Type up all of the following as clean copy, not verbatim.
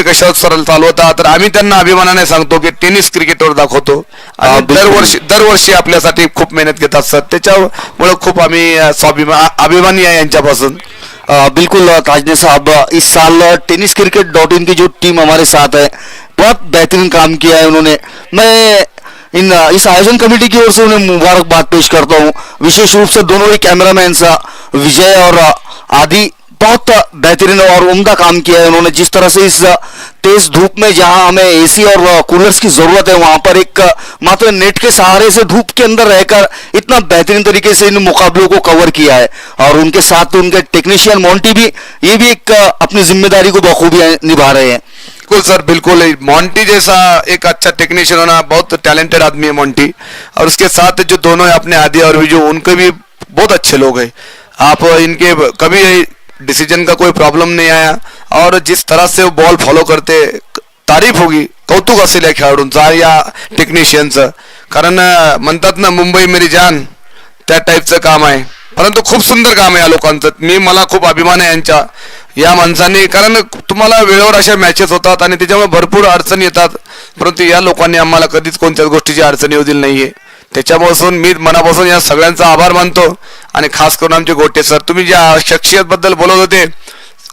कशावर चालवता, तर आम्ही त्यांना अभिमानाने सांगतो की टेनिस क्रिकेटवर दाखवतो. आणि दरवर्षी आपल्यासाठी खूप मेहनत घेतात सर, त्याच्यामुळे खूप आम्ही अभिमानी आहे यांच्यापासून. बिल्कुल ताजने साहब, इस साल टेनिस क्रिकेट .in की जो टीम हमारे साथ है बहुत बेहतरीन काम किया है उन्होंने. मैं इस आयोजन कमेटी की ओर से उन्हें मुबारकबाद पेश करता हूँ. विशेष रूप से दोनों ही कैमरामैन विजय और आदि बहुत बेहतरीन और उम्दा काम किया है उन्होंने. जिस तरह से इस तेज धूप में जहां हमें एसी और कूलर्स की जरूरत है, वहां पर एक मात्र नेट के सहारे से धूप के अंदर रहकर इतना बेहतरीन तरीके से इन मुकाबलों को कवर किया है. और उनके साथ उनके टेक्नीशियन मोंटी भी, ये भी एक अपनी जिम्मेदारी को बखूबी निभा रहे हैं. बिल्कुल सर, बिल्कुल. मोंटी जैसा एक अच्छा टेक्नीशियन होना, बहुत टैलेंटेड आदमी है मोंटी. और उसके साथ जो दोनों है अपने आदि और विजू, उनके भी बहुत अच्छे लोग हैं. आप इनके कभी डिसीजन का कोई प्रॉब्लम नहीं आया. और जिस तरह से वो बॉल फॉलो करते, तारीफ होगी, कौतुक असेल या खेळाडूंचा या टेक्निशियनचं. कारण म्हणतात ना, मुंबई मेरी जान, त्या टाईपचं काम आहे. परंतु खूप सुंदर काम आहे या लोकांचं. मला खूप अभिमान आहे यांच्या या माणसांनी. कारण तुम्हाला वेळेवर अशा मॅचेस होतात आणि त्याच्यामुळे भरपूर अडचणी येतात, परंतु या लोकांनी आम्हाला कधीच कोणत्याच गोष्टीची अडचण येऊ दिली नाहीये. त्याच्यापासून मी मनापासून या सगळ्यांचा आभार मानतो. आणि खास करून आमचे गोटे सर, तुम्ही ज्या शख्सियत बद्दल बोलत होते,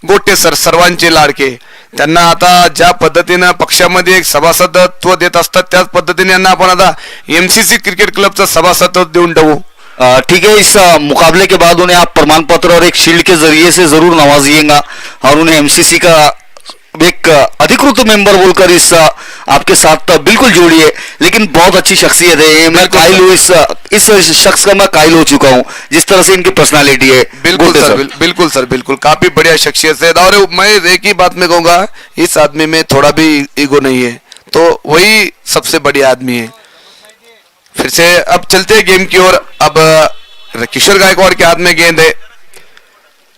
गोटे सर सर्वांचे लाडके. त्यांना आता ज्या पद्धतीनं पक्षामध्ये एक सभासदत्व देत असतात, त्याच पद्धतीने यांना आपण आता MCC क्रिकेट क्लबचं सभासदत्व देऊन टाकू. ठीक है, इस मुकाबले के बाद उन्हें आप प्रमाण पत्र और एक शील्ड के जरिए से जरूर नवाजिएगा और उन्हें MCC का एक अधिकृत मेंबर बोलकर इस आपके साथ बिल्कुल जोड़िए. लेकिन बहुत अच्छी शख्सियत है, मैं कायल हूँ इस शख्स का, मैं कायल हो चुका हूँ जिस तरह से इनकी पर्सनालिटी है. बिल्कुल सर, बिल्कुल सर, बिल्कुल. काफी बढ़िया शख्सियत है. और मैं एक ही बात में कहूंगा, इस आदमी में थोड़ा भी ईगो नहीं है, तो वही सबसे बढ़िया आदमी है. फिर से अब चलते हैं गेम की ओर. अब किशोर गायकवाड के हाथ में गेंद है.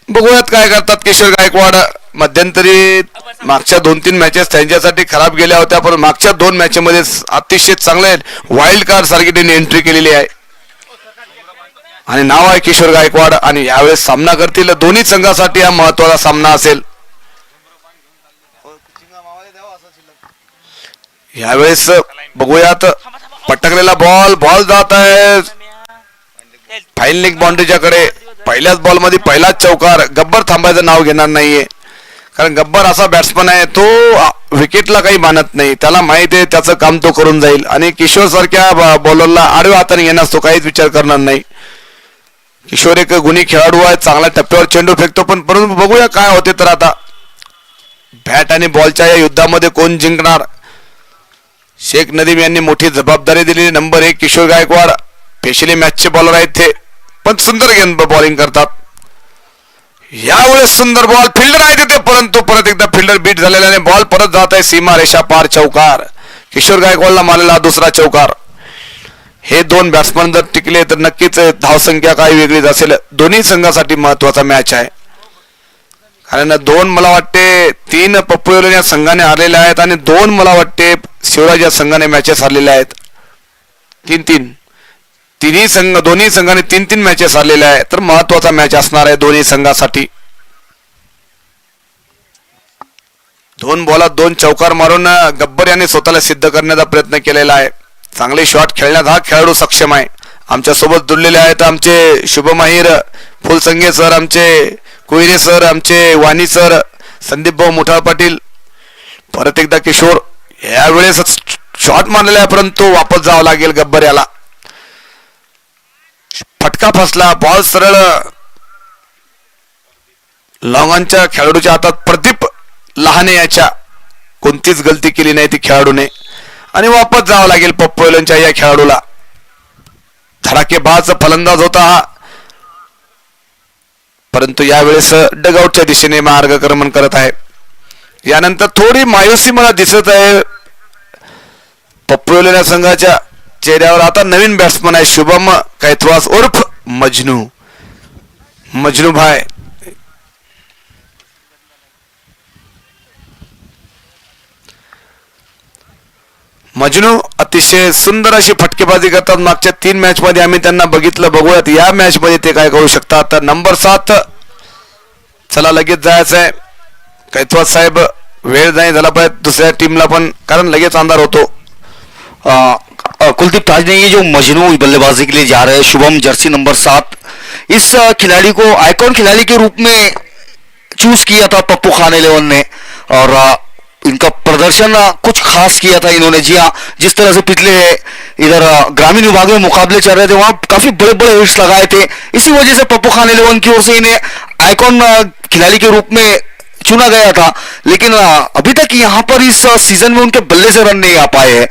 बघूयात काय करतात किशोर गायकवाड. मध्यंतरी मागच्या 2-3 मॅचेस त्यांच्यासाठी खराब गेल्या होत्या, पण मागच्या 2 मॅचेमध्ये अतिशय चांगले वाईल्ड कार्ड सारखी त्यांनी एंट्री केलेली आहे आणि नाव आहे किशोर गायकवाड. आणि यावेळेस सामना करतील. दोन्ही संघासाठी हा महत्वाचा सामना असेल. यावेळेस बघूयात, पटकलेला बॉल जात आहे फाईन लेग बाउंड्रीच्या कडे. पहिल्याच बॉल मध्ये पहिलाच चौकार. गब्बर थांबायचं नाव घेणार नाहीये, कारण गब्बर असा बॅट्समन आहे, तो विकेटला काही मानत नाही. त्याला माहित आहे त्याचं काम तो करून जाईल. आणि किशोर सारख्या बॉलरला आडव्या हाताने घेण्यास तो काहीच विचार करणार नाही. किशोर एक गुणी खेळाडू आहे, चांगल्या टप्प्यावर चेंडू फेकतो. पण परंतु बघूया काय होते. तर आता बॅट आणि बॉलच्या या युद्धामध्ये कोण जिंकणार. शेख नदीम यांनी मोठी जबाबदारी दिली. नंबर 1 किशोर गायकवाड स्पेशली मॅचचे बॉलर आहेत ते, पण सुंदर गेंद बॉलिंग करतात. यावेळेस सुंदर बॉल, फिल्डर आहे तिथे, परंतु परत एकदा फिल्डर बीट झालेल्याने बॉल परत जात आहे सीमा रेषा पार. चौकार. किशोर गायकवाडला मारलेला दुसरा चौकार. हे 2 बॅट्समन जर टिकले तर नक्कीच धावसंख्या काही वेगळीच असेल. दोन्ही संघासाठी महत्वाचा मॅच आहे, कारण 2 मला वाटते 3 पप्पू या संघाने हरलेले आहेत आणि 2 मला वाटते शिवराज या संघाने मॅचेस हरलेल्या आहेत. 3-3 दोन्ही संघाने 3-3 मॅचेस हरलेल्या आहेत. तर महत्वाचा मॅच असणार आहे दोन्ही संघासाठी. 2 बॉलात 2 चौकार मारून गब्बर यांनी स्वतःला सिद्ध करण्याचा प्रयत्न केलेला आहे. चांगले शॉट खेळण्यात हा खेळाडू सक्षम आहे. आमच्या सोबत जुळलेले आहेत आमचे शुभमाहीर फुलसंगे सर, आमचे कोयरे सर, आमचे वाणी सर, संदीप भाऊ मुठाळ पाटील. परत एकदा किशोर यावेळेस शॉट मारलेला आहे, परंतु वापस जावं लागेल गब्बर याला. फटका फसला. बॉल सरळ लॉंगांच्या खेळाडूच्या हातात. प्रदीप लहाने याच्या कोणतीच गलती केली नाही ती खेळाडूने, आणि वापस जावं लागेल पप्पूलच्या या खेळाडूला. धडाकेबाज फलंदाज होता हा, परंतु यावेळेस डगआउटच्या दिशेने मार्गक्रमण करत आहे. यानंतर थोडी मायुसी मला दिसत आहे पप्पूल्या संघाच्या चेहऱ्यावर. आता नवीन बॅट्समन आहे शुभम कैथवास उर्फ मजनू भाई. मजनू अतिशय सुंदर अशी फटकेबाजी करतात. मागच्या 3 मॅच मध्ये आम्ही त्यांना बघितलं. बघूयात या मॅच मध्ये ते काय करू शकतात. तर नंबर 7 चला लगेच जायचं आहे. कैथवास साहेब वेळ नाही झाला पाहिजे दुसऱ्या टीमला पण, कारण लगेच अंधार होतो. कुलदीप ताज ने ये जो मजनू बल्लेबाजी के लिए जा रहे हैं शुभम जर्सी नंबर 7, इस खिलाड़ी को आइकॉन खिलाड़ी के रूप में चूज किया था पप्पू खान 11 ने, और इनका प्रदर्शन कुछ खास किया था इन्होंने. जी हाँ, जिस तरह से पिछले इधर ग्रामीण विभाग में मुकाबले चल रहे थे वहां काफी बड़े बड़े हिट्स लगाए थे. इसी वजह से पप्पू खान 11 की ओर से इन्हें आइकॉन खिलाड़ी के रूप में चुना गया था. लेकिन अभी तक यहाँ पर इस सीजन में उनके बल्ले से रन नहीं आ पाए हैं.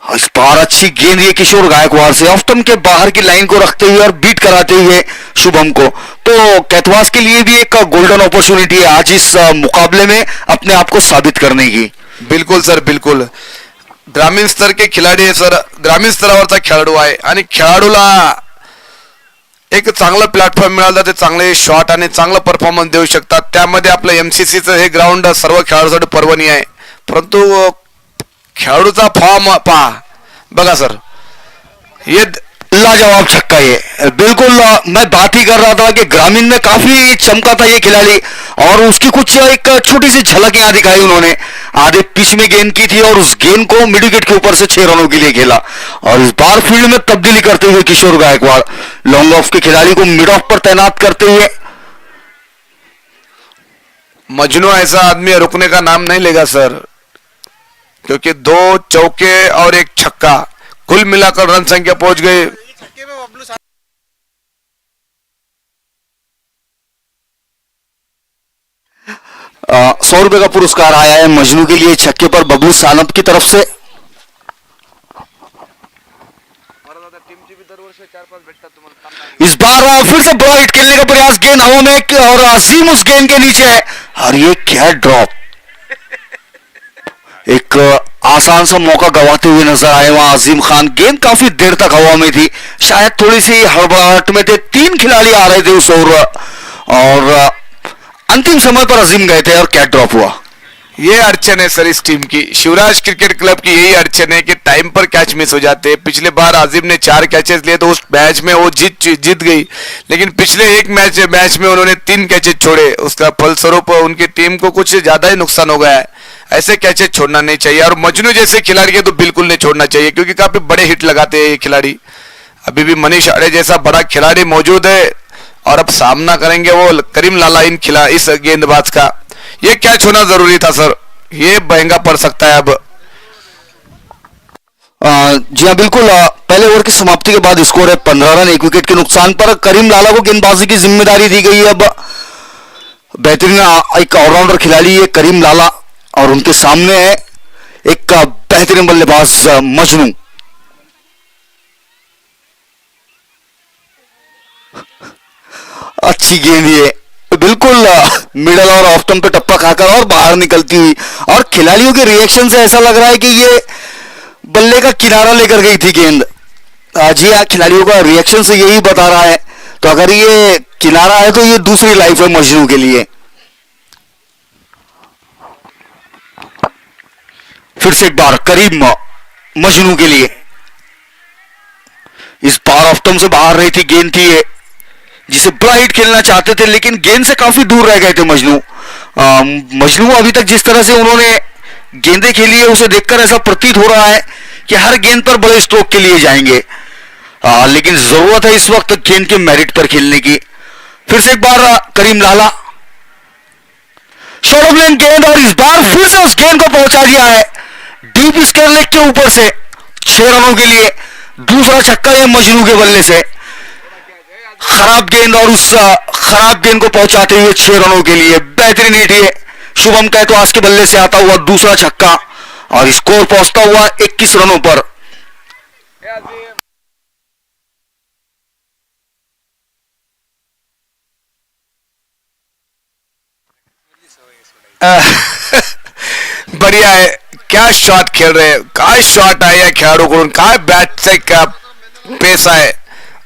इस बार अच्छी गेंद ये किशोर गायकवाड़ से ऑफ स्टंप के बाहर की लाइन को रखते हुए और बीट कराते हुए शुभम को. तो कैथवास के लिए भी एक गोल्डन अपॉर्चुनिटी है आज इस मुकाबले में अपने आप को साबित करने की. बिलकुल सर, बिलकुल. ग्रामीण स्तर के खिलाडी आहे सर, ग्रामीण स्तरावरचा खेळाडू आहे आणि खेळाडूला एक चांगलं प्लॅटफॉर्म मिळालं तर ते चांगले शॉट आणि चांगलं परफॉर्मन्स देऊ शकतात. त्यामध्ये आपलं एमसीसीचं हे ग्राउंड सर्व खेळाडूसाठी पर्वणी आहे. परंतु खेळाडूचा फॉर्म पहा बघा सर, ये लाजवाब छक्का ये बिल्कुल. मैं बात ही कर रहा था कि ग्रामीण में काफी चमका था ये खिलाड़ी, और उसकी कुछ एक छोटी सी झलक यहाँ दिखाई उन्होंने. आधे पिच में गेंद की थी और उस गेंद को मिड विकेट के ऊपर से 6 रनों के लिए खेला. और इस बार फील्ड में तब्दीली करते हुए किशोर गायकवाड़ लॉन्ग ऑफ के खिलाड़ी को मिड ऑफ पर तैनात करते हुए. मजनू ऐसा आदमी रुकने का नाम नहीं लेगा सर, क्योंकि 2 चौके और 1 छक्का कुल मिलाकर रन संख्या पहुंच गई. 100 रुपए का पुरस्कार आया है मजनू के लिए छक्के पर बबलू सानप की तरफ से. इस बार फिर से बड़ा हिट खेलने का प्रयास, गेंद हवा में और अजीम उस गेंद के नीचे है, और ये क्या ड्रॉप. एक आसान सा मौका गवाते हुए नजर आए वहां अजीम खान. गेंद काफी देर तक हवा में थी, शायद थोड़ी सी हड़बड़ाहट में थे. 3 खिलाड़ी आ रहे थे उस ओवर और अंतिम समय पर अजीम गए थे और क्या ड्रॉप हुआ. ये अड़चन है सर इस टीम की. शिवराज क्रिकेट क्लब की यही अड़चन है कि टाइम पर कैच मिस हो जाते हैं. पिछले बार आजिम ने 4 कैचेस लिए तो उस मैच में वो जीत गई, लेकिन पिछले एक मैच में उन्होंने 3 कैचेस छोड़े. उसका फलस्वरूप उनकी टीम को कुछ ज्यादा ही नुकसान हो गया है. ऐसे कैचेस छोड़ना नहीं चाहिए, और मजनू जैसे खिलाड़ी के तो बिल्कुल नहीं छोड़ना चाहिए, क्योंकि काफी बड़े हिट लगाते हैं ये खिलाड़ी. अभी भी मनीष आड़े जैसा बड़ा खिलाड़ी मौजूद है, और अब सामना करेंगे वो करीम लाला इस गेंदबाज का. ये कैच होना जरूरी था सर, ये महंगा पड़ सकता है अब. जी हाँ बिल्कुल. पहले ओवर की समाप्ति के बाद स्कोर है 15 रन 1 विकेट के नुकसान पर. करीम लाला को गेंदबाजी की जिम्मेदारी दी गई है. अब बेहतरीन एक ऑलराउंडर खिलाड़ी है करीम लाला, और उनके सामने है एक बेहतरीन बल्लेबाज मजनू. अच्छी गेंद ये बिल्कुल मिडल और ऑफ स्टंप पे टप्पा खाकर और बाहर निकलती हुई, और खिलाड़ियों के रिएक्शन से ऐसा लग रहा है कि ये बल्ले का किनारा लेकर गई थी गेंद. जी हाँ, खिलाड़ियों का रिएक्शन से यही बता रहा है. तो अगर ये किनारा है तो ये दूसरी लाइफ है मजनू के लिए. फिर से एक बार करीम मजनू के लिए. इस बार ऑफ स्टंप से बाहर रही थी गेंद थी ये, जिसे बड़ा हिट खेलना चाहते थे, लेकिन गेंद से काफी दूर रह गए थे मजनू. मजनू अभी तक जिस तरह से उन्होंने गेंदें खेली है उसे देखकर ऐसा प्रतीत हो रहा है कि हर गेंद पर बड़े स्ट्रोक के लिए जाएंगे. लेकिन जरूरत है इस वक्त गेंद के मेरिट पर खेलने की. फिर से एक बार करीम लाला शॉर्ट ऑफ लेन गेंद, और इस बार फिर से उस गेंद को पहुंचा दिया है डीप स्क्वायर लेग के ऊपर से 6 रनों के लिए. दूसरा छक्का है मजनू के बल्ले से. खराब गेंद और उस खराब गेंद को पहुंचाते हुए 6 रनों के लिए बेहतरीन हिट है शुभम का. तो आज के बल्ले से आता हुआ दूसरा छक्का, और स्कोर पहुंचता हुआ 21 रनों पर. बढ़िया है. क्या शॉट खेळ रहे, काय शॉट आहे या खेळाडूकडून, काय बॅटचा क्या पेस आहे.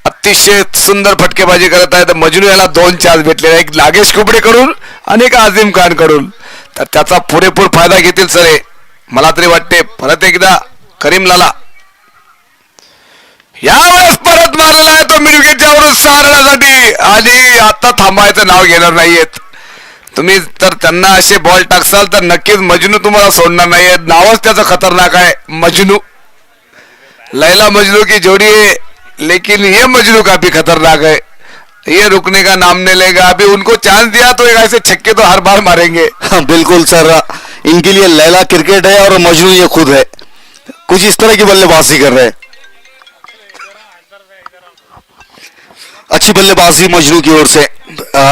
अतिशय सुंदर फटकेबाजी करत आहे. तर मजनू याला 2 चान्स भेटलेला, एक नागेश कुबडेकडून आणि एक आझिम खान कडून. तर त्याचा पुरेपूर फायदा घेतील सर हे, मला तरी वाटते. परत एकदा करीम लाला यावेळेस परत मारलेला आहे तो मिड विकेटच्या वरून 6 रनासाठी, आणि आता थांबायचं नाव घेणार नाहीयेत. तुम्ही तर त्यांना असे बॉल टाकसाल तर नक्कीच मजनू तुम्हाला सोडणार नाहीये. नावच त्याचं खतरनाक आहे, मजनू. लैला मजनू की जोड़ी है, लेकिन ये मजनू काफी खतरनाक है. ये रुकने का नाम नहीं लेगा. अभी उनको चांस दिया तो एक ऐसे छक्के तो हर बार मारेंगे. हाँ बिल्कुल सर, इनके लिए लैला क्रिकेट है और मजनू ये खुद है. कुछ इस तरह की बल्लेबाजी कर रहे हैं. अच्छी बल्लेबाजी मजनू की ओर से.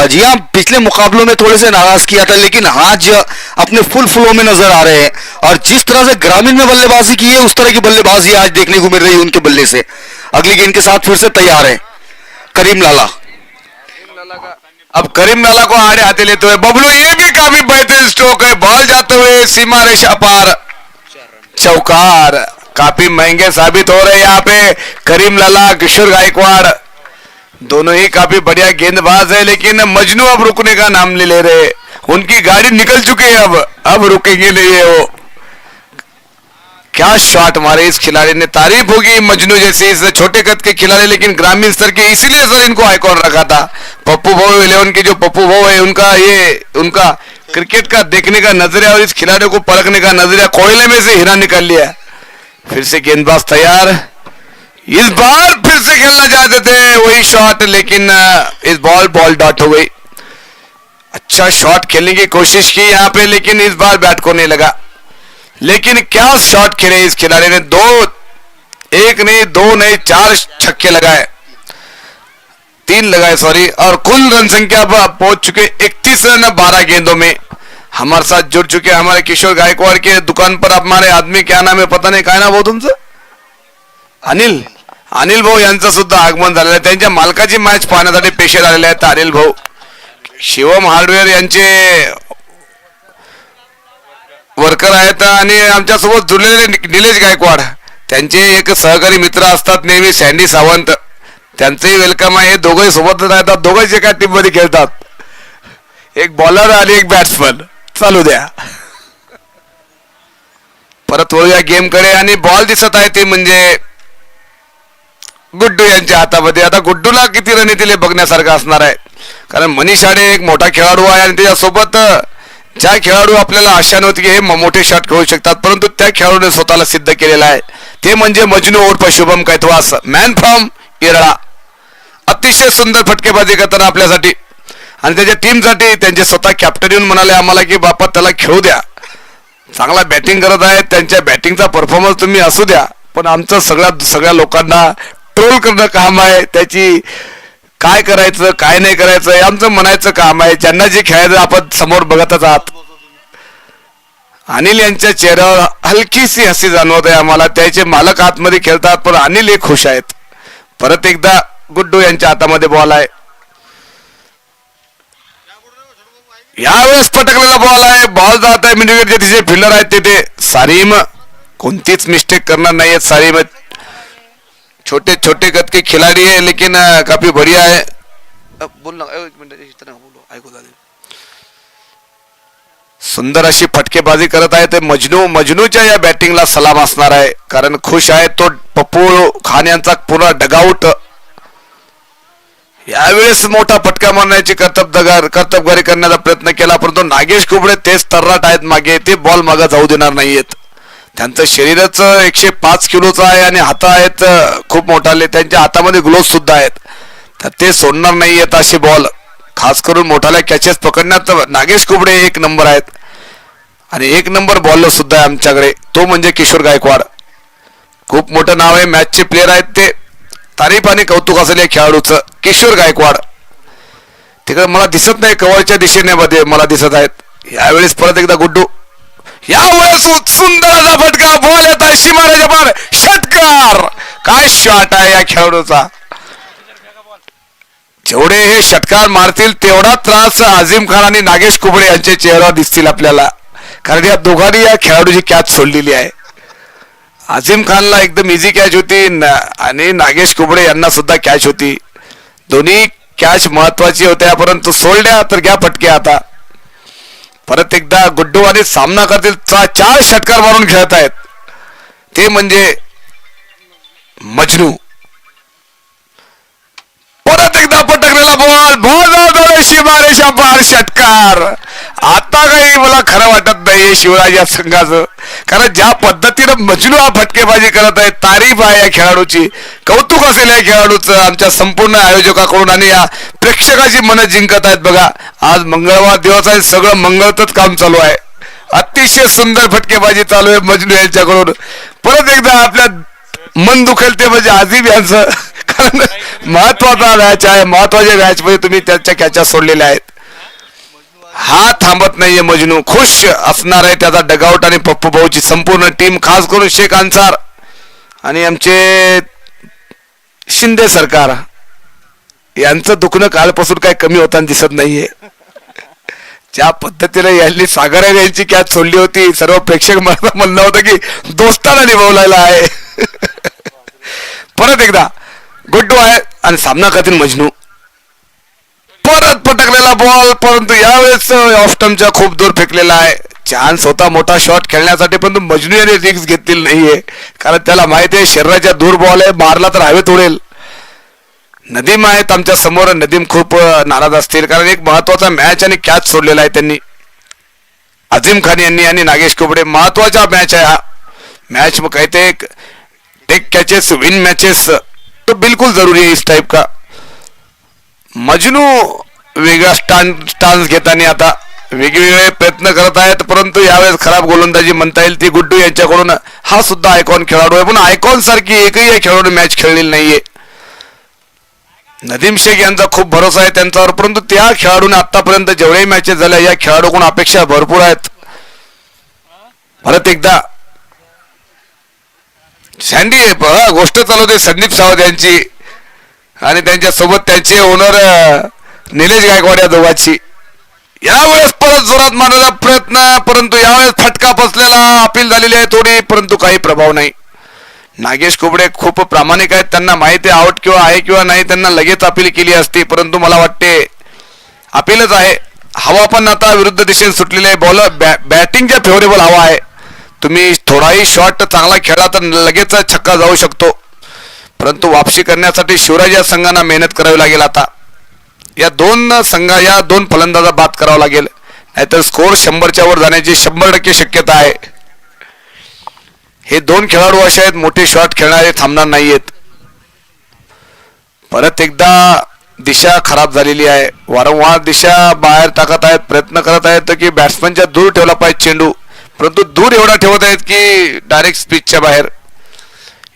जी हाँ, पिछले मुकाबलों में थोड़े से नाराज किया था, लेकिन आज अपने फुल फ्लो में नजर आ रहे हैं. और जिस तरह से ग्रामीण में बल्लेबाजी की है उस तरह की बल्लेबाजी आज देखने को मिल रही है उनके बल्ले से. अगली गेंद के साथ फिर से तैयार है करीम लाला. अब करीम लाला को आड़े हाथे लेते हुए बबलू, ये भी काफी बेहतरीन स्ट्रोक है. बॉल जाते हुए सीमा रेखा पार, चौकार. काफी महंगे साबित हो रहे हैं यहाँ पे करीम लाला, किशोर गायकवाड़. दोनों ही काफी बढ़िया गेंदबाज है, लेकिन मजनू अब रुकने का नाम नहीं ले रहे. उनकी गाड़ी निकल चुकी है, अब रुकेंगे नहीं है वो. क्या शॉट मारे इस खिलाड़ी ने. तारीफ होगी मजनू जैसे इस छोटे कद के खिलाड़ी, लेकिन ग्रामीण स्तर के, इसीलिए सर इनको आइकॉन रखा था. पप्पू भाऊ 11 की जो पप्पू भाऊ है, उनका क्रिकेट का देखने का नजरिया और इस खिलाड़ियों को परखने का नजरिया, कोयले में से हीरा निकाल लिया. फिर से गेंदबाज तैयार. इस बार फिर से खेलना चाहते थे वही शॉट, लेकिन इस बॉल डॉट हो गई. अच्छा शॉट खेलने की कोशिश की यहाँ पे, लेकिन इस बार बैट को नहीं लगा. लेकिन क्या शॉट खेले इस खिलाड़ी ने. एक नहीं, दो नहीं, 4 छक्के लगाए, 3 लगाए सॉरी. और कुल रन संख्या पर पहुंच चुके 31 रन 12 गेंदों में. हमारे साथ जुड़ चुके हमारे किशोर गायकवाड़ के दुकान पर. हमारे आदमी क्या नाम है पता नाही, काय नाव भाऊ तुमचं. अनिल भाऊ यांचं सुद्धा आगमन झालेलं आहे. त्यांच्या मालकाची मॅच पाहण्यासाठी पेशे आलेले आहेत अनिल भाऊ. शिवम हार्डवेअर यांचे वर्कर आहेत आणि आमच्यासोबत जुळलेले निलेश गायकवाड, त्यांचे एक सहकारी मित्र असतात नेहमी, सँडी सावंत. त्यांचंही वेलकम आहे. दोघंही सोबतच राहतात, दोघंच एका टीम मध्ये खेळतात. एक बॉलर आणि एक बॅट्समन. चालू द्या. परत वळूया गेम कडे. आणि बॉल दिसत आहे ते म्हणजे गुड्डू यांच्या हातामध्ये. आता गुड्डूला किती रन येतील हे बघण्यासारखं असणार आहे, कारण मनीष आडे एक मोठा खेळाडू आहे आणि त्याच्यासोबत ज्या खेळाडू आपल्याला आशा नव्हती की हे मोठे शॉट खेळू शकतात, परंतु त्या खेळाडूने स्वतःला सिद्ध केलेला आहे. ते म्हणजे मजनू उर्फ शुभम कैतवास, मॅन फ्रॉम येरळा. अतिशय सुंदर फटकेबाजी करताना आपल्यासाठी आणि त्याच्या टीमसाठी त्यांचे स्वतः कॅप्टन येऊन म्हणाले आम्हाला की बापा त्याला खेळू द्या, चांगला बॅटिंग करत आहे, त्यांच्या बॅटिंगचा परफॉर्मन्स तुम्ही असू द्या, पण आमचं सगळ्या लोकांना ट्रोल करणं काम आहे. त्याची काय करायचं काय नाही करायचं हे आमचं म्हणायचं काम आहे. ज्यांना जे खेळायचं आपण समोर बघतच आहात. अनिल यांच्या चेहऱ्यावर हलकीशी हसी जाणवत आहे आम्हाला. त्याचे मालक आतमध्ये खेळतात, पण अनिल हे खुश आहेत. परत एकदा गुड्डू यांच्या हातामध्ये बॉल आहे. यावेळेस पटकलेला बॉल आहे. बॉल जात आहे मिडविकेट, जे तिचे फिल्डर आहेत तिथे सारीम कोणतीच मिस्टेक करणार नाहीये. सारीम छोटे छोटे कद के खिलाड़ी है, लेकिन काफी बढ़िया है. बोलना एक मिनिट बोलो, ऐकू दादी. सुंदर अशी फटकेबाजी करत आहे ते मजनूच्या या बॅटिंगला सलाम असणार आहे, कारण खुश आहे तो पप्पू खान यांचा पूर्ण डगआउट. यावेळेस मोठा फटका मारण्याची कर्तबगारी करण्याचा प्रयत्न केला, परंतु नागेश कुबडे तेच तर्राट आहेत मागे. ते बॉल मागे जाऊ देणार नाहीयेत. त्यांचं शरीरच 105 किलोचं आहे आणि हात आहेत खूप मोठाले. त्यांच्या हातामध्ये ग्लोव्ह सुद्धा आहेत, तर ते सोडणार नाहीयेत असे बॉल. खास करून मोठाल्या कॅचेस पकडण्यात नागेश कुबडे 1 नंबर आहेत आणि 1 नंबर बॉलर सुद्धा आहे आमच्याकडे, तो म्हणजे किशोर गायकवाड. खूप मोठं नाव आहे, मॅचचे प्लेयर आहेत ते. तारीफ आणि कौतुक असेल या खेळाडूचं. किशोर गायकवाड तिकडे मला दिसत नाही, कवरच्या दिशेने मध्ये मला दिसत आहेत. यावेळेस परत एकदा गुड्डू. यावेळेस सुंदर असा फटका, बॉल येत आहे सीमारेच्या पार, षटकार. काय शॉट आहे या खेळाडूचा. जेवढे हे षटकार मारतील तेवढा त्रास अझीम खान आणि नागेश कुबडे यांच्या चेहऱ्यावर दिसतील आपल्याला, कारण या दोघांनी या खेळाडूची कॅच सोडलेली आहे. अझीम खानला एकदम इझी कॅच होती आणि नागेश कुबडे यांना सुद्धा कॅच होती. दोन्ही कॅच महत्वाची होत्या, परंतु सोडल्या तर घ्या फटके. आता परत एकदा गुड्डू आणि सामना करतील. 4 षटकार मारून खेळत आहेत ते म्हणजे मजनू. परत एकदा पटकलेला बॉल, सीमारेषा पार, षटकार. आता काही मला खरं वाटत नाही शिवराज या संघाचं, कारण ज्या पद्धतीनं मजनू हा फटकेबाजी करत आहे, तारीफ आहे या खेळाडूची, कौतुक असेल या खेळाडूचं आमच्या संपूर्ण आयोजकाकडून, आणि या प्रेक्षकाची मनं जिंकत आहेत. बघा आज मंगळवार दिवस आहे, सगळं मंगळतच काम चालू आहे, अतिशय सुंदर फटकेबाजी चालू आहे मजनू यांच्याकडून. परत एकदा आपल्या मन दुखेल ते म्हणजे आझिम यांचं, कारण महत्वाचा मॅच आहे, महत्वाच्या मॅच मध्ये तुम्ही त्यांच्या कॅचा सोडलेल्या आहेत. हा थांबत नाहीये मजनू, खुश असणार आहे त्याचा डगआउट आणि पप्पू भाऊची संपूर्ण टीम, खास करून शेख अन्सार आणि आमचे शिंदे सरकार यांचं दुखणं कालपासून काही कमी होताना दिसत नाहीये. ज्या पद्धतीने यांनी सागर यांची कॅच सोडली होती, सर्व प्रेक्षक मला म्हणलं होतं की दोस्ताना निभावलेला आहे. परत एकदा गुड्डू आहे आणि सामना करतील मजनू. परत पटकलेला बॉल, परंतु यावेळेस ऑफ स्टंपच्या खूप दूर फेकलेला आहे. चान्स होता मोठा शॉट खेळण्यासाठी, परंतु मजनू याने रिस्क घेतलेली नाहीये, कारण त्याला माहिती आहे शरीराच्या दूर बॉल आहे, मारला तर हवेत उडेल. नदीम आहेत आमच्या समोर, नदीम खूप नाराज असतील, कारण एक महत्वाचा मॅच आणि कॅच सोडलेला आहे त्यांनी, अझीम खान यांनी आणि नागेश कुबडे. महत्वाचा मॅच आहे हा मॅच, मग कहते टेक कैचेस विन मैचेस तो बिल्कुल जरूरी है इस टाइप का. मजनू वेगळा स्टान्स घेताना आता वेगवेगळे प्रयत्न करत आहेत, परंतु यावेळेस खराब गोलंदाजी म्हणता येईल ती गुड्डू यांच्याकडून. हा सुद्धा आयकॉन खेळाडू आहे, पण आयकॉन सारखी एकही या खेळाडू मॅच खेळलेली नाहीये. नदीम शेख यांचा खूप भरोसा आहे त्यांच्यावर, परंतु त्या खेळाडूने आतापर्यंत जेवढ्याही मॅचेस झाल्या या खेळाडूकडून अपेक्षा भरपूर आहेत. परत एकदा सँडी गोष्ट चालवते संदीप सावंत यांची आणि त्यांच्या सोबत त्यांचे ओनर निलेश गायकवाड या दोघांची. यावेळेस परत जोरात मारण्याचा प्रयत्न, परंतु यावेळेस फटका बसलेला, अपील झालेली आहे थोडी, परंतु काही प्रभाव नाही. नागेश कुबडे खूप प्रामाणिक आहेत, त्यांना माहिती आहे आउट किंवा आहे किंवा नाही, त्यांना लगेच अपील केली असती, परंतु मला वाटते अपीलच आहे. हवा पण आता विरुद्ध दिशेने सुटलेली आहे, बॉलर बॅटिंगच्या फेवरेबल हवा आहे. तुम्ही थोडाही शॉट चांगला खेळला तर लगेच छक्का जाऊ शकतो, परंतु वापसी करण्यासाठी शिवराज या संघांना मेहनत करावी लागेल. आता या दोन फलंदाजा बाद करावा लागेल, नाहीतर स्कोर 100च्या वर जाण्याची 100% शक्यता आहे. हे दोन खेळाडू असे आहेत मोठे शॉट खेळणारे, थांबणार नाहीयेत. परत एकदा दिशा खराब झालेली आहे, वारंवार दिशा बाहेर टाकत आहेत, प्रयत्न करत आहेत की बॅट्समनच्या दूर ठेवला पाहिजे चेंडू, परंतु दूर एवढा ठेवत आहेत की डायरेक्ट स्पिचच्या बाहेर.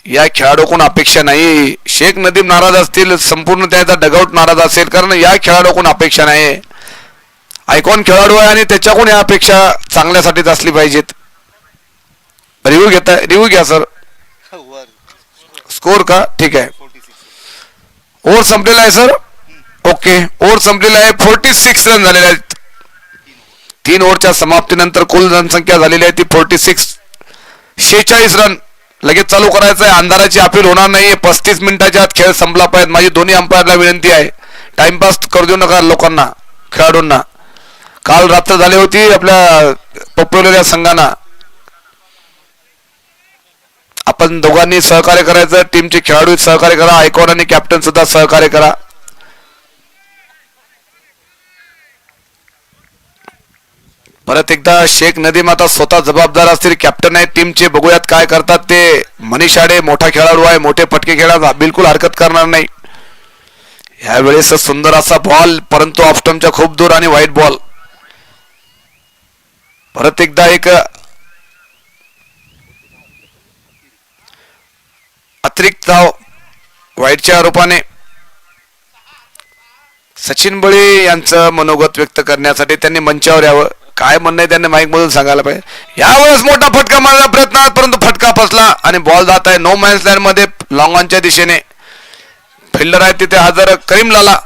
या खेळाडूकडून अपेक्षा नाही. शेख नदीम नाराज असतील, संपूर्ण त्याचा डगआउट नाराज असेल, कारण या खेळाडूकडून अपेक्षा नाही. आयकॉन खेळाडू आहे आणि त्याच्याकडून या अपेक्षा चांगल्यासाठीच असली पाहिजेत. रिव्ह्यू घ्या सर. स्कोर का ठीक आहे. ओव्हर संपलेला आहे सर. ओके, ओव्हर संपलेला आहे. 46 रन झालेले आहेत. 3 ओव्हरच्या समाप्तीनंतर कुल रनसंख्या झालेली आहे ती 46. 46 रन लगेच चालू करायचं आहे. अंधाराची अपील होणार नाहीये. 35 मिनिटाच्या आत खेळ संपला पाहिजे. माझी दोन्ही अंपायरला विनंती आहे, टाइमपास करू देऊ नका लोकांना, खेळाडूंना. काल रात्र झाली होती आपल्या पपवलेल्या संघांना. आपण दोघांनी सहकार्य करायचं, टीमचे खेळाडू सहकार्य करा, आयकॉन आणि कॅप्टन सुद्धा सहकार्य करा. परत एकदा शेख नदीम आता स्वतः जबाबदार असतील, कॅप्टन आहे टीमचे. बघूयात काय करतात ते. मनीष आडे मोठा खेळाडू आहे, मोठे फटके खेळायला बिलकुल हरकत करणार नाही. यावेळेस सुंदर असा बॉल, परंतु ऑफ स्टंपच्या खूप दूर आणि व्हाईट बॉल. परत एकदा एक अतिरिक्त धाव व्हाईटच्या रूपाने. सचिन बळी यांचं मनोगत व्यक्त करण्यासाठी त्यांनी मंचावर यावं. काय म्हणणं आहे त्यांनी माईक मधून सांगायला पाहिजे. यावेळेस मोठा फटका मारण्याचा प्रयत्न, परंतु फटका फसला आणि बॉल जात आहे नो मॅन्स लँड मध्ये, लॉंग ऑनच्या दिशेने. फिल्डर आहे तिथे हजर करीम लाला.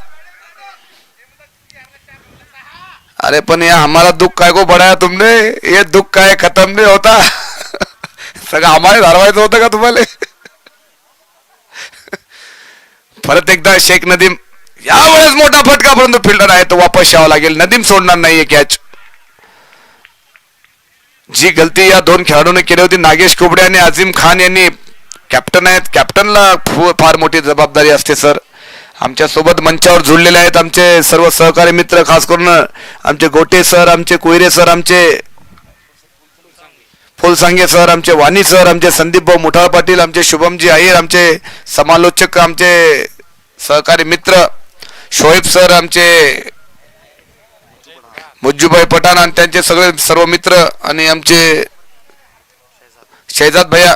अरे पण या हमारा दुख काय को बढ़ाया तुमने, ये दुख काय खत्म नहीं होता. सगळं आम्हाला हरवायचं होतं का तुम्हाला. परत एकदा शेख नदीम. यावेळेस मोठा फटका, परंतु फिल्डर आहे तो वापस यावं लागेल. नदीम सोडणार नाहीये कॅच. जी गलती या दोन खेळाडूंनी केली होती, नागेश कुबडे आणि अझीम खान यांनी, कॅप्टन आहेत, कॅप्टनला फार मोठी जबाबदारी असते सर. आमच्या सोबत मंचावर जुळलेले आहेत आमचे सर्व सहकारी मित्र, खास करून आमचे गोटे सर, आमचे कोयरे सर, आमचे फुलसांगे सर, आमचे वाणी सर, आमचे संदीप भाऊ मुठाळ पाटील, आमचे शुभमजी अय्यर, आमचे समालोचक, आमचे सहकारी मित्र शोएब सर, आमचे मुज्जूभाई पठाण आणि त्यांचे सगळे सर्व मित्र आणि आमचे शहजाद भैया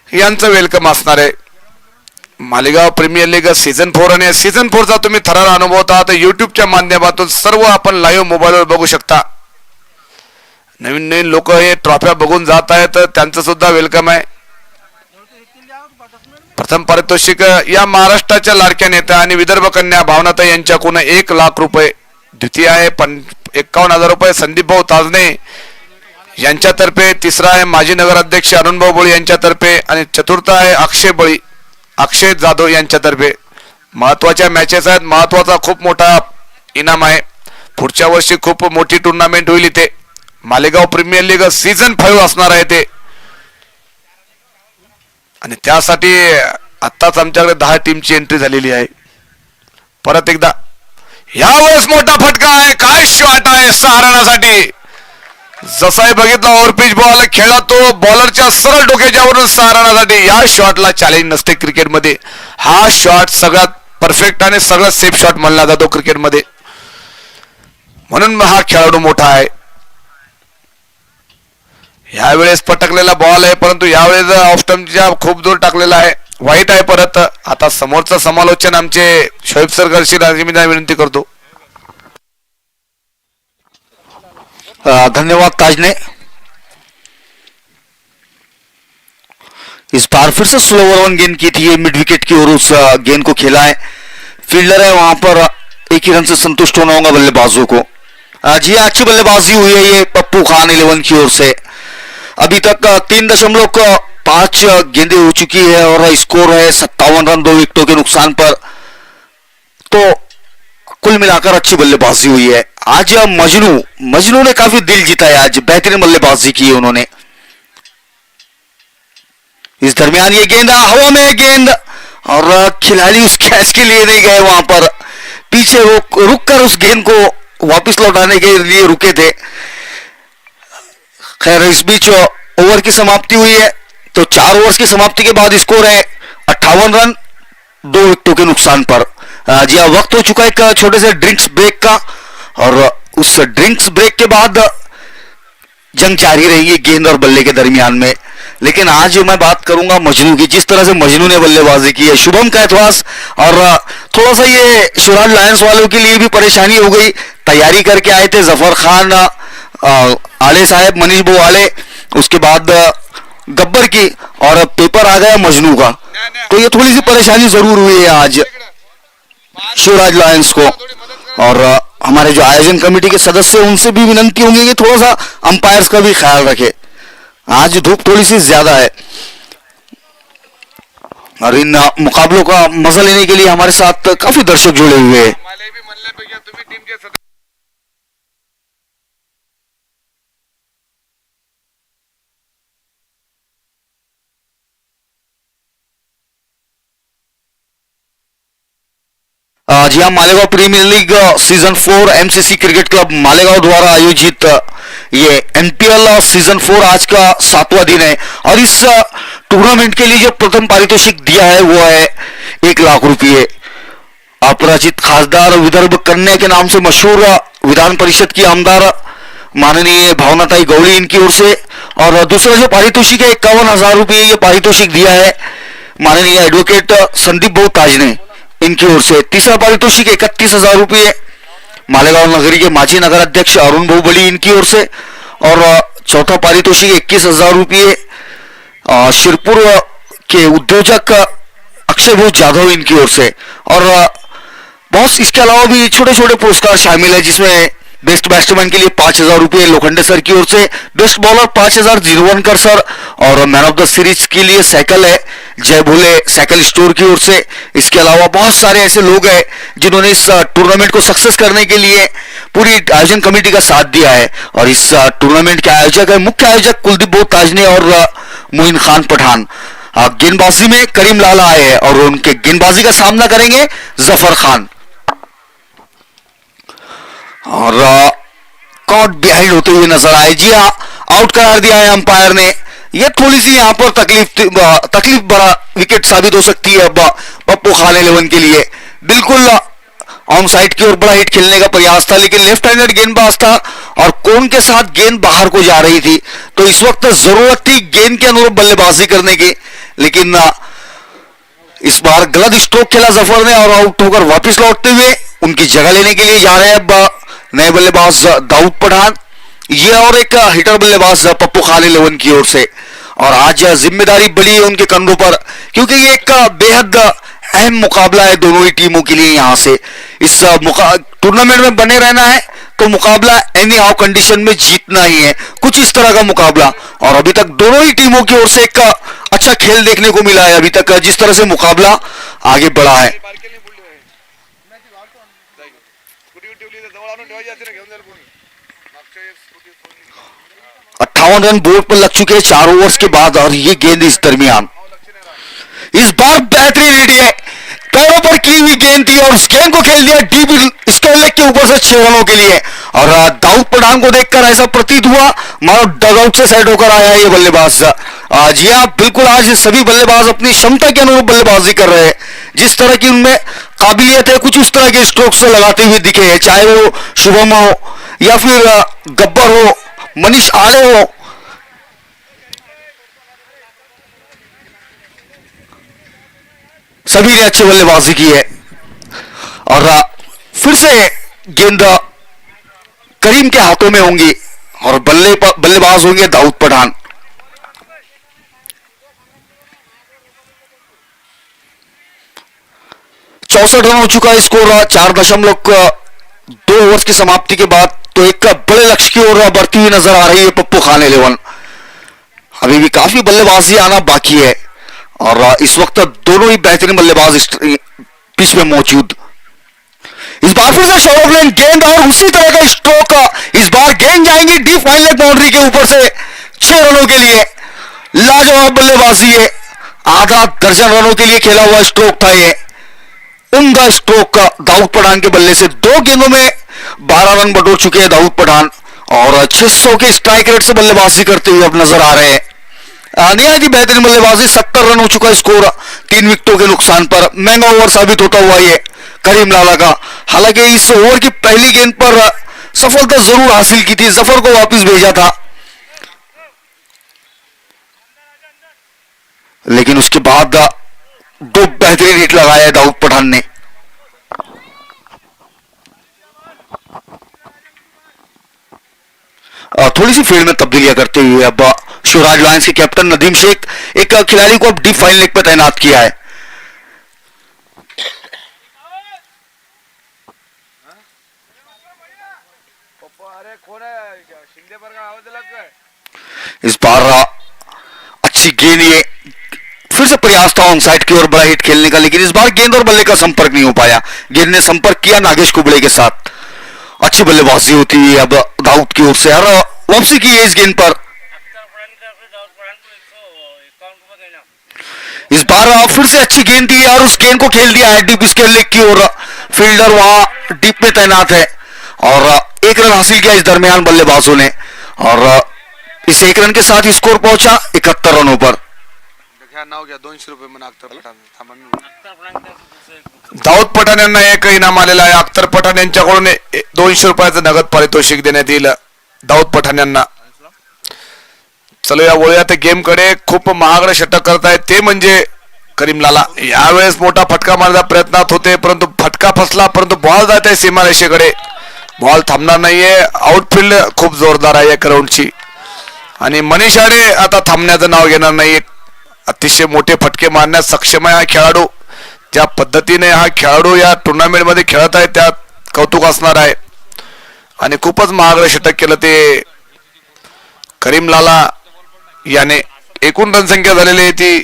यांचं वेलकम असणार आहे. मालेगाव प्रीमियर लीग सीझन 4 आणि सीझन 4चा तुम्ही थरार अनुभवता तर युट्यूबच्या माध्यमातून सर्व आपण लाईव्ह मोबाईलवर बघू शकता. नवीन नवीन लोक हे ट्रॉफ्या बघून जात आहेत, त्यांचं सुद्धा वेलकम आहे. प्रथम पारितोषिक या महाराष्ट्राच्या लाडक्या नेत्या आणि विदर्भ कन्या भावनाताई यांच्याकडून 1 लाख रुपये. द्वितीय आहे 51,000 रुपये संदीप भाऊ ताजने यांच्यातर्फे. तिसरा आहे माजी नगराध्यक्ष अरुणभाऊ बळी यांच्यातर्फे आणि चतुर्थ आहे अक्षय जाधव यांच्यातर्फे. महत्वाच्या मॅचेस आहेत, महत्वाचा खूप मोठा इनाम आहे. पुढच्या वर्षी खूप मोठी टुर्नामेंट होईल इथे. मालेगाव प्रीमियर लीग सीझन 5 असणार आहे ते, आणि त्यासाठी आत्ताच आमच्याकडे 10 टीमची एंट्री झालेली आहे. परत एकदा यावेळेस मोठा फटका आहे, काय शॉट आहे सहारासाठी. जसाही बघितला ओव्हरपिच बॉल खेळला तो बॉलरच्या सरळ डोक्याच्यावरून सहारासाठी. या शॉटला चॅलेंज नसते क्रिकेटमध्ये. हा शॉट सगळ्यात परफेक्ट आणि सगळ्यात सेफ शॉट मानला जातो क्रिकेटमध्ये, म्हणून हा खेळाडू मोठा आहे. यावेळेस पटकलेला बॉल आहे, परंतु यावेळेस ऑफ स्टंपच्या खूप दूर टाकलेला आहे, वाईट आहे. परत आता समोरचं समालोचन आमचे शोएब सर करशील अशी मी विनंती करतो. धन्यवाद ताजने. इस बार फिर से स्लो ओवर 1 गेंद की थी ये मिड विकेट की ओर उस गेंद को खेला है. फील्डर है वहां पर, एक ही रन से संतुष्ट होना होगा बल्लेबाजों को. जी अच्छी बल्लेबाजी हुई है ये पप्पू खान 11 की ओर से. अभी तक 3.5 गेंदें हो चुकी है और स्कोर है 57 रन 2 विकेटों के नुकसान पर. तो कुल मिलाकर अच्छी बल्लेबाजी हुई है. आज मजनू ने काफी दिल जीता है. आज बेहतरीन बल्लेबाजी की है उन्होंने. इस दरमियान ये गेंद हवा में गेंद, और खिलाड़ी उस कैच के लिए नहीं गए, वहां पर पीछे रुक कर उस गेंद को वापस लौटाने के लिए रुके थे. खैर इस बीच ओवर की समाप्ति हुई है. तो 4 ओवर्स की समाप्ति के बाद स्कोर है 58 रन 2 विकेटों के नुकसान पर. जी हाँ, वक्त हो चुका है एक छोटे से ड्रिंक्स ब्रेक का, और उस ड्रिंक्स ब्रेक के बाद जंग जारी रहेगी गेंद और बल्ले के दरमियान में. लेकिन आज मैं बात करूंगा मजनू की. जिस तरह से मजनू ने बल्लेबाजी की है, शुभम कैथवास, और थोड़ा सा ये शिवराज लायंस वालों के लिए भी परेशानी हो गई. तैयारी करके आए थे जफर खान आले साहब, मनीष बो आले, उसके बाद गब्बर की, और पेपर आ गया मजनू का. तो ये थोड़ी सी परेशानी जरूर हुई है आज शिवराज लायंस को. और हमारे जो आयोजन कमेटी के सदस्य उनसे भी विनंती होंगी कि थोड़ा सा अंपायर्स का भी ख्याल रखे. आज धूप थोड़ी सी ज्यादा है, और इन मुकाबलों का मजा लेने के लिए हमारे साथ काफी दर्शक जुड़े हुए हैं. जी हाँ, Malegaon premier league season 4 MCC cricket club Malegaon द्वारा आयोजित ये एनपीएल सीजन 4 आज का 7वां दिन है. और इस टूर्नामेंट के लिए जो प्रथम पारितोषिक दिया है वो है 1 लाख रुपये. अपराजित खासदार विदर्भ कन्या के नाम से मशहूर विधान परिषद की आमदार माननीय भावनाताई गौड़ी इनकी ओर से. और दूसरा जो पारितोषिक है 51,000 रुपये ये पारितोषिक दिया है माननीय एडवोकेट संदीप भाऊ ताजने इनकी ओर से. तीसरा पारितोषिक 31,000 रुपये मालेगांव नगरी के माजी नगर अध्यक्ष अरुण भाऊ बड़ी इनकी ओर से. और चौथा पारितोषिक 21,000 रुपये शिरपुर के उद्योजक अक्षय भाऊ जाधव इनकी ओर से. और बहुत इसके अलावा भी छोटे छोटे पुरस्कार शामिल है, जिसमें बेस्ट बैट्समैन के लिए 5,000 रुपये लोखंडे सर की ओर से, बेस्ट बॉलर 5,000 जीरवनकर सर, और मैन ऑफ द सीरीज के लिए साइकिल है जय भोले साइकिल स्टोर की ओर से. इसके अलावा बहुत सारे ऐसे लोग हैं जिन्होंने इस टूर्नामेंट को सक्सेस करने के लिए पूरी आयोजन कमेटी का साथ दिया है. और इस टूर्नामेंट के आयोजक है मुख्य आयोजक कुलदीप भाऊ ताजने और मोइन खान पठान. गेंदबाजी में करीम लाला आए हैं और उनके गेंदबाजी का सामना करेंगे जफर खान। और कॉट बिहाइंड होते हुए नजर आए। जी हाँ, आउट करार दिया है अंपायर ने। यह थोड़ी सी यहां पर तकलीफ बड़ा विकेट साबित हो सकती है अब पप्पू खान 11 के लिए। बिल्कुल ऑन साइड की ओर बड़ा हिट खेलने का प्रयास था, लेकिन लेफ्ट हैंडेड गेंदबाज था और कोन के साथ गेंद बाहर को जा रही थी, तो इस वक्त जरूरत थी गेंद के अनुरूप बल्लेबाजी करने की, लेकिन इस बार गलत स्ट्रोक खेला जफर ने और आउट होकर वापस लौटते हुए उनकी जगह लेने के लिए जा रहे हैं अब नए बल्लेबाज दाऊद पठान। ये और एक हिटर बल्लेबाज पप्पू खान 11 की ओर से। और आज जिम्मेदारी बड़ी है उनके कंधों पर, क्योंकि ये एक बेहद अहम मुकाबला है दोनों ही टीमों के लिए। यहां से इस टूर्नामेंट में बने रहना है तो मुकाबला एनी हाउ कंडीशन में जीतना ही है, कुछ इस तरह का मुकाबला। और अभी तक दोनों ही टीमों की ओर से एक अच्छा खेल देखने को मिला है अभी तक, जिस तरह से मुकाबला आगे बढ़ा है। 58 रन बोर्ड पर लग चुके हैं 4 ओवर्स के बाद और ये गेंद इस दरमियान इस बार बेहतरीन हिट है, पैरों पर की हुई गेंद थी और उस गेंद को खेल दिया डीप स्क्वायर लेग के ऊपर से 6 रनों के लिए। और दाऊद पठान को देखकर ऐसा प्रतीत हुआ मानो डगआउट से साइड होकर आया है ये बल्लेबाज। जी हाँ, बिल्कुल आज सभी बल्लेबाज अपनी क्षमता के अनुरूप बल्लेबाजी कर रहे हैं, जिस तरह की उनमें काबिलियत है कुछ उस तरह के स्ट्रोक्स लगाते हुए दिखे हैं, चाहे वो शुभम हो या फिर गब्बर हो, मनीष आले हो। सभी ने अच्छी बल्लेबाजी की है और फिर से गेंद करीम के हाथों में होंगी और बल्लेबाज होंगे दाऊद पठान। चौसठ रन हो चुका है स्कोर 4.2 ओवर्स की समाप्ति के बाद, तो एक बड़े लक्ष्य की ओर बढ़ती हुई नजर आ रही है पप्पू खान 11। अभी भी काफी बल्लेबाजी आना बाकी है और इस वक्त दोनों ही बेहतरीन बल्लेबाज पिच में मौजूद। इस बार फिर से शॉर्ट लेन गेंद और उसी तरह का स्ट्रोक, इस बार गेंद जाएंगी डीप फाइन लेग बाउंड्री के ऊपर से 6 रनों के लिए। लाजवाब बल्लेबाजी है, आधा दर्जन रनों के लिए खेला हुआ स्ट्रोक था ये। उम्दा स्ट्रोक दाऊद पठान के बल्ले से 2 गेंदों में 12 रन बटोर चुके हैं दाऊद पठान और 600 के स्ट्राइक रेट से बल्लेबाजी करते हुए अब नजर आ रहे हैं। निया की बेहतरीन बल्लेबाजी, 70 रन हो चुका है स्कोर 3 विकेटों के नुकसान पर। महंगा ओवर साबित होता हुआ ये करीम लाला का। हालांकि इस ओवर की पहली गेंद पर सफलता जरूर हासिल की थी, जफर को वापस भेजा था, लेकिन उसके बाद 2 बेहतरीन हिट लगाया दाऊद पठान ने। थोड़ी सी फील्ड में तब्दीलियां करते हुए अब शिवराज लायंस के कैप्टन नदीम शेख एक खिलाड़ी को अब डीप फाइन लेग पर तैनात किया है। इस बार अच्छी गेंद, ये फिर से प्रयास था ऑन साइड की ओर बड़ा हिट खेलने का, लेकिन इस बार गेंद और बल्ले का संपर्क नहीं हो पाया। गेंद ने संपर्क किया नागेश कुबड़े के साथ। अच्छी बल्लेबाजी होती है अब दाऊद की ओर से और वापसी की है इस गेंद पर। इस बार फिर से अच्छी गेंद थी और उस गेंद को खेल दिया है डीप स्क्वायर लेग की ओर। फील्डर वहां डीप में तैनात है और 1 रन हासिल किया इस दरमियान बल्लेबाजों ने और इस 1 रन के साथ स्कोर पहुंचा 71 रनों पर। दाऊद पठाण यांना एक इनाम आलेला आहे। अख्तर पठाण यांच्याकडून 200 रुपयाचं नगद पारितोषिक देण्यात येईल दाऊद पठाण यांना। चलो या वळूयात गेम कडे। खूप महागडं षटक करतायत ते म्हणजे करीम लाला। यावेळेस मोठा फटका मारण्याचा प्रयत्नात होते, परंतु फटका फसला, परंतु बॉल जात आहे सीमारेषेकडे, बॉल थांबणार नाहीये। आउटफील्ड खूप जोरदार आहे या ग्राउंडची आणि मनीष आडे आता थांबण्याचं नाव घेणार नाही। अतिशय मोठे फटके मारण्यास सक्षम आहे हा खेळाडू। ज्या पद्धतीने हा खेळाडू या टुर्नामेंट मध्ये खेळत आहे त्यात कौतुक असणार आहे आणि खूपच महागडं षटक केलं ते करीम लाला याने। एकूण रन संख्या झालेली आहे ती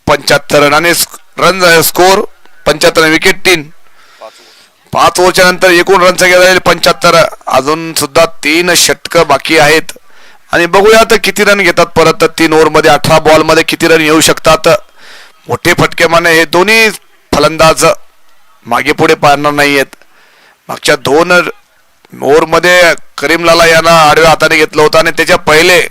75 रन आणि रन स्कोर 75, विकेट 3, 5 ओव्हरच्या नंतर एकूण रन संख्या झालेली 75। अजून सुद्धा 3 षटक बाकी आहेत आणि बघूया तर किती रन घेतात परत. 3 ओव्हरमध्ये 18 बॉलमध्ये किती रन येऊ शकतात. मोठे फटके मारणे हे दोन्ही फलंदाज मागे पुढे पाहणार नाहीयेत. मागच्या 2 ओव्हरमध्ये करीमलाला यांना आडव्या हाताने घेतलं होतं आणि त्याच्या पहिले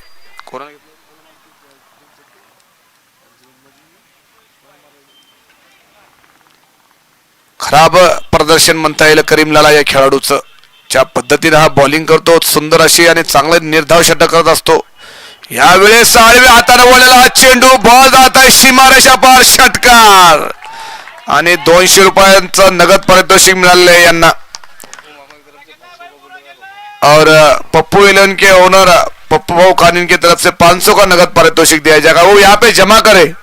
खराब प्रदर्शन म्हणता येईल करीमलाला या खेळाडूचं. ज्या पद्धतीने हा बॉलिंग करतो सुंदर अशी आणि चांगले निर्धाव षटक करत असतो. यावेळेस आडव्या हाताने वळलेला हा चेंडू बॉल जात आहे सीमारेषा पार, षटकार आणि 200 रुपयांचं नगद पारितोषिक मिळाले यांना. और पप्पू इलेवन के ओनर पप्पू भाऊ खान की तरफ से 500 का नगद पारितोषिक दिया जाएगा. वो यहाँ पे जमा करे,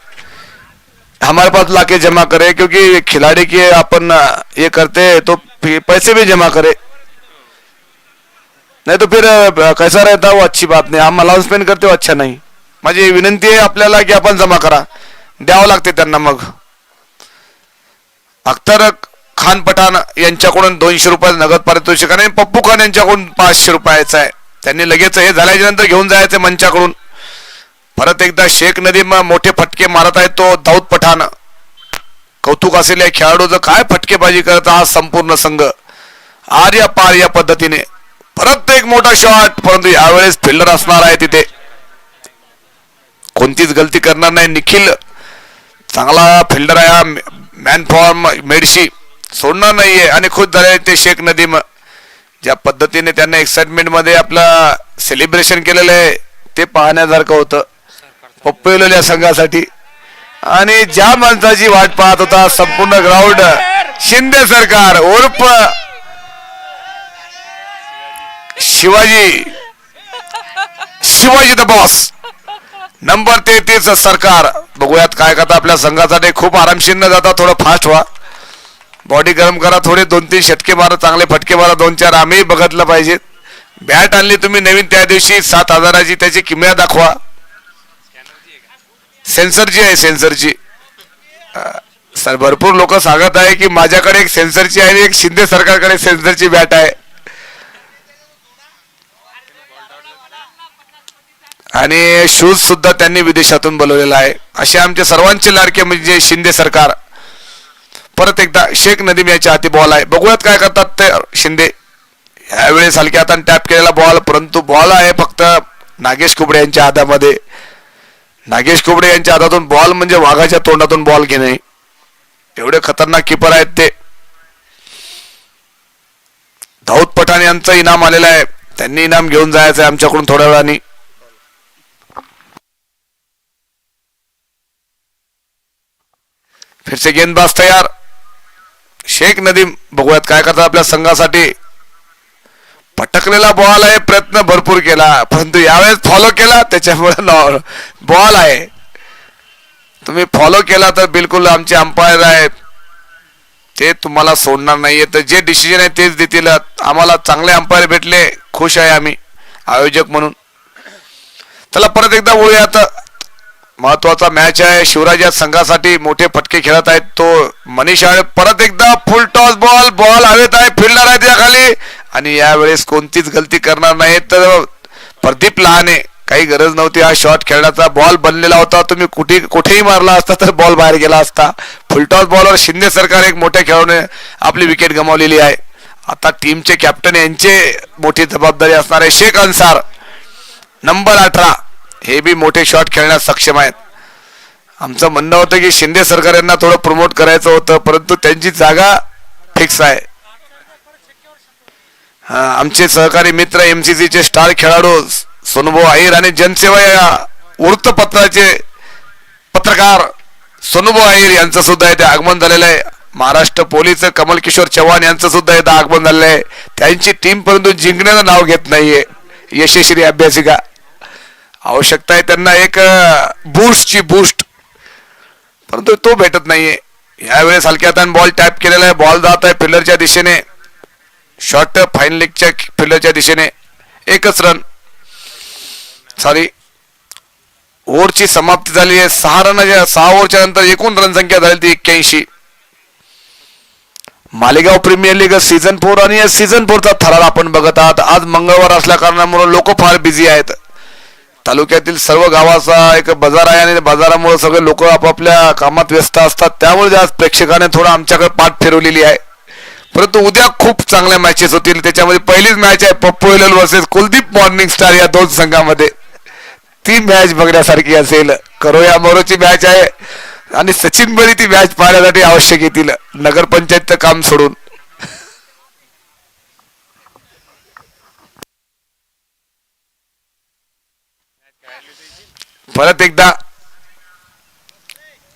हमारे पास लाके जमा करे, क्योंकि खिलाड़ी के अपन ये करते तो पैसे भी जमा करे, नहीं तो फिर कैसा रहता वो अच्छी बात नाही. हम अलाउन्समेंट करते हो अच्छा नाही. माझी विनंती आहे आपल्याला की आपण जमा करा, द्यावं लागते त्यांना. मग अख्तर खान पठाण यांच्याकडून 200 रुपये नगद पारितोषिक आणि पप्पू खान यांच्याकडून 500 रुपयाचं आहे. त्यांनी लगेच हे झाल्याच्या नंतर घेऊन जायचं मंचाकडून. परत एकदा शेख नदीम मोठे फटके मारत आहे तो दाऊद पठाण. कौतुक असेल या खेळाडूचं, काय फटकेबाजी करत हा संपूर्ण संघ. आर्या पार या पद्धतीने परत एक मोठा शॉट, परंतु यावेळेस फिल्डर असणार आहे तिथे, कोणतीच गलती करणार नाही. निखिल चांगला फिल्डर आहे हा, मॅन फॉर्म मेडशी सोडणार नाहीये. आणि खुद झाले ते शेख नदीम, ज्या पद्धतीने त्यांना एक्साइटमेंट मध्ये आपलं सेलिब्रेशन केलेलं आहे ते पाहण्यासारखं होतं पप्पू या संघासाठी. आणि ज्या माणसाची वाट पाहत होता संपूर्ण ग्राउंड, शिंदे सरकार उर्फ शिवाजी द बॉस, नंबर 33 सरकार. बघूयात काय करता आपल्या संघासाठी. खूप आरामशीर न जाता थोडं फास्ट व्हा, बॉडी गरम करा, थोडे 2-3 षटके मारा, चांगले फटके मारा, 2-4 आम्ही बघितलं पाहिजे. बॅट आणली तुम्ही नवीन त्या दिवशी 7,000ची, त्याची किमया दाखवा. सेन्सरची आहे, सेन्सरची. सर भरपूर लोक सांगत आहे की माझ्याकडे एक सेन्सरची आहे आणि एक शिंदे सरकारकडे सेन्सरची बॅट आहे. आणि शूज सुद्धा त्यांनी विदेशातून बोलवलेला आहे. असे आमचे सर्वांचे लाडके म्हणजे शिंदे सरकार. परत एकदा शेख नदीम याच्या हाती बॉल आहे, बघूयात काय करतात ते शिंदे. यावेळेस हलक्या हाताने टॅप केलेला बॉल, परंतु बॉल आहे फक्त नागेश कुबडे यांच्या हातामध्ये. नागेश कुबडे यांच्या हातातून बॉल म्हणजे वाघाच्या तोंडातून बॉल घेणे, एवढे खतरनाक किपर आहेत ते. दाऊद पठाण यांचं इनाम आलेलं आहे, त्यांनी इनाम घेऊन जायचं आहे आमच्याकडून थोड्या वेळाने. फिर से गेंदबाज तयार, शेख नदीम. बघूयात काय करतात आपल्या संघासाठी. पटकलेला बॉल आहे, प्रयत्न भरपूर केला परंतु यावेळेस फॉलो केला, त्याच्यामुळे बॉल आहे. तुम्ही फॉलो केला तर बिलकुल आमचे अंपायर आहेत ते तुम्हाला सोडणार नाहीये. तर जे डिसिजन आहे तेच देतील. आम्हाला चांगले अंपायर भेटले, खुश आहे आम्ही आयोजक म्हणून. चला परत एकदा वळूयात. महत्वाचा मॅच आहे. शिवराज या संघासाठी मोठे फटके खेळत आहेत तो मनीष आहे. परत एकदा फुल टॉस बॉल, बॉल हवेत आहे, फिल्डर आहे त्या खाली आणि यावेळेस कोणतीच गलती करणार नाही. तर प्रदीप लहाने, काही गरज नव्हती हा शॉट खेळण्याचा, बॉल बनलेला होता, तुम्ही कुठेही मारला असता तर बॉल बाहेर गेला असता. फुलटॉस बॉलवर शिंदे सरकार एक मोठ्या खेळाडूने आपली विकेट गमावलेली आहे. आता टीमचे कॅप्टन यांचे मोठी जबाबदारी असणार आहे. शेख अन्सार नंबर 18, हे बी मोठे शॉट खेळण्यास सक्षम आहेत. आमचं म्हणणं होतं की शिंदे सरकार यांना थोडं प्रमोट करायचं होतं, परंतु त्यांची जागा फिक्स आहे. आमचे सहकारी मित्र MCC चे स्टार खेळाडू सोनूभाऊ अहिर आणि जनसेवा या वृत्तपत्राचे पत्रकार सोनूभाऊ अहिर यांचं सुद्धा इथे आगमन झालेलं आहे. महाराष्ट्र पोलीस कमल किशोर चव्हाण यांचं सुद्धा इथं आगमन झालेलं आहे. त्यांची टीम परंतु जिंकण्याचं नाव घेत नाहीये. यशस्वी अभ्यासिका, आवश्यकता आहे त्यांना एक बूस्ट, परंतु तो भेटत नाहीये. यावेळेस हलक्या हाताने बॉल टॅप केलेला आहे, बॉल जात आहे फिल्डरच्या दिशेने, शॉर्ट फाईन लेगच्या फिल्डरच्या दिशेने. एकच रन, सॉरी ओव्हरची समाप्ती झाली आहे. 6 ओव्हरच्या नंतर एकूण रन संख्या झाली ती 81. मालेगाव प्रीमियर लीग सीझन 4 आणि सीझन 4चा थरार आपण बघत आहात. आज मंगळवार असल्या कारणामुळे लोक फार बिझी आहेत. तालुक्यातील सर्व गावाचा एक बाजार आहे आणि बाजारामुळे सगळे लोक आपापल्या कामात व्यस्त असतात, त्यामुळे आज प्रेक्षकाने थोडा आमच्याकडे पाठ फिरवलेली आहे. परंतु उद्या खूप चांगल्या मॅचेस होतील. त्याच्यामध्ये पहिलीच मॅच आहे Pappu L versus Kuldeep morning star या दोन संघामध्ये. ती मॅच बघण्यासारखी असेल. करोया मोरोची मॅच आहे आणि सचिन बरी ती मॅच पाहण्यासाठी आवश्यक येतील नगरपंचायतचं काम सोडून. परत एकदा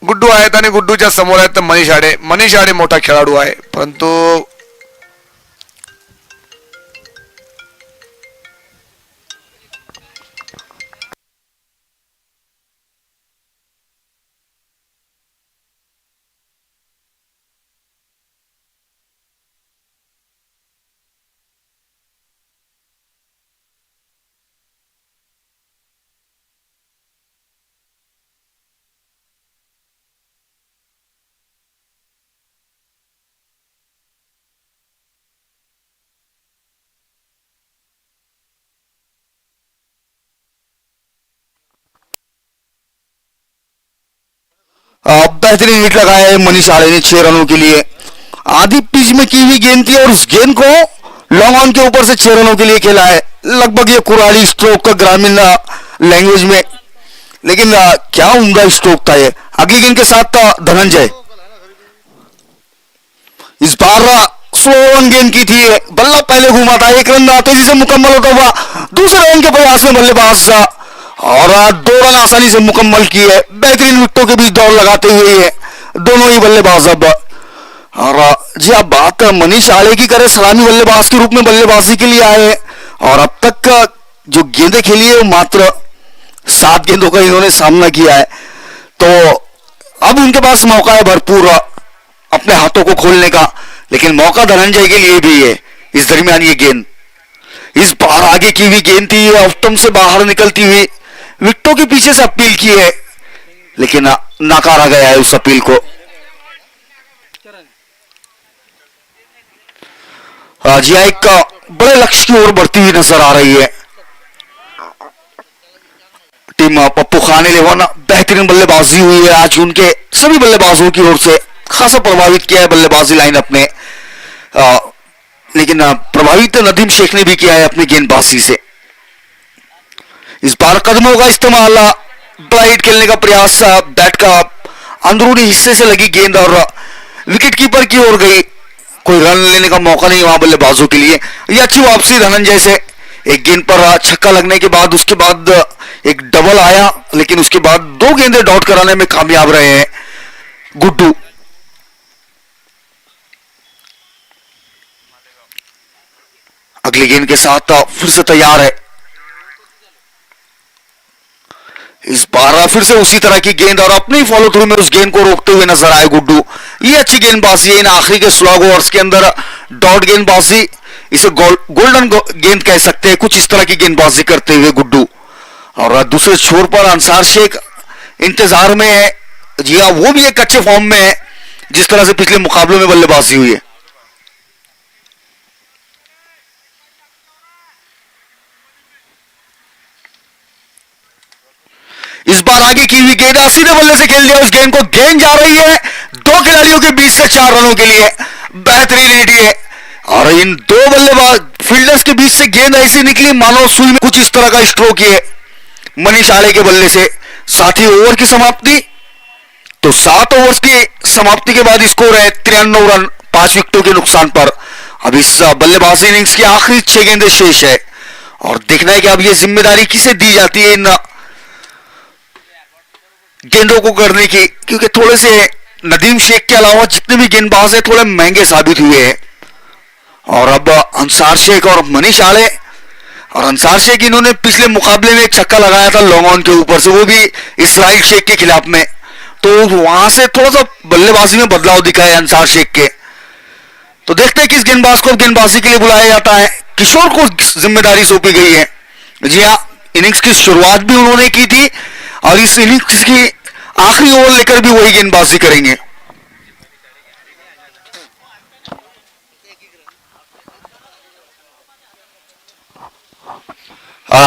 गुड्डू आहेत आणि गुड्डूच्या समोर आहेत मनीष आडे. मनीष आडे मोठा खेळाडू आहे, परंतु बेहतरीन हिट लगाया है मनीष आड़े ने 6 रनों के लिए. आधी पिच में की हुई गेंद थी और उस गेंद को लॉन्ग ऑन के ऊपर से 6 रनों के लिए खेला है. लगभग ये कुराली स्ट्रोक का ग्रामीण लैंग्वेज में, लेकिन क्या उम्दा स्ट्रोक था ये. अगली गेंद के साथ धनंजय. इस बार स्लो रन गेंद की थी. बल्ला पहले घुमा था, 1 रन तेजी से मुकम्मल होता हुआ दूसरे रन के प्रयास में बल्लेबाज और 2 रन आसानी से मुकम्मल किए. बेहतरीन विकेटों के बीच दौड़ लगाते हुए ये दोनों ही बल्लेबाज अब. और जी आप बात मनीष आड़े की करें, सलामी बल्लेबाज के रूप में बल्लेबाजी के लिए आए और अब तक जो गेंदें खेली है वो मात्र 7 गेंदों का इन्होंने सामना किया है. तो अब उनके पास मौका है भरपूर अपने हाथों को खोलने का, लेकिन मौका धनंजय के लिए भी है. इस दरमियान ये गेंद इस बार आगे की हुई गेंद थी, ऑफ्टम से बाहर निकलती हुई विकेटों के पीछे से अपील की है, लेकिन नकारा गया है उस अपील को. जी एक बड़े लक्ष्य की ओर बढ़ती हुई नजर आ रही है टीम पप्पू खान 11. बेहतरीन बल्लेबाजी हुई है आज उनके सभी बल्लेबाजों की ओर से. खासा प्रभावित किया है बल्लेबाजी लाइनअप ने, लेकिन प्रभावित नदीम शेख ने भी किया है अपनी गेंदबाजी से. इस बार कदमों का इस्तेमाल, बड़ा हिट खेलने का प्रयास, बैट का अंदरूनी हिस्से से लगी गेंद और विकेट कीपर की ओर गई. कोई रन लेने का मौका नहीं वहां बल्लेबाजों के लिए. ये अच्छी वापसी धनंजय से. एक गेंद पर छक्का लगने के बाद उसके बाद एक डबल आया, लेकिन उसके बाद 2 गेंदें डॉट कराने में कामयाब रहे हैं गुड्डू. अगली गेंद के साथ फिर से तैयार है. इस बार फिर से उसी तरह की गेंद और अपने ही फॉलो थ्रू में उस गेंद को रोकते हुए नजर आए गुड्डू. ये अच्छी गेंदबाजी है इन आखिरी के स्लॉग ओवर्स के अंदर. डॉट गेंदबाजी, इसे गोल्डन गेंद कह सकते हैं. कुछ इस तरह की गेंदबाजी करते हुए गुड्डू. और दूसरे छोर पर अंसार शेख इंतजार में है. जी हाँ, वो भी एक अच्छे फॉर्म में है जिस तरह से पिछले मुकाबलों में बल्लेबाजी हुई है. इस बार आगे की हुई गेंद सीधे बल्ले से खेल दिया उस गेंद को. गेंद जा रही है 2 खिलाड़ियों के बीच से 4 रनों के लिए. बेहतरीन हिट है और इन 2 बल्लेबाज फील्डर्स के बीच से गेंद ऐसी निकली मानो सुई में. कुछ इस तरह का स्ट्रोक है मनीष आड़े के बल्ले से. 7 ओवर की समाप्ति. तो 7 ओवर्स की समाप्ति के बाद स्कोर है 93 रन 5 विकेटों के नुकसान पर. अब इस बल्लेबाजी इनिंग्स की आखिरी 6 गेंदें शेष है और देखना है कि अब ये जिम्मेदारी किसे दी जाती है इन गेंदों को करने की, क्योंकि थोड़े से नदीम शेख के अलावा जितने भी गेंदबाज हैं थोड़े महंगे साबित हुए हैं. और अब अंसार शेख और मनीष आड़े. और अंसार शेख इन्होंने पिछले मुकाबले में एक छक्का लगाया था लॉन्ग ऑन के ऊपर से, वो भी इस्राइल शेख के खिलाफ में. तो वहां से थोड़ा सा बल्लेबाजी में बदलाव दिखा है अंसार शेख के. तो देखते हैं किस गेंदबाज को गेंदबाजी के लिए बुलाया जाता है. किशोर को जिम्मेदारी सौंपी गई है. जी हाँ, इनिंग्स की शुरुआत भी उन्होंने की थी और इस इनिंग्स की आखिरी ओवर लेकर भी वही गेंदबाजी करेंगे.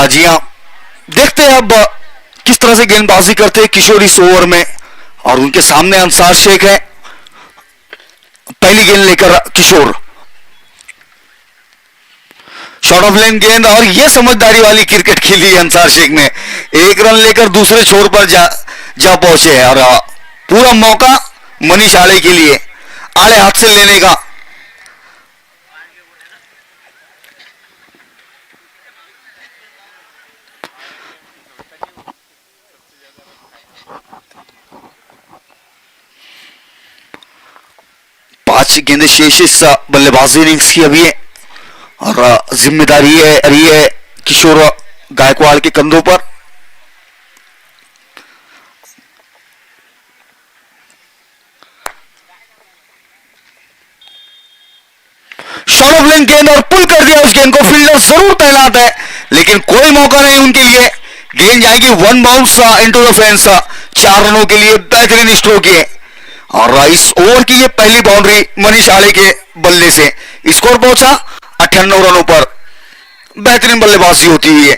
जी हाँ, देखते देखते हैं अब किस तरह से गेंदबाजी करते हैं किशोर इस ओवर में। और उनके सामने अंसार शेख है। पहली गेंद लेकर किशोर, शॉर्ट ऑफ लेन गेंद, और यह समझदारी वाली क्रिकेट खेली अंसार शेख ने। एक रन लेकर दूसरे छोर पर जा पहुंचे हैं और पूरा मौका मनीष आड़े के लिए आड़े हाथ से लेने का। पांच गेंदें शेष इस बल्लेबाजी इनिंग्स की अभी है और जिम्मेदारी है किशोर गायकवाड़ के कंधों पर। शॉर्ट ऑफ लेन गेंद और पुल कर दिया उस गेंद को। फील्डर जरूर तैनात है लेकिन कोई मौका नहीं उनके लिए। गेंद जाएगी one bounce into the fence. 4 रनों के लिए बेहतरीन स्ट्रोक है और इस ओवर की ये पहली बाउंड्री मनीष आड़े के बल्ले से। स्कोर पहुंचा 98 रनों पर। बेहतरीन बल्लेबाजी होती हुई है।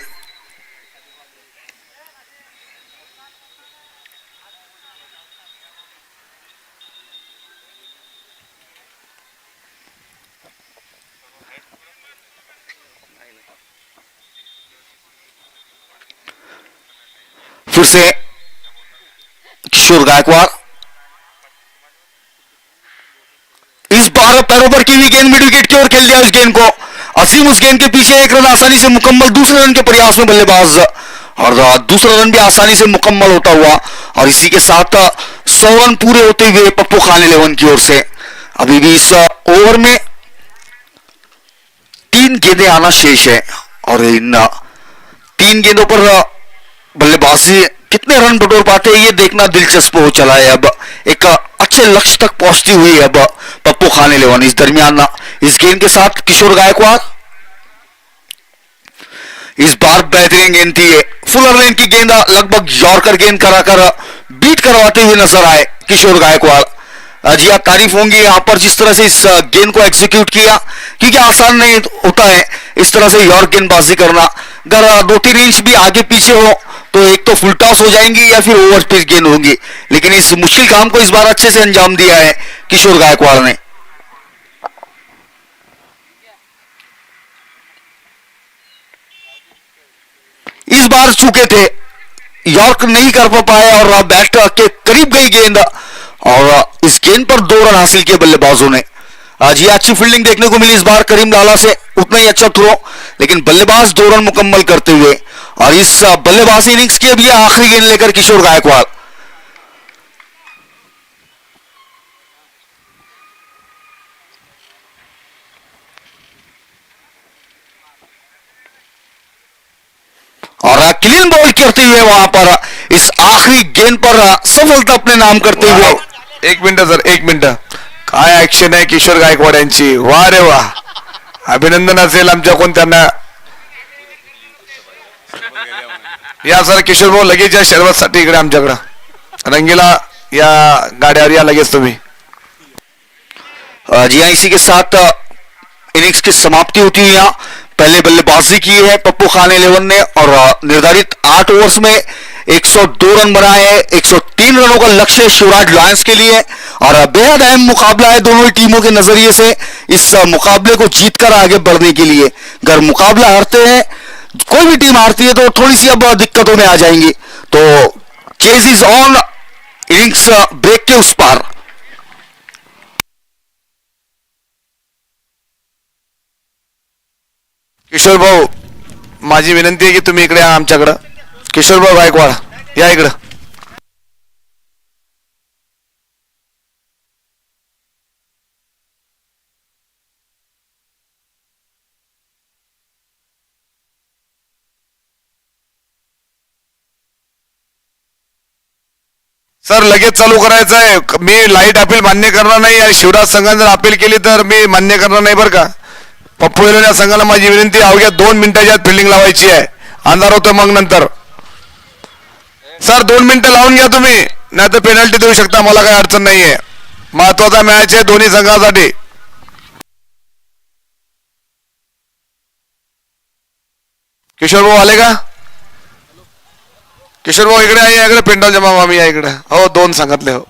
फिर से किशोर गायकवाड़, इस बार पैरों पर की हुई गेंद मिड विकेट की ओर खेल दिया उस गेंद को। असीम उस गेंद के पीछे, 1 रन आसानी से मुकम्मल। दूसरे रन के प्रयास में बल्लेबाज और दूसरा रन भी आसानी से मुकम्मल होता हुआ और इसी के साथ 100 रन पूरे होते हुए पप्पू खान 11 की ओर से। अभी भी इस ओवर में 3 गेंदें आना शेष है और इन 3 गेंदों पर बल्लेबाजी कितने रन बटोर पाते हैं ये देखना दिलचस्प हो चला है। अब एक अच्छे लक्ष्य तक पहुंचती हुई अब पप्पू खान 11। इस दरमियान इस गेंद के साथ किशोर गायकवाड़, इस बार बेहतरीन गेंद थी ये। फुलर लेन की गेंद लगभग यॉर्कर गेंद कराकर बीट करवाते हुए नजर आए किशोर गायकवाड़। जी हाँ, तारीफ होंगी यहां पर जिस तरह से इस गेंद को एग्जीक्यूट किया, क्योंकि आसान नहीं होता है इस तरह से यॉर्क गेंदबाजी करना। अगर 2-3 इंच भी आगे पीछे हो तो एक तो फुल टॉस हो जाएंगी या फिर ओवर स्पिच गेंद होंगी, लेकिन इस मुश्किल काम को इस बार अच्छे से अंजाम दिया है किशोर गायकवाड़ ने। इस बार चूके थे, यॉर्क नहीं कर पाए और बैट के करीब गई गेंद और इस गेंद पर 2 रन हासिल किए बल्लेबाजों ने। जी अच्छी फील्डिंग देखने को मिली इस बार करीम लाला से, उतना ही अच्छा थ्रो, लेकिन बल्लेबाज 2 रन मुकम्मल करते हुए। और इस बल्लेबाजी इनिंग्स की भी आखिरी गेंद लेकर किशोर गायकवाड़। और क्लीन बॉल करते हुए वहां पर इस आखिरी गेंद पर सफलता अपने नाम करते हुए। 1 मिनिट सर, 1 मिनिट। काय ऍक्शन आहे किशोर गायकवाड यांची, वा रे वा, अभिनंदन असेल आमच्याकडून त्यांना। या सर किशोर भाऊ लगेच या शर्वतसाठी इकडे आमच्याकडं रंगीला या गाड्यावर या लगेच तुम्ही। जी हाँ, इसी के साथ इनिंग्स की समाप्ति होती हुई यहाँ पहले बल्लेबाजी की है पप्पू खान 11 ने और निर्धारित 8 ओवर्स में 102 रन बनाए हैं। 103 रनों का लक्ष्य शिवराज लायंस के लिए और बेहद अहम मुकाबला है दोनों ही टीमों के नजरिए से इस मुकाबले को जीतकर आगे बढ़ने के लिए। अगर मुकाबला हारते हैं, कोई भी टीम हारती है तो थोड़ी सी अब दिक्कतों में आ जाएंगी। तो chase is on, innings break के उस पार। किशोर भाऊ, माझी विनंती आहे की तुम्ही इकडे या आमच्याकडं। किशोर भाऊ गायकवाड या इकडं। सर लगेच चालू करायचं आहे। मी लाईट अपील मान्य करणार नाही आणि शिवराज संघाने जर अपील केली तर मी मान्य करणार नाही बरं का। पप्पू या संघाला माझी विनंती, अवघ्या 2 मिनिटाच्या आत फिल्डिंग लावायची आहे, अंधार होतं मग नंतर। सर 2 मिनिटं लावून घ्या तुम्ही, नाही तर पेनल्टी देऊ शकता, मला काही अडचण नाहीये। महत्वाचा मॅच आहे दोन्ही संघासाठी। किशोर भाऊ आले का? किशोर भाऊ इकडे आहे, इकडे पेंडॉल जमा व्हा, मी या इकडे. हो 2 सांगितले. हो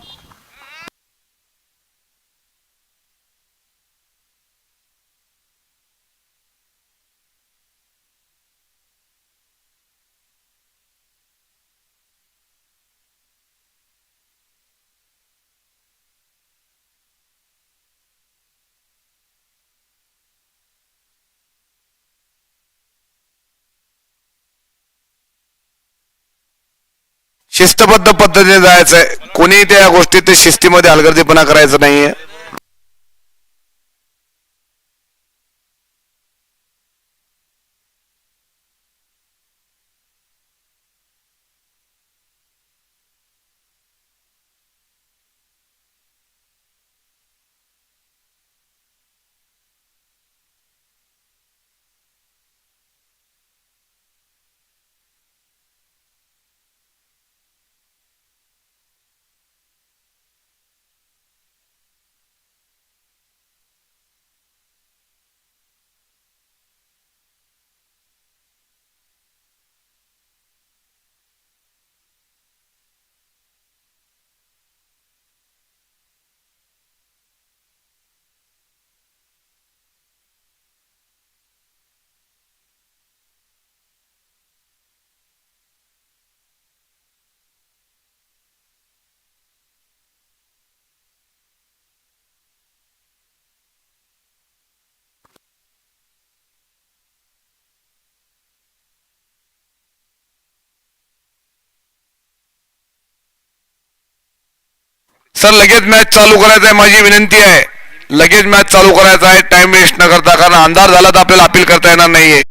शिस्तबद्ध पद्धतीने जायचंय. कोणी त्या गोष्टीत शिस्तीमध्ये हलगर्जीपणा करायचा नाहीये. सर लगेच मॅच चालू करायचा आहे, माझी विनंती आहे. लगेच मॅच चालू करायचा आहे, टाइम वेस्ट न करता, कारण अंधार झाला तर आपल्याला अपील करता येणार नाहीये.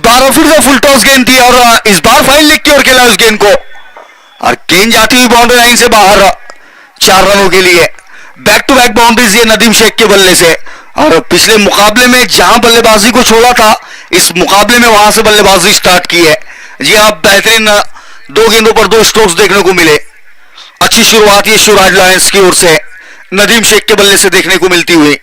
बार फिर से फुल टॉस गेंद थी और इस बार फाइन लेग की ओर खेला उस गेंद को और गेंद जाती हुई बाउंड्री लाइन से बाहर 4 रनों के लिए। बैक टू बैक बाउंड्रीज ये नदीम शेख के बल्ले से। और पिछले मुकाबले में जहां बल्लेबाजी को छोड़ा था, इस मुकाबले में वहां से बल्लेबाजी स्टार्ट की है। जी हाँ, बेहतरीन 2 गेंदों पर 2 स्ट्रोक्स देखने को मिले। अच्छी शुरुआत ये शिवराज लायंस की ओर से नदीम शेख के बल्ले से देखने को मिलती हुई।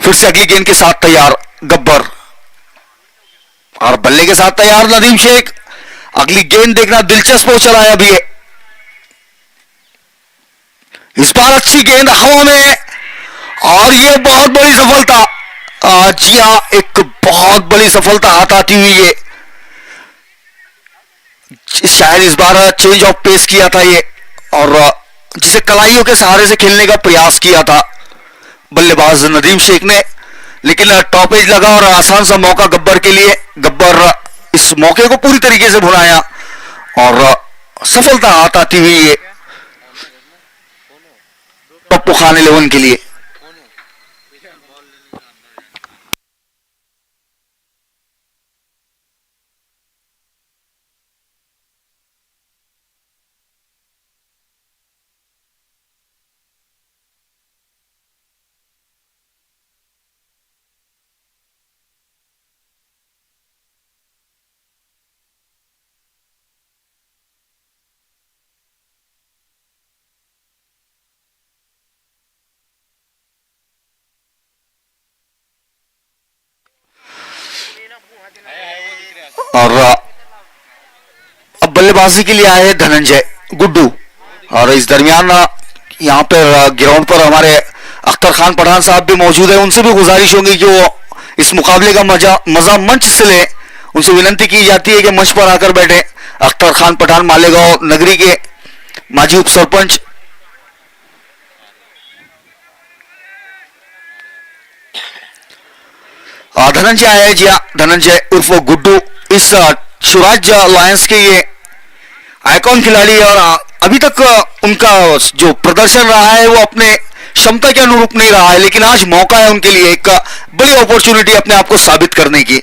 फिर से अगली गेंद के साथ तैयार गब्बर और बल्ले के साथ तैयार नदीम शेख। अगली गेंद देखना दिलचस्प हो चला है अभी ये। इस बार अच्छी गेंद हवा में और ये बहुत बड़ी सफलता। जी हाँ, एक बहुत बड़ी सफलता हाथ आती हुई ये। शायद इस बार चेंज ऑफ पेस किया था ये और जिसे कलाइयों के सहारे से खेलने का प्रयास किया था बल्लेबाज नदीम शेख ने, लेकिन टॉप एज लगा और आसान सा मौका गब्बर के लिए। गब्बर इस मौके को पूरी तरीके से भुनाया और सफलता हाथ आती हुई ये पप्पू खान 11 के लिए। और अब बल्लेबाजी के लिए आए हैं धनंजय गुड्डू। और इस दरमियान यहाँ पर ग्राउंड पर हमारे अख्तर खान पठान साहब भी मौजूद है। उनसे भी गुजारिश होगी कि वो इस मुकाबले का मजा मंच से ले। उनसे विनती की जाती है कि मंच पर आकर बैठे। अख्तर खान पठान मालेगांव नगरी के माजी उप सरपंच। धनंजय आया है। जी हाँ, धनंजय उर्फ गुड्डू इस शिवराज लायंस के ये आइकॉन खिलाड़ी और अभी तक उनका जो प्रदर्शन रहा है वो अपने क्षमता के अनुरूप नहीं रहा है, लेकिन आज मौका है उनके लिए एक बड़ी अपॉर्चुनिटी अपने आप को साबित करने की।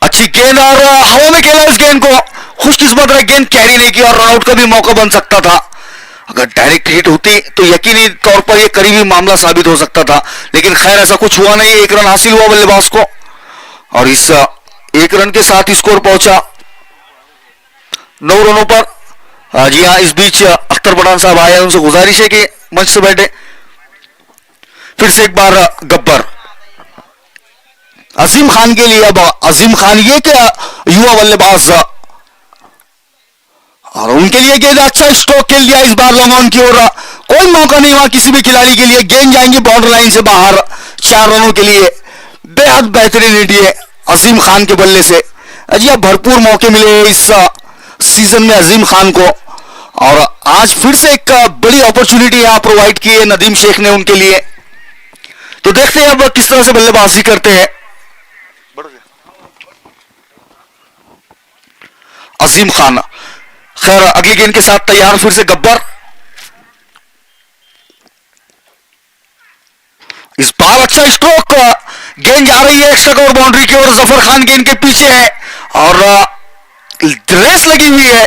अच्छी गेंद और हवा में खेला इस गेंद को। खुशकिस्मत रहा गेंद कैरी नहीं की और रन आउट का भी मौका बन सकता था। अगर डायरेक्ट हिट होती तो यकीनी तौर पर यह करीबी मामला साबित हो सकता था, लेकिन खैर ऐसा कुछ हुआ नहीं। 1 रन हासिल हुआ बल्लेबाज को और इस 1 रन के साथ स्कोर पहुंचा 9 रनों पर। जी हाँ, इस बीच अख्तर पठान साहब आए, उनसे गुजारिश है कि मंच से बैठे। फिर से एक बार गब्बर अजीम खान के लिए। अब अजीम खान ये क्या युवा बल्लेबाज और उनके लिए गेंद अच्छा स्ट्रोक खेल दिया इस बार लॉन्ग ऑन की ओर। कोई मौका नहीं हुआ किसी भी खिलाड़ी के लिए। गेंद जाएंगी बाउंड्री लाइन से बाहर 4 रनों के लिए। बेहद बेहतरीन हिट है अजीम खान के बल्ले से। जी अब भरपूर मौके मिले इस सीजन में अजीम खान को और आज फिर से एक बड़ी अपॉर्चुनिटी यहां प्रोवाइड की है नदीम शेख ने उनके लिए। तो देखते हैं अब किस तरह से बल्लेबाजी करते हैं अजीम खान। खैर अगली गेंद के साथ तैयार फिर से गब्बर। इस बार अच्छा स्ट्रोक। गेंद जा रही है एक्स्ट्रा कवर बाउंड्री की ओर। जफर खान गेंद के पीछे है और रेस लगी हुई है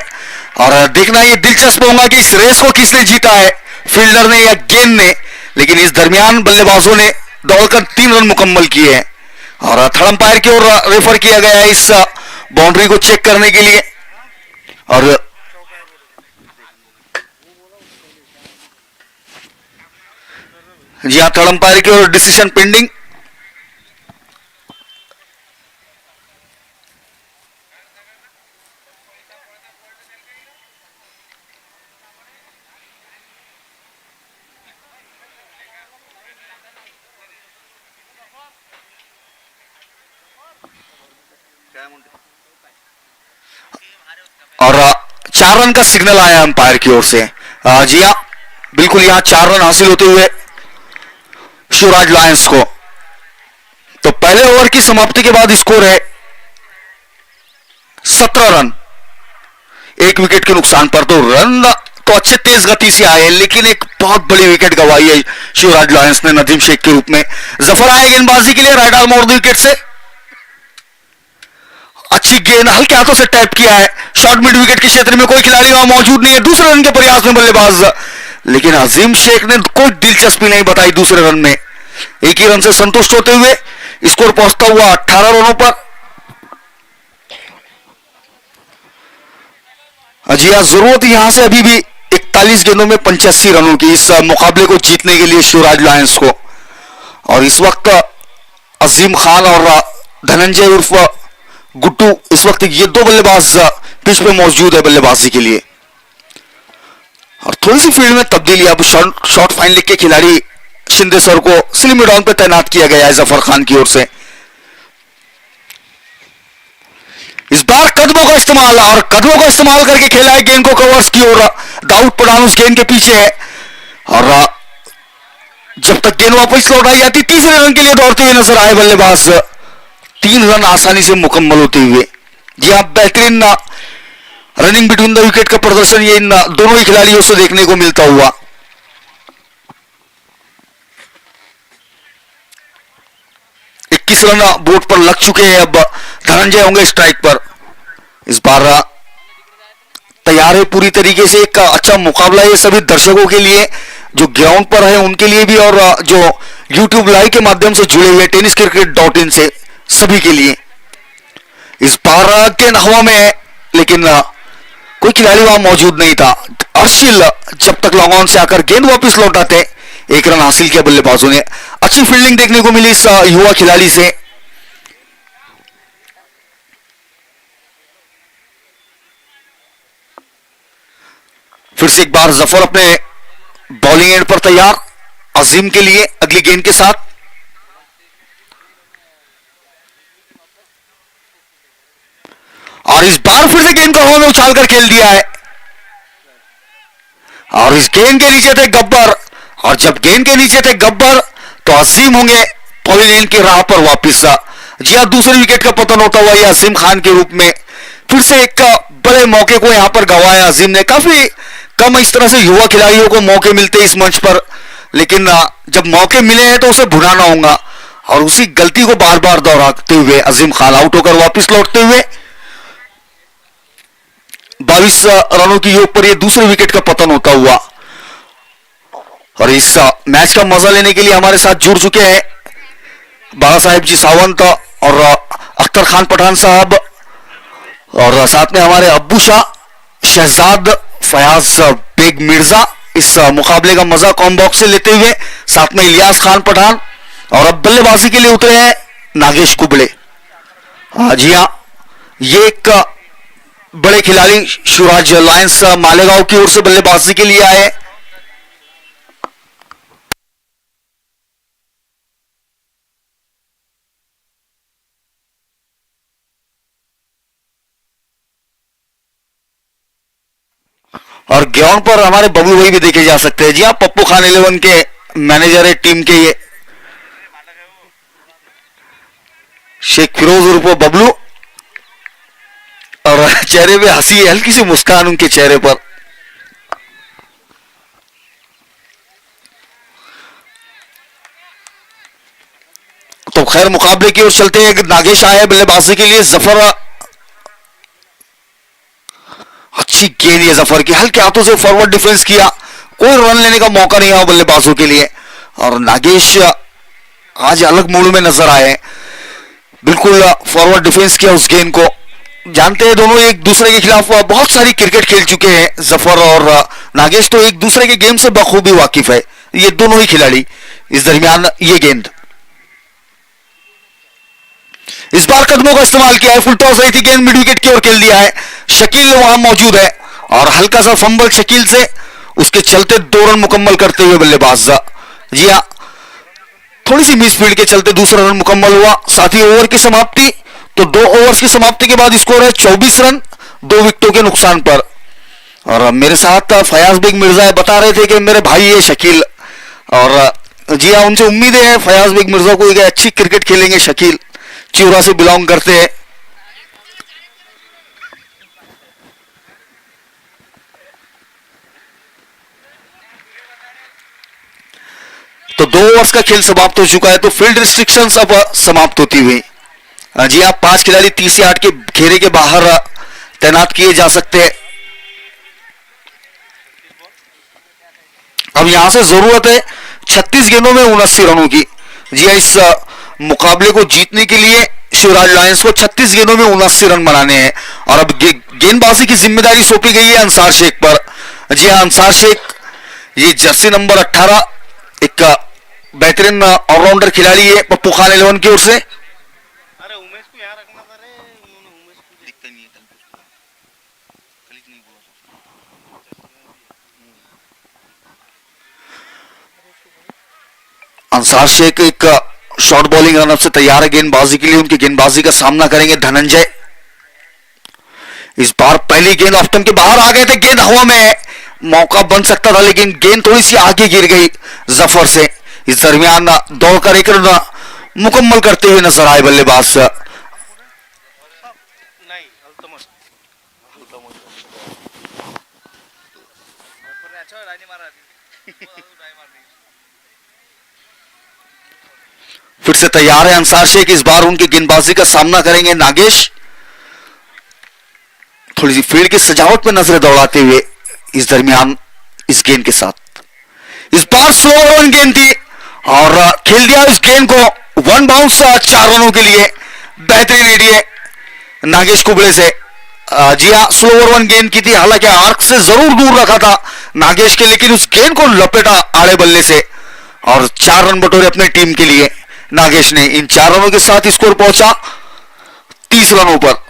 और देखना ये दिलचस्प होगा कि इस रेस को किसने जीता है, फील्डर ने या गेंद ने। लेकिन इस दरमियान बल्लेबाजों ने दौड़कर 3 रन मुकम्मल किए हैं और थर्ड अंपायर की ओर रेफर किया गया है इस बाउंड्री को चेक करने के लिए। और जी हाँ, थर्ड अंपायर की ओर डिसीजन पेंडिंग। और 4 रन का सिग्नल आया अंपायर की ओर से। जी हाँ, बिल्कुल यहां 4 रन हासिल होते हुए शिवराज लायंस को। तो पहले ओवर की समाप्ति के बाद स्कोर है 17 रन 1 विकेट के नुकसान पर। तो रन तो अच्छे तेज गति से आए, लेकिन एक बहुत बड़ी विकेट गंवाई है शिवराज लायंस ने नदीम शेख के रूप में। जफर आए गेंदबाजी के लिए, राइट आर्म मोड़ दी विकेट से, अच्छी गेंद हल्के हाथों से टैप किया है, शॉर्ट मिड विकेट के क्षेत्र में कोई खिलाड़ी वहां मौजूद नहीं है। दूसरे रन के प्रयास में बल्लेबाज, लेकिन अजीम शेख ने कोई दिलचस्पी नहीं बताई दूसरे रन में। एक ही रन से संतुष्ट होते हुए स्कोर पहुंचता हुआ 18 रनों पर। जी हाँ, जरूरत यहां से अभी भी 41 गेंदों में 85 रनों की इस मुकाबले को जीतने के लिए शिवराज लायंस को। और इस वक्त अजीम खान और धनंजय उर्फ गुड्डू, इस वक्त ये दो बल्लेबाज पिच पे मौजूद है बल्लेबाजी के लिए। और थोड़ी सी फील्ड में तब्दीली, अब शॉर्ट फाइन लेग के खिलाड़ी शिंदे सर को स्लिम डाउन पे तैनात किया गया है जफर खान की ओर से। इस बार कदमों का इस्तेमाल, और कदमों का इस्तेमाल करके खेला है गेंद को कवर्स की ओर। दाऊद पठान उस गेंद के पीछे है, और जब तक गेंद वापस लौटाई जाती तीसरे रन के लिए दौड़ते हुए नजर आए बल्लेबाज। 3 रन आसानी से मुकम्मल होते हुए। जी हाँ, बेहतरीन रनिंग बिटवीन द विकेट का प्रदर्शन ये इन दोनों ही खिलाड़ियों से देखने को मिलता हुआ। 21 रन बोर्ड पर लग चुके हैं, अब धनंजय होंगे स्ट्राइक पर। इस बार तैयार है पूरी तरीके से, एक अच्छा मुकाबला है सभी दर्शकों के लिए जो ग्राउंड पर है उनके लिए भी, और जो यूट्यूब लाइव के माध्यम से जुड़े हुए tenniscricket.in से सभी के लिए। इस बार गेंद हवा में है, लेकिन कोई खिलाड़ी वहां मौजूद नहीं था। अर्शिल जब तक लॉन्ग ऑन से आकर गेंद वापस लौटाते, 1 रन हासिल किया बल्लेबाजों ने। अच्छी फील्डिंग देखने को मिली इस युवा खिलाड़ी से। फिर से एक बार जफर अपने बॉलिंग एंड पर तैयार, अजीम के लिए अगली गेंद के साथ। और इस बार फिर से गेंद को हवा में उछालकर खेल दिया है, और इस गेंद के नीचे थे गब्बर, और जब गेंद के नीचे थे गब्बर तो अजीम होंगे पवेलियन की राह पर वापिस। जी हाँ, दूसरे विकेट का पतन होता हुआ यह अजीम खान के रूप में। फिर से एक बड़े मौके को यहां पर गंवाया अजीम ने। काफी कम इस तरह से युवा खिलाड़ियों को मौके मिलते इस मंच पर, लेकिन जब मौके मिले हैं तो उसे भुनाना होगा, और उसी गलती को बार बार दोहराते हुए अजीम खान आउट होकर वापिस लौटते हुए 22 रनों की योग पर यह दूसरे विकेट का पतन होता हुआ। और इस मैच का मजा लेने के लिए हमारे साथ जुड़ चुके हैं बाला साहेब जी सावंत और अख्तर खान पठान साहब, और साथ में हमारे अब्बू शाह, शहजाद, फयाज बेग मिर्जा। इस मुकाबले का मजा कॉम्बॉक्स से लेते हुए साथ में इलियास खान पठान, और अब बल्लेबाजी के लिए उतरे हैं नागेश कुबड़े। जी हाँ, ये एक बड़े खिलाड़ी शिवराज लायंस मालेगांव की ओर से बल्लेबाजी के लिए आए। और ग्राउंड पर हमारे बबलू भाई भी देखे जा सकते हैं। जी हाँ, पप्पू खान 11 के मैनेजर है टीम के, ये शेख फिरोज उर्फ बबलू, और चेहरे पे हंसी है, हल्की सी मुस्कान उनके चेहरे पर। तो खैर मुकाबले की ओर चलते हैं। नागेश आए बल्लेबाजी के लिए, जफर, अच्छी गेंद है जफर की, हल्के हाथों से फॉरवर्ड डिफेंस किया, कोई रन लेने का मौका नहीं आया बल्लेबाजों के लिए। और नागेश आज अलग मूड में नजर आए, बिल्कुल फॉरवर्ड डिफेंस किया उस गेंद को। जानते हैं दोनों एक दूसरे के खिलाफ बहुत सारी क्रिकेट खेल चुके हैं, जफर और नागेश तो एक दूसरे के गेम से बखूबी वाकिफ है, ये दोनों ही खिलाड़ी। इस दरमियान ये गेंद, इस बार कदमों का इस्तेमाल किया है, फुल टॉस रही थी गेंद, मिड विकेट की ओर खेल दिया है। शकील वहां मौजूद है, और हल्का सा फंबल शकील से, उसके चलते 2 रन मुकम्मल करते हुए बल्लेबाज। जी हाँ, थोड़ी सी मिस फील्ड के चलते दूसरा रन मुकम्मल हुआ। साथ ही ओवर की समाप्ति, तो 2 ओवर्स की समाप्ति के बाद स्कोर है 24 रन 2 विकेटों के नुकसान पर। और मेरे साथ फयाज बेग मिर्जा बता रहे थे कि मेरे भाई है शकील, और जी हाँ, उनसे उम्मीदें हैं फयाज बेग मिर्जा को एक अच्छी क्रिकेट खेलेंगे। शकील चिवरा से बिलोंग करते हैं। तो 2 ओवर्स का खेल समाप्त हो चुका है, तो फील्ड रिस्ट्रिक्शंस अब समाप्त होती हुई। जी हाँ, 5 खिलाड़ी 30 यार्ड के घेरे के बाहर तैनात किए जा सकते हैं। अब यहां से जरूरत है 36 गेंदों में 79 रनों की। जी हाँ, इस मुकाबले को जीतने के लिए शिवराज लायंस को 36 गेंदों में 79 रन बनाने हैं। और अब गेंदबाजी की जिम्मेदारी सौंपी गई है अंसार शेख पर। जी हाँ, अंसार शेख ये जर्सी नंबर 18 एक बेहतरीन ऑलराउंडर खिलाड़ी है पप्पू खान 11 की ओर से। अरे उमेश को यहाँ रखना था रे, उन्होंने उमेश को दिखता नहीं है कल नहीं बोला। अंसार शेख एक शॉर्ट बॉलिंग रनअप से तैयार है गेंदबाजी के लिए। उनकी गेंदबाजी का सामना करेंगे धनंजय। इस बार पहली गेंद ऑफ स्टंप के बाहर आ गए थे, गेंद हवा में, मौका बन सकता था लेकिन गेंद थोड़ी सी आगे गिर गई जफर से। इस दरमियान दौड़कर एक रन मुकम्मल करते हुए नजर आए बल्लेबाज। नहीं अल्तमस फिर से तैयार है अंसार शेख। इस बार उनकी गेंदबाजी का सामना करेंगे नागेश। थोड़ी सी फील्ड की सजावट पर नजरें दौड़ाते हुए इस दरमियान इस गेंद के साथ इस बार स्लो रन गेंद थी और खेल दिया इस गेंद को 1 बाउंस 4 रनों के लिए। बेहतरीन एरिए नागेश कुबड़े से। जी हाँ, स्लो वन गेंद की थी, हालांकि आर्क से जरूर दूर रखा था नागेश के, लेकिन उस गेंद को लपेटा आड़े बल्ले से और 4 रन बटोरे अपने टीम के लिए नागेश ने। इन 4 रनों के साथ स्कोर पहुंचा 30 रनों पर।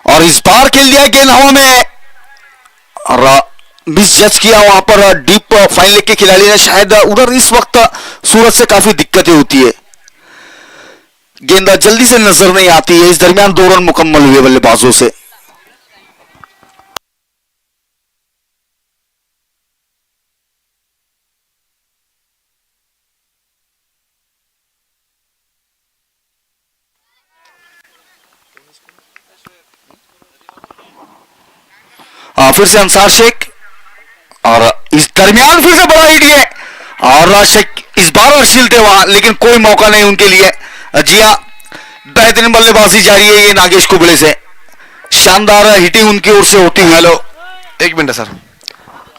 और इस बार खेल दिया गेंद हवा में और मिस जज किया वहां पर डीप फाइन लेग के खिलाड़ी ने। शायद उधर इस वक्त सूरज से काफी दिक्कतें होती है, गेंद जल्दी से नजर नहीं आती है। इस दरमियान 2 रन मुकम्मल हुए बल्लेबाजों से। फिर से अंसार शेख और इस दरमियान फिर से बड़ा हिट है और शेख इस बार अर्शिल थे वहां, लेकिन कोई मौका नहीं उनके लिए। जी हाँ, बेहतरीन बल्लेबाजी जारी है ये नागेश कुबड़े से। शानदार हिटिंग उनकी ओर से होती हुई। Hello, 1 minute sir.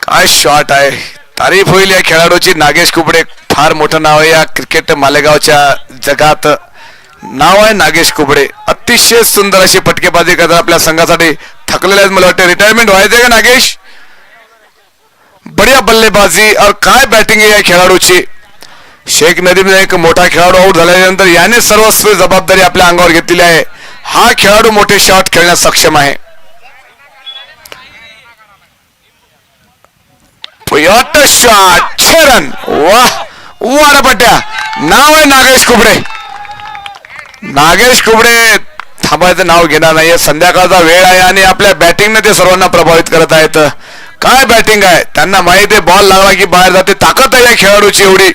काय शॉट आहे. तारीफ होईल या खेळाडूची. नागेश कुबडे फार मोठं नाव आहे या क्रिकेट मालेगावच्या जगात. नाव आहे नागेश कुबडे. अतिशय सुंदर अशी फटकेबाजी करतात आपल्या संघासाठी. थकलेले आहेत, मला वाटतं रिटायरमेंट व्हायचंय का नागेश. बढिया बल्लेबाजी और काय बॅटिंग आहे या खेळाडूची. शेख नदीम एक मोठा खेळाडू आउट झाल्यानंतर याने सर्वस्व जबाबदारी आपल्या अंगावर घेतलेली आहे. हा खेळाडू मोठे शॉट खेळण्यास सक्षम आहे. Shot 6 run. वाह वारा पट्ट्या. नाव आहे नागेश कुबडे. नागेश कुबडे थांबायचं नाव घेणार नाहीये. संध्याकाळचा वेळ आहे आणि आपल्या बॅटिंगने ते सर्वांना प्रभावित करत आहेत. काय बॅटिंग आहे. त्यांना माहिती आहे बॉल लागला की बाहेर जाते. ताकद आहे या खेळाडूची एवढी.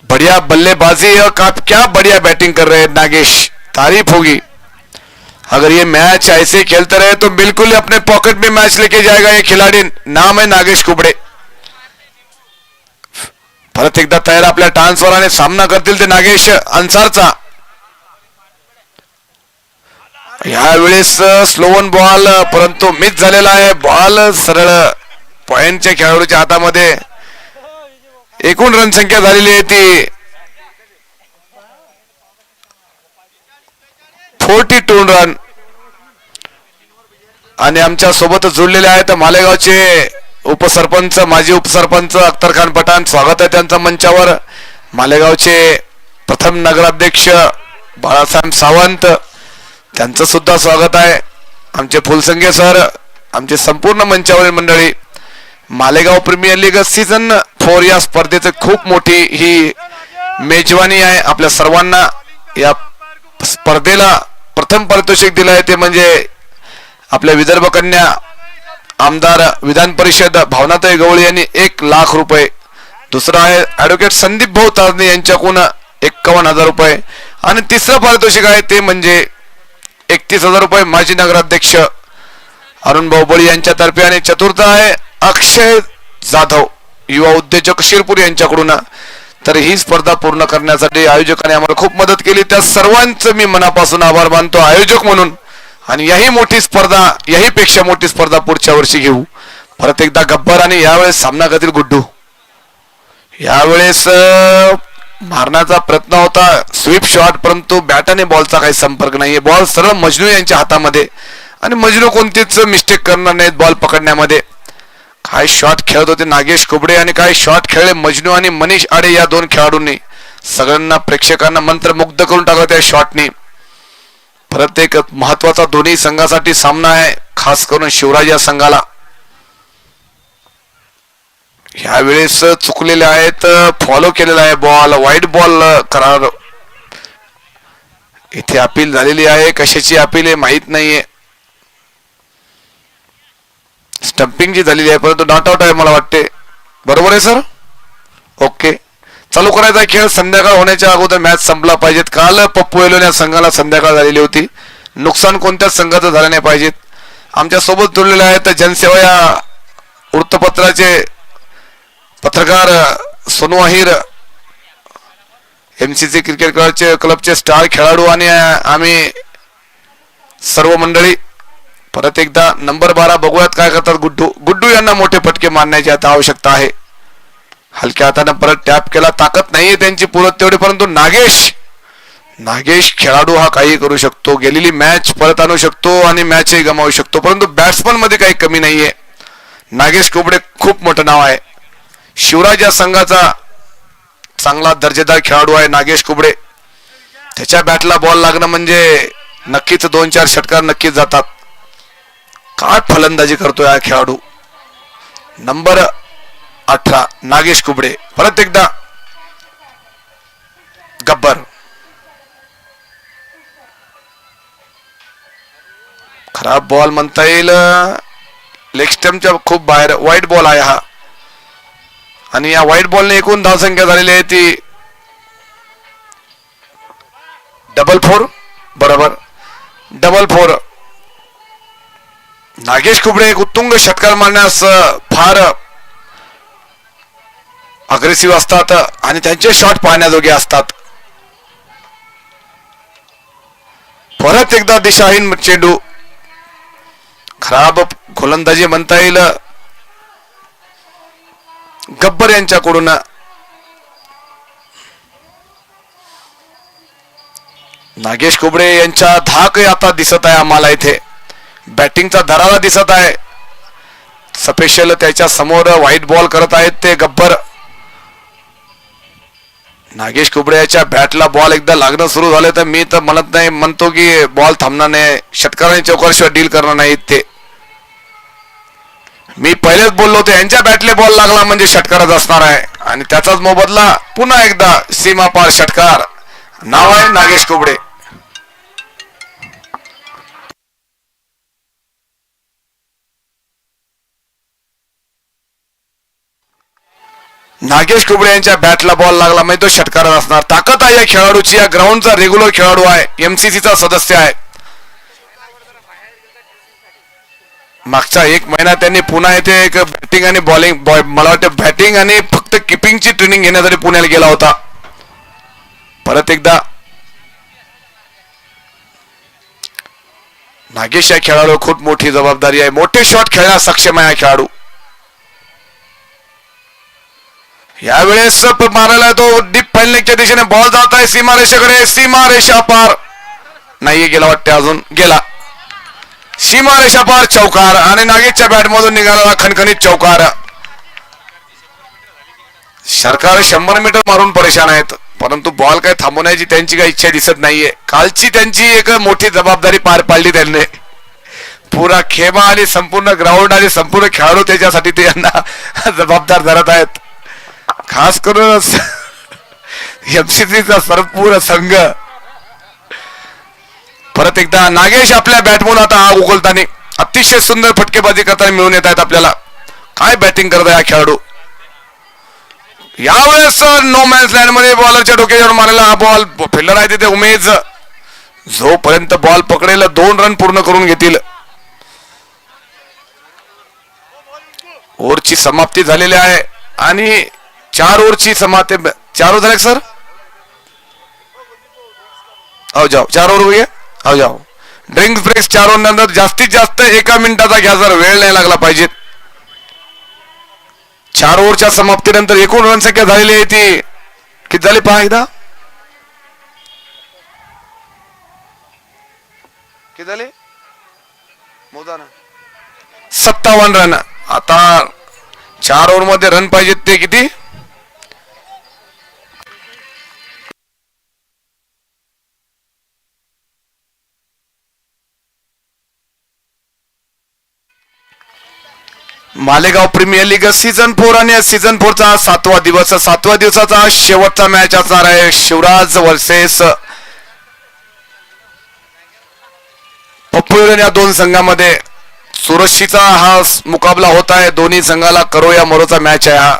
बढ़िया बल्लेबाजी और क्या बढ़िया बैटिंग कर रहे हैं नागेश. तारीफ होगी. अगर ये मैच ऐसे खेलते रहे तो बिल्कुल ही अपने पॉकेट में मैच लेके जाएगा ये खिलाड़ी. नाम है नागेश कुबडे. परत एकदा तयार आपल्या ट्रान्सफराने सामना करतील ते नागेश अन्सारचा. यावेळेस स्लोवन बॉल परंतु मिस झालेला आहे. बॉल सरळ पॉइंटच्या खेळाडूच्या हातामध्ये. एकूण रन संख्या झालेली आहे ती 42 रन. आणि आमच्या सोबत जोडलेले आहेत मालेगावचे उपसरपंच, माजी उपसरपंच अख्तर खान पठाण. स्वागत आहे त्यांचं मंचावर. मालेगावचे प्रथम नगराध्यक्ष बाळासाहेब सावंत, त्यांचं सुद्धा स्वागत आहे. आमचे फुलसंगे सर, आमचे संपूर्ण मंचावरील मंडळी. मालेगाव प्रीमियर लीग सीझन 4 या स्पर्धेची खूप मोठी ही मेजवानी आहे. आपल्या सर्वांना या स्पर्धेला प्रथम पारितोषिक दिलं आहे ते म्हणजे आपल्या विदर्भ कन्या आमदार विधान परिषद भावनाताई गवळी यांनी 1,00,000 रुपये. दुसरा आहे ऍडव्होकेट संदीप भाऊ ताजने यांच्याकडून 51,000 रुपये. आणि तिसरं पारितोषिक आहे ते म्हणजे 31,000 रुपये माजी नगराध्यक्ष अरुण भाऊ बळी यांच्यातर्फे. आणि चतुर्थ आहे अक्षय जाधव युवा उद्योजक शिरपूर यांच्याकडून. तर ही स्पर्धा पूर्ण करण्यासाठी आयोजकांनी आम्हाला खूप मदत केली. त्या सर्वांचं मी मनापासून आभार मानतो आयोजक म्हणून. आणि याही मोठी स्पर्धा, याहीपेक्षा मोठी स्पर्धा पुढच्या वर्षी घेऊ. परत एकदा गब्बर आणि यावेळेस सामना करतील गुड्डू. यावेळेस मारण्याचा प्रयत्न होता स्वीप शॉट, परंतु बॅट आणि बॉलचा काही संपर्क नाहीये. बॉल सरळ मजनू यांच्या हातामध्ये आणि मजनू कोणतीच मिस्टेक करणार नाहीत बॉल पकडण्यामध्ये. काय शॉट खेळत होते नागेश कुबडे आणि काय शॉट खेळले मजनू आणि मनीष आडे या दोन खेळाडूंनी. सगळ्यांना प्रेक्षकांना मंत्रमुग्ध करून टाकलं त्या शॉटनी. परत एक महत्वाचा दोन्ही संघासाठी सामना आहे, खास करून शिवराज या संघाला. ह्यावेळेस चुकलेले आहेत, फॉलो केलेला आहे बॉल, वाईट बॉल करार. इथे अपील झालेली आहे, कशाची अपील आहे माहित नाहीये. स्टंपिंगची झालेली आहे परंतु नॉट आउट आहे मला वाटते. बरोबर आहे सर? ओके, चालू करायचा खेळ. संध्याकाळ होण्याच्या अगोदर मॅच संपला पाहिजेत. काल पप्पू एलोन या संघाला संध्याकाळ झालेली होती. नुकसान कोणत्याच संघाचं झालं नाही पाहिजेत. आमच्या सोबत जोडलेले आहेत जनसेवा या वृत्तपत्राचे पत्रकार सोनू अहिर, MCC क्रिकेट क्लबचे स्टार खेळाडू आणि आम्ही सर्व मंडळी. परत एकदा नंबर 12 बघूयात काय करतात गुड्डू. गुड्डू यांना मोठे फटके मारण्याची आता आवश्यकता आहे. हलक्या हाताने परत टॅप केला, ताकद नाहीये त्यांची पुरत तेवढी, परंतु नागेश खेळाडू हा काही करू शकतो. गेलेली मॅच परत आणू शकतो आणि मॅचही गमावू शकतो, परंतु बॅट्समन मध्ये काही कमी नाहीये. नागेश कुबडे खूप मोठं नाव आहे. शिवराज या संघाचा चांगला दर्जेदार खेळाडू आहे नागेश कुबडे. त्याच्या बॅटला बॉल लागणं म्हणजे नक्कीच 2-4 षटकार नक्कीच जातात. काय फलंदाजी करतोय हा खेळाडू. नंबर 18 नागेश कुबडे. परत एकदा गब्बर. खराब बॉल म्हणता येईल, लेग स्टंपच्या खूप बाहेर. वाईट बॉल आहे हा आणि या वाईट बॉलने एकूण धावसंख्या झालेली आहे ती 4-4. बरोबर, 4-4. नागेश कुबडे एक उत्तुंग षटकार मारण्यास फार अग्रेसिव्ह असतात आणि त्यांचे शॉट पाहण्याजोगे असतात. परत एकदा दिशाहीन चेंडू. खराब गोलंदाजी म्हणता येईल गब्बर यांच्याकडून. नागेश कुबडे यांच्या धाक आता दिसत आहे आम्हाला. इथे बॅटिंगचा दरारा दिसत आहे. स्पेशल त्याच्या समोर व्हाईट बॉल करत आहेत ते गब्बर. नागेश कुबडे याच्या बॅटला बॉल एकदा लागणं सुरू झालं तर मी तर म्हणतो की बॉल थांबणार नाही. षटकाराने चौकारशिवाय डील करणार नाहीत ते. मी पहिलेच बोललो होतो यांच्या बॅटले बॉल लागला म्हणजे षटकारच असणार आहे आणि त्याचाच मोबदला पुन्हा एकदा सीमा पार षटकार. नाव आहे नागेश कुबडे. नागेश कुबडे यांच्या बॅटला बॉल लागला म्हणजे तो षटकार असणार. ताकद आहे या खेळाडूची. या ग्राउंडचा रेग्युलर खेळाडू आहे, MCCचा सदस्य आहे. मागचा 1 महिना त्यांनी पुन्हा येथे एक बॅटिंग आणि बॉलिंग, मला वाटतं बॅटिंग आणि फक्त किपिंगची ट्रेनिंग घेण्यासाठी पुण्याला गेला होता. परत एकदा नागेश या खेळाडू खूप मोठी जबाबदारी आहे. मोठे शॉट खेळण्यास सक्षम आहे हा खेळाडू. यावेळेस मारायला तो डीप फाईलनेकच्या दिशेने बॉल जात आहे सीमारेषेकडे. सीमारेषा पार नाही गेला वाटते, अजून गेला. सीमारेषा पार चौकार आणि नागेशच्या बॅटमधून निघाला खणखणीत चौकार. सरकार 100 मीटर मारून परेशान आहेत, परंतु बॉल काय थांबवण्याची त्यांची काही इच्छा दिसत नाहीये. कालची त्यांची एक मोठी जबाबदारी पार पाडली त्यांनी. पुरा खेमा आणि संपूर्ण ग्राउंड आणि संपूर्ण खेळाडू त्याच्यासाठी ते यांना जबाबदार धरत आहेत. खास करून MCCचा संपूर्ण संघ. परत एकदा नागेश आपल्या बॅटमून आता आग उकलताना अतिशय सुंदर फटकेबाजी करताना मिळून येत आहेत आपल्याला. काय बॅटिंग करत आहे हा खेळाडू. यावेळेस नो मॅन्स लँड मध्ये बॉलरच्या डोक्यावर मारलेला हा बॉल. फिल्डर आहे तिथे उमेश, जोपर्यंत बॉल पकडेल 2 रन पूर्ण करून घेतील. ओव्हरची समाप्ती झालेली आहे आणि 4 ओव्हरची समाप्ती. 4 ओव्हर झाले सर. आओ जाओ 4 ओव्हर होऊया. आओ जाओ ड्रिंक्स ब्रेक्स 4 ओव्हर नंतर जास्तीत जास्त 1 मिनिटाचा घ्या जर वेळ नाही लागला पाहिजे. 4 ओव्हरच्या समाप्तीनंतर एकूण रन संख्या झालेली आहे ती किती झाली पहा एकदा. किती झाले 57 रन. आता 4 ओव्हर मध्ये रन पाहिजेत ते किती. मालेगाव प्रीमियर लीग सीझन 4 आणि सीझन 4 चा 7वा दिवस. 7व्या दिवसाचा शेवटचा मॅच असणार आहे. शिवराज वर्सेस पप्पू या 2 संघामध्ये चुरशीचा हा मुकाबला होत आहे. दोन्ही संघाला करो या मरोचा मॅच आहे हा.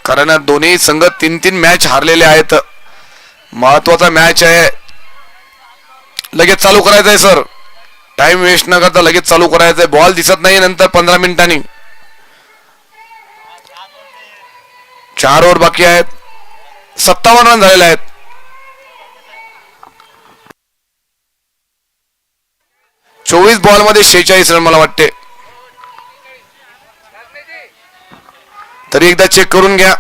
कारण दोन्ही संघ 3-3 मॅच हारलेले आहेत. महत्वाचा मॅच आहे. लगेच चालू करायचं आहे सर. टाइम वेस्ट न करता लगेच चालू करायचंय. बॉल दिसत नाही नंतर 15 मिनिटांनी. 4 ओव्हर बाकी आहेत. 57 रन झालेले आहेत. चोवीस बॉल मध्ये 46 रन मला वाटते. तरी एकदा चेक करून घ्या.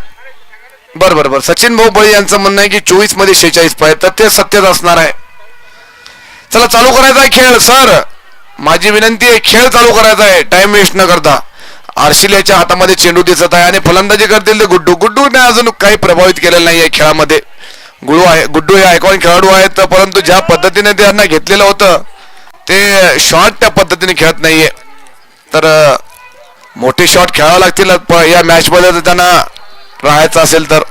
बरोबर सचिन भाऊ बळी यांचं म्हणणं आहे की 24 मध्ये 46 पाहिजे, तर ते सत्यच असणार आहे. चला चालू करायचा आहे खेळ सर. माझी विनंती आहे खेळ चालू करायचा आहे टाइम वेस्ट न करता. आर्शिल्याच्या हातामध्ये चेंडू दिसत आहे आणि फलंदाजी करतील ते गुड्डूने अजून काही प्रभावित केलेलं नाही आहे खेळामध्ये. गुड्डू हे आयकॉन खेळाडू आहेत, परंतु ज्या पद्धतीने त्यांना घेतलेलं होतं ते शॉट त्या पद्धतीने खेळत नाहीये. तर मोठे शॉट खेळावे लागतील या मॅच मध्ये जर त्यांना राहायचं असेल तर.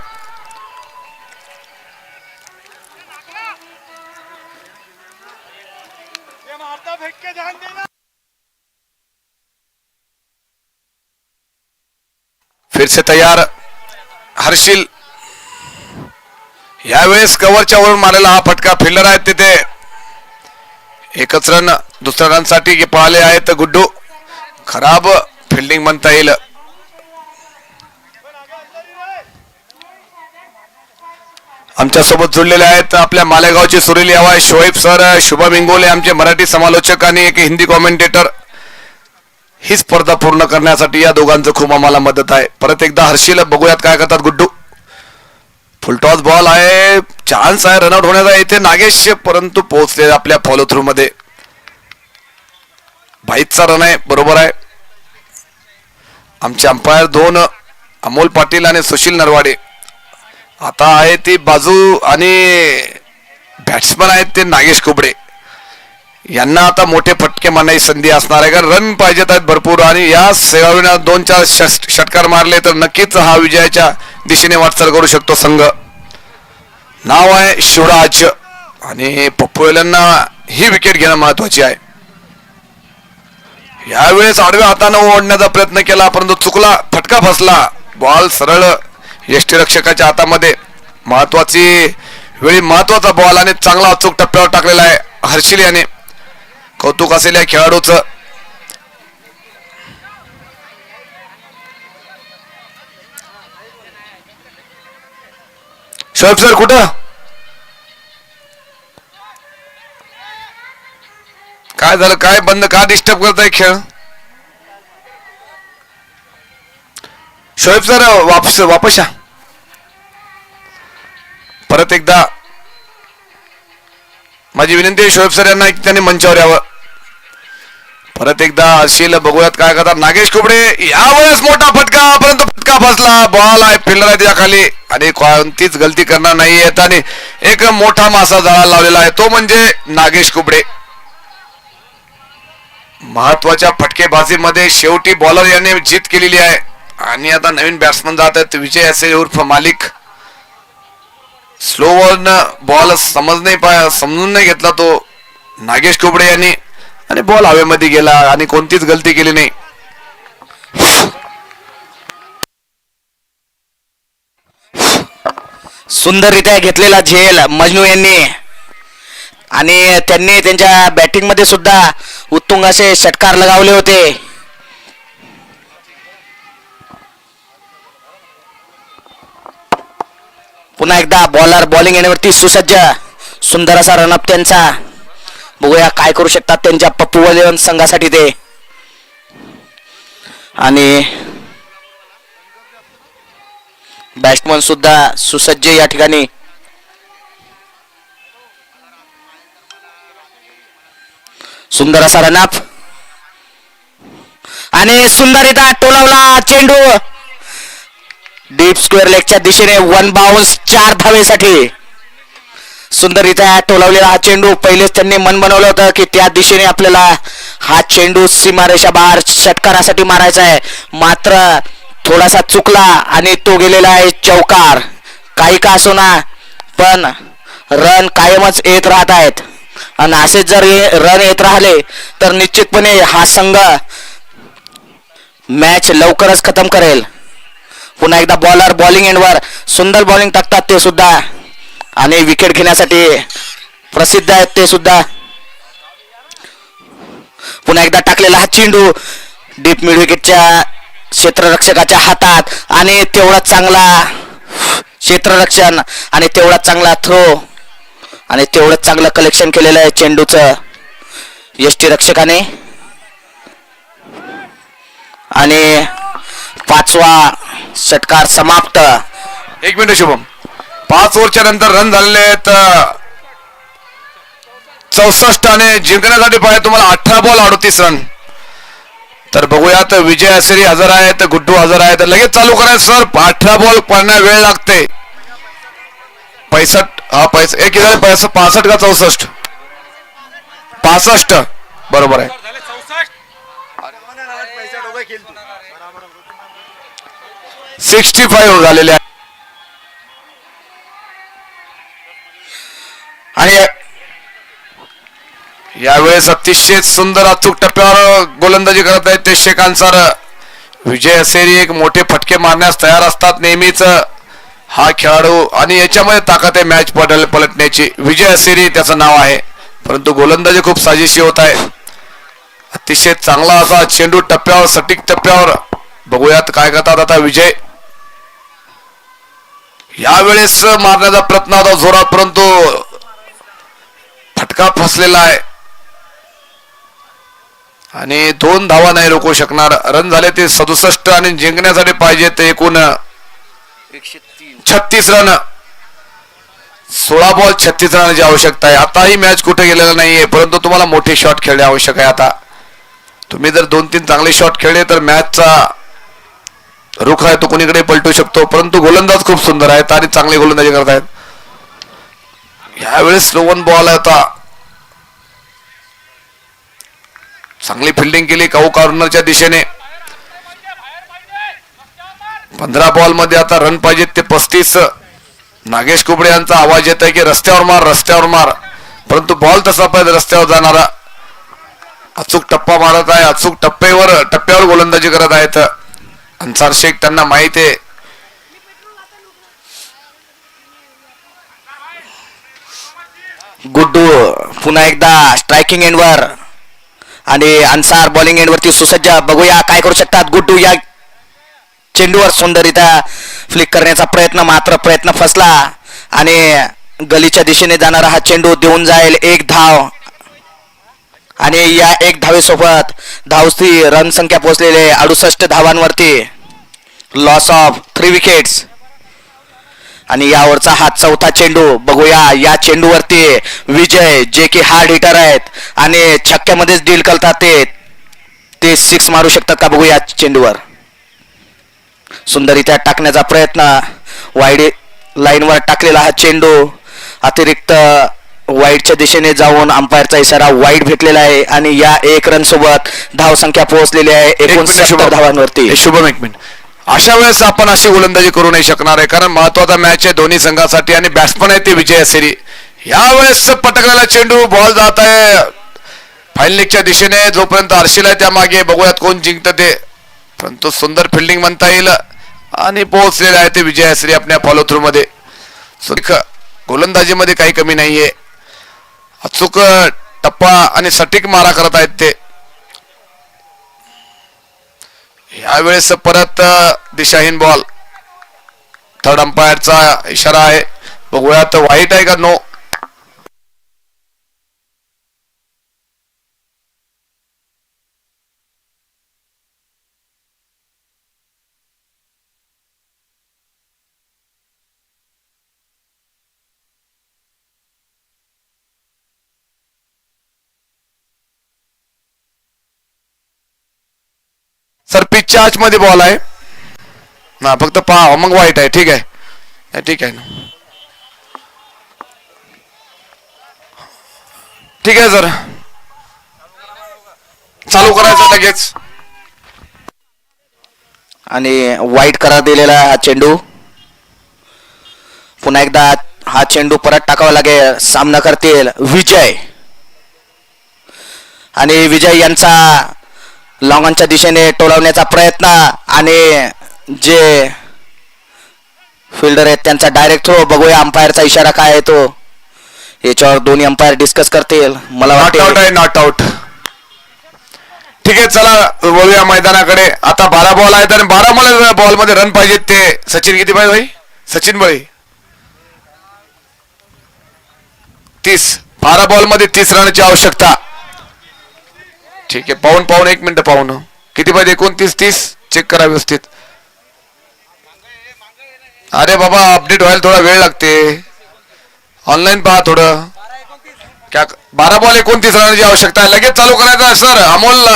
फिर से तयार हर्षिल. यावेळेस कव्हरच्या वरून मारलेला हा फटका. फिल्डर आहेत तिथे. एकच रन दुसऱ्या रन साठी पळाले आहेत गुड्डू. खराब फिल्डिंग म्हणता येईल. आमच्या सोबत जोडलेले आहेत आपल्या मालेगावचे सुरेली आवाज शोएब सर, शुभम इंगोले आमचे मराठी समालोचक आणि एक हिंदी कॉमेंटेटर. ही स्पर्धा पूर्ण करण्यासाठी या दोघांचं खूप आम्हाला मदत आहे. परत एकदा हर्षिल बघूयात काय करतात गुड्डू. फुलटॉस बॉल आहे. चान्स आहे रनआउट होण्याचा इथे नागेश, परंतु पोहोचले आपल्या फॉलो थ्रू मध्ये. भाईचा रन आहे बरोबर आहे. आमचे अंपायर 2 अमोल पाटील आणि सुशील नरवाडे. आता आहे ती बाजू आणि बॅट्समन आहेत ते नागेश कुबडे. यांना आता मोठे फटके मारण्याची संधी असणार आहे कारण रन पाहिजेत आहेत भरपूर. आणि या खेळाडूंना 2-4 षटकार मारले तर नक्कीच हा विजयाच्या दिशेने वाटचाल करू शकतो संघ. नाव आहे शिवराज आणि पप्पूलांना ही विकेट घेणं महत्वाची आहे. यावेळेस आडव्या हाताने ओढण्याचा प्रयत्न केला परंतु चुकला. फटका फसला. बॉल सरळ यष्टीरक्षकाच्या हातामध्ये. महत्वाची वेळी महत्वाचा बॉल आणि चांगला अचूक टप्प्यावर टाकलेला आहे हर्षिल याने. कौतुक असेल या खेळाडूचं. शोएब सर कुठं काय झालं, काय बंद का डिस्टर्ब करताय खेळ. शोएब सर वापस या. परत एकदा माझी विनंती आहे शोएब सर यांना त्यांनी मंचावर यावं. परत एकदा हर्षिल बघूयात काय करतात नागेश कुबडे. यावेळेस मोठा फटका परंतु फटका फसला. बॉल आहे फिल्डर आहे त्या खाली आणि कोणतीच गलती करणार नाही येत आणि एक मोठा मासा जाळा लावलेला आहे तो म्हणजे नागेश कुबडे. महत्वाच्या फटकेबाजीमध्ये शेवटी बॉलर याने जीत केलेली आहे आणि आता नवीन बॅट्समन जात आहेत विजय असे उर्फ मालिक. स्लो बॉल समजून नाही घेतला तो नागेश कुबडे यांनी आणि बॉल हवेमध्ये गेला आणि कोणतीच गलती केली नाही. सुंदररित्या घेतलेला झेल मजनू यांनी आणि त्यांनी त्यांच्या बॅटिंग मध्ये सुद्धा उत्तुंग असे षटकार लगावले होते. पुन्हा एकदा बॉलर बॉलिंग येण्यावरती सुसज्ज. सुंदर असा रनअप त्यांचा. बघूया काय करू शकतात त्यांच्या पप्पू वलेवन संघासाठी ते. आणि बॅट्समन सुद्धा सुसज्ज या ठिकाणी. सुंदर असा रनअप आणि सुंदररित्या टोलावला चेंडू डीप स्क्वेअर लेगच्या दिशेने 1 बाउन्स 4 धावेसाठी. सुंदररित्या टोलावलेला हा चेंडू. पहिलेच त्यांनी मन बनवलं होतं की त्या दिशेने आपल्याला हा चेंडू सीमारेषा बाहेर षटकारासाठी मारायचा आहे, मात्र थोडासा चुकला आणि तो गेलेला आहे चौकार. काही का असोना पण रन कायमच येत राहत आहेत आणि असेच जर रन येत राहिले तर निश्चितपणे हा संघ मॅच लवकरच खतम करेल. पुन्हा एकदा बॉलर बॉलिंग एंडवर सुंदर बॉलिंग टाकतात ते सुद्धा आणि विकेट घेण्यासाठी प्रसिद्ध आहेत ते सुद्धा. पुन्हा एकदा टाकलेला हा चेंडू डीप मिड विकेटच्या क्षेत्ररक्षकाच्या हातात आणि तेवढा चांगला क्षेत्ररक्षण आणि तेवढा चांगला थ्रो आणि तेवढं चांगलं कलेक्शन केलेलं आहे चेंडूचं यष्टीरक्षकाने. आणि 5वा षटकार समाप्त. 1 मिनिट शुभम. 5 ओव्हरच्या नंतर रन झालेले आहेत 64 आणि जिंकण्यासाठी पाहिजे तुम्हाला 18 बॉल 38 रन. तर बघूयात विजय असेरी हजर आहेत, गुड्डू हजर आहेत. लगेच चालू करायचं सर. 18 बॉल पडण्या वेळ लागते. 65 एक झाले 65 का 64? 65 बरोबर आहे. 65 झालेले आहे. आणि यावेळेस अतिशय सुंदर अचूक टप्प्यावर गोलंदाजी करत आहेत ते शेख अन्सार. विजय असेरी एक मोठे फटके मारण्यास तयार असतात नेहमीच हा खेळाडू आणि याच्यामध्ये ताकद आहे मॅच पलटण्याची. विजय असेरी त्याचं नाव आहे, परंतु गोलंदाजी खूप साजेशी होत आहे. अतिशय चांगला असा चेंडू टप्प्यावर सटीक टप्प्यावर. बघूयात काय करतात आता विजय. यावेळेस मारण्याचा प्रयत्न होता जोरात, परंतु फटका फसलेला आहे आणि 2 धावा नाही रोखू शकणार. रन झाले ते 67 आणि जिंकण्यासाठी पाहिजे ते एकूण 36 रन. 16 बॉल 36 रनाची आवश्यकता आहे. आता ही मॅच कुठे गेलेला नाहीये, परंतु तुम्हाला मोठे शॉट खेळणे आवश्यक आहे. आता तुम्ही जर 2-3 चांगले शॉट खेळले तर मॅचचा रुख आहे तो कोणीकडे पलटू शकतो. परंतु गोलंदाज खूप सुंदर आहेत आणि चांगली गोलंदाजी करत आहेत. यावेळेस 1 बॉल आहे. आता चांगली फिल्डिंग केली काऊ कॉर्नरच्या दिशेने. 15 बॉल मध्ये आता रन पाहिजेत ते 35. नागेश कुबडे यांचा आवाज येत आहे की रस्त्यावर मार रस्त्यावर मार, परंतु बॉल तसा पाहिजे रस्त्यावर जाणारा. अचूक टप्पा मारत आहे, अचूक टप्प्यावर गोलंदाजी करत आहेत अन्सार शेख. त्यांना माहित आहे गुड्डू पुन्हा एकदा स्ट्रायकिंग एंडवर आणि अन्सार बॉलिंग एंडवरती सुसज्ज. बघूया काय करू शकतात गुड्डू. या चेंडूवर सुंदररित्या फ्लिक करण्याचा प्रयत्न, मात्र प्रयत्न फसला आणि गलीच्या दिशेने जाणारा हा चेंडू देऊन जाईल 1 धाव. आणि या 1 धावेसोबत धावस्ती रन संख्या पोहोचलेले 68 धावांवरती. Loss of 3 wickets. आणि यावरचा हा 4था चेंडू. बघूया या चेंडूवरती विजय जे की हार्ड हिटर आहेत आणि छक्क्यामध्येच डील करतात ते 6 मारू शकतात का बघूया चेंडूवर. सुंदररित्या टाकण्याचा प्रयत्न. वाईड लाईनवर टाकलेला हा चेंडू अतिरिक्त वाईडच्या दिशेने जाऊन अंपायरचा इशारा वाईड भेटलेला आहे आणि या 1 रन सोबत धाव संख्या पोहोचलेली आहे 69 धावांवरती. शुभम 1 मिनिट. अशा वेळेस आपण अशी गोलंदाजी करू नाही शकणार आहे, कारण महत्वाचा मॅच आहे दोन्ही संघासाठी आणि बॅट्समन आहे ते विजय असेरी. यावेळेस पटकलेला चेंडू बॉल जात आहे फाईन लेगच्या दिशेने जोपर्यंत आरशील आहे त्या मागे बघूयात कोण जिंकतं ते, परंतु सुंदर फिल्डिंग म्हणता येईल आणि पोहोचलेले आहे ते विजय श्री आपल्या फॉलो थ्रू मध्ये. गोलंदाजीमध्ये काही कमी नाहीये, अचूक टप्पा आणि सटीक मारा करत आहेत ते. यावेळेस परत दिशाहीन बॉल, थर्ड अंपायरचा इशारा आहे, बघूयात वाईट आहे का नो. सर पिचच्या आच मध्ये बॉल आहे ना, फक्त पहा मग वाईट आहे. ठीक आहे ठीक आहे ना, ठीक आहे सर, चालू करायचं लगेच. आणि वाईट करा दिलेला हा चेंडू. पुन्हा एकदा हा चेंडू परत टाकावा लागेल. सामना करतील विजय, आणि विजय यांचा लॉंगॉनच्या दिशेने टोलवण्याचा प्रयत्न, आणि जे फिल्डर आहेत त्यांचा डायरेक्ट थ्रो. बघूया अंपायरचा इशारा काय आहे तो, याच्यावर दोन्ही अंपायर डिस्कस करतील. मला नॉट आउट वाटते आहे, नॉट आउट. ठीक आहे, चला वळूया मैदानाकडे. आता 12 बॉल आहेत आणि 12 बॉल मध्ये रन पाहिजेत ते. सचिन किती पाहिजे भाई? सचिन बळी 30. 12 बॉल मध्ये 30 रनची आवश्यकता. ठीक आहे, पाहून 1 मिनिट पाहून किती पाहिजे? 29. 30 चेक करा व्यवस्थित. अरे बाबा अपडेट व्हायला थोडा वेळ लागते, ऑनलाईन पहा थोडं. क्या 12 बॉल 29 रनाची आवश्यकता आहे. लगेच चालू करायचा आहे सर. अमोल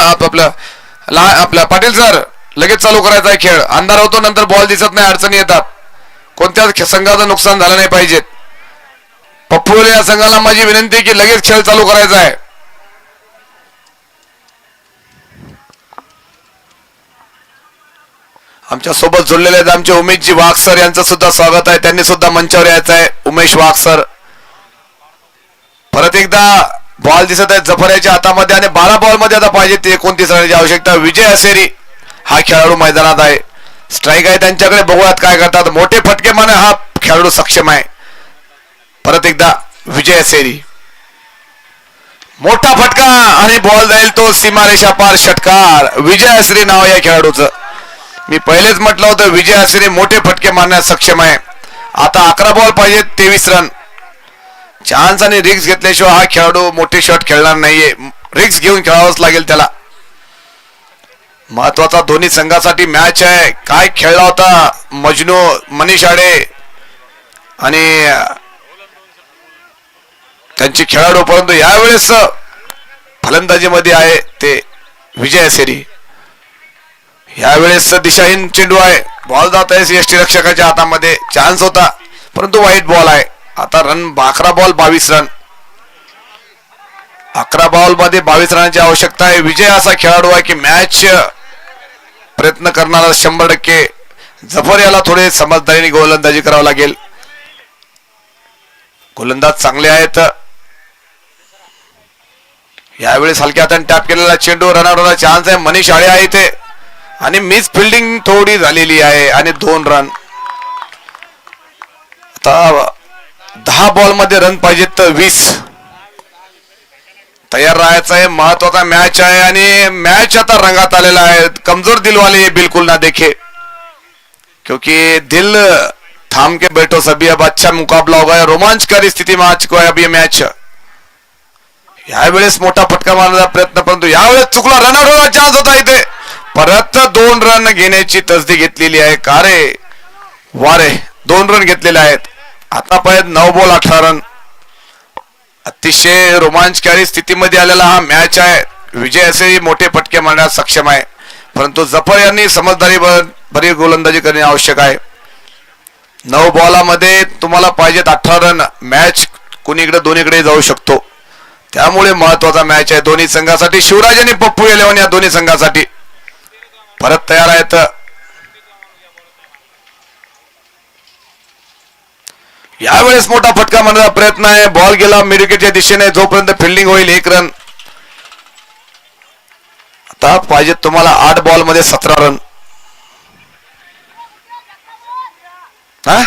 आपलं पाटील सर, लगेच चालू करायचा आहे खेळ. अंधार होतो, नंतर बॉल दिसत नाही, अडचणी येतात. कोणत्याच संघाचं नुकसान झालं नाही पाहिजे. पप्पू या संघाला माझी विनंती की लगेच खेळ चालू करायचा आहे. आमच्या सोबत जोडलेले आहेत आमचे उमेशजी वाघ सर, यांचं सुद्धा स्वागत आहे. त्यांनी सुद्धा मंचावर यायचं आहे. उमेश वाघ सर, परत एकदा बॉल दिसत आहे जफर हातामध्ये, आणि 12 बॉल मध्ये आता पाहिजे ते 29 रनाची आवश्यकता. विजय असेरी हा खेळाडू मैदानात आहे. स्ट्राईक आहे त्यांच्याकडे, बघूयात काय करतात. मोठे फटके माने हा खेळाडू सक्षम आहे. परत एकदा विजय असेरी, मोठा फटका आणि बॉल जाईल तो सीमारेषा पार. षटकार. विजय असेरी नाव या खेळाडूचं. मी पहिलेच म्हटलं होतं विजय असेरी मोठे फटके मारण्यास सक्षम आहे. आता 11 बॉल पाहिजे 23 रन. चान्स आणि रिक्स घेतल्याशिवाय हा खेळाडू मोठे शॉट खेळणार नाहीये. रिक्स घेऊन खेळावंच लागेल त्याला. महत्वाचा दोन्ही संघासाठी मॅच आहे. काय खेळला होता मजनू, मनीष आडे आणि त्यांचे खेळाडू, परंतु यावेळेस फलंदाजीमध्ये आहे ते विजय असेरी. यावेळेस दिशाहीन चेंडू आहे, बॉल जात आहे यष्टी रक्षकाच्या हातामध्ये. चान्स होता परंतु वाईट बॉल आहे. आता रन 11 बॉल 22 रन. 11 बॉल मध्ये 22 रनाची आवश्यकता आहे. विजय असा खेळाडू आहे की मॅच प्रयत्न करणारा 100%. जफर याला थोडे समजदारीने गोलंदाजी करावं लागेल. गोलंदाज चांगले आहेत. यावेळेस हलक्या हाताने टॅप केलेला चेंडू, रनआउटचा चान्स आहे. मनीष आळे आहे इथे, आणि मिस फिल्डिंग थोडी झालेली आहे, आणि 2 रन. आता 10 बॉल मध्ये रन पाहिजेत तर 20. तयार राहायचं आहे. महत्वाचा मॅच आहे, आणि मॅच आता रंगात आलेला आहे. कमजोर दिल वाले बिल्कुल ना देखे, क्योंकि दिल थाम के बैठो सभी. अब अच्छा मुकाबला होगा. रोमांचकारी स्थिती में आ चुका है अब ये मॅच. यावेळेस मोठा फटका मारण्याचा प्रयत्न, परंतु यावेळेस चुकला. रनआउटचा चान्स होता इथे. परत 2 रन घेण्याची तसदी घेतलेली आहे. का रे वारे, 2 रन घेतलेले आहेत. आता पाहिजे 9 बॉल 18 रन. अतिशय रोमांचकारी स्थितीमध्ये आलेला हा मॅच आहे. विजय असे मोठे फटके मारण्यास सक्षम आहे, परंतु जफर यांनी समजदारी भरी गोलंदाजी करणे आवश्यक आहे. 9 बॉलामध्ये तुम्हाला पाहिजेत 18 रन. मॅच कुणीकडे दोन्हीकडे जाऊ शकतो, त्यामुळे महत्वाचा मॅच आहे दोन्ही संघासाठी. शिवराज आणि पप्पू इलेव्हन या दोन्ही संघासाठी परत तयार आहेत. यावेळेस मोठा फटका मारण्याचा प्रयत्न आहे. बॉल गेला मिडविकेटच्या दिशेने. जोपर्यंत फिल्डिंग होईल 1 रन. आता पाहिजे तुम्हाला 8 बॉल मध्ये 17 रन. हा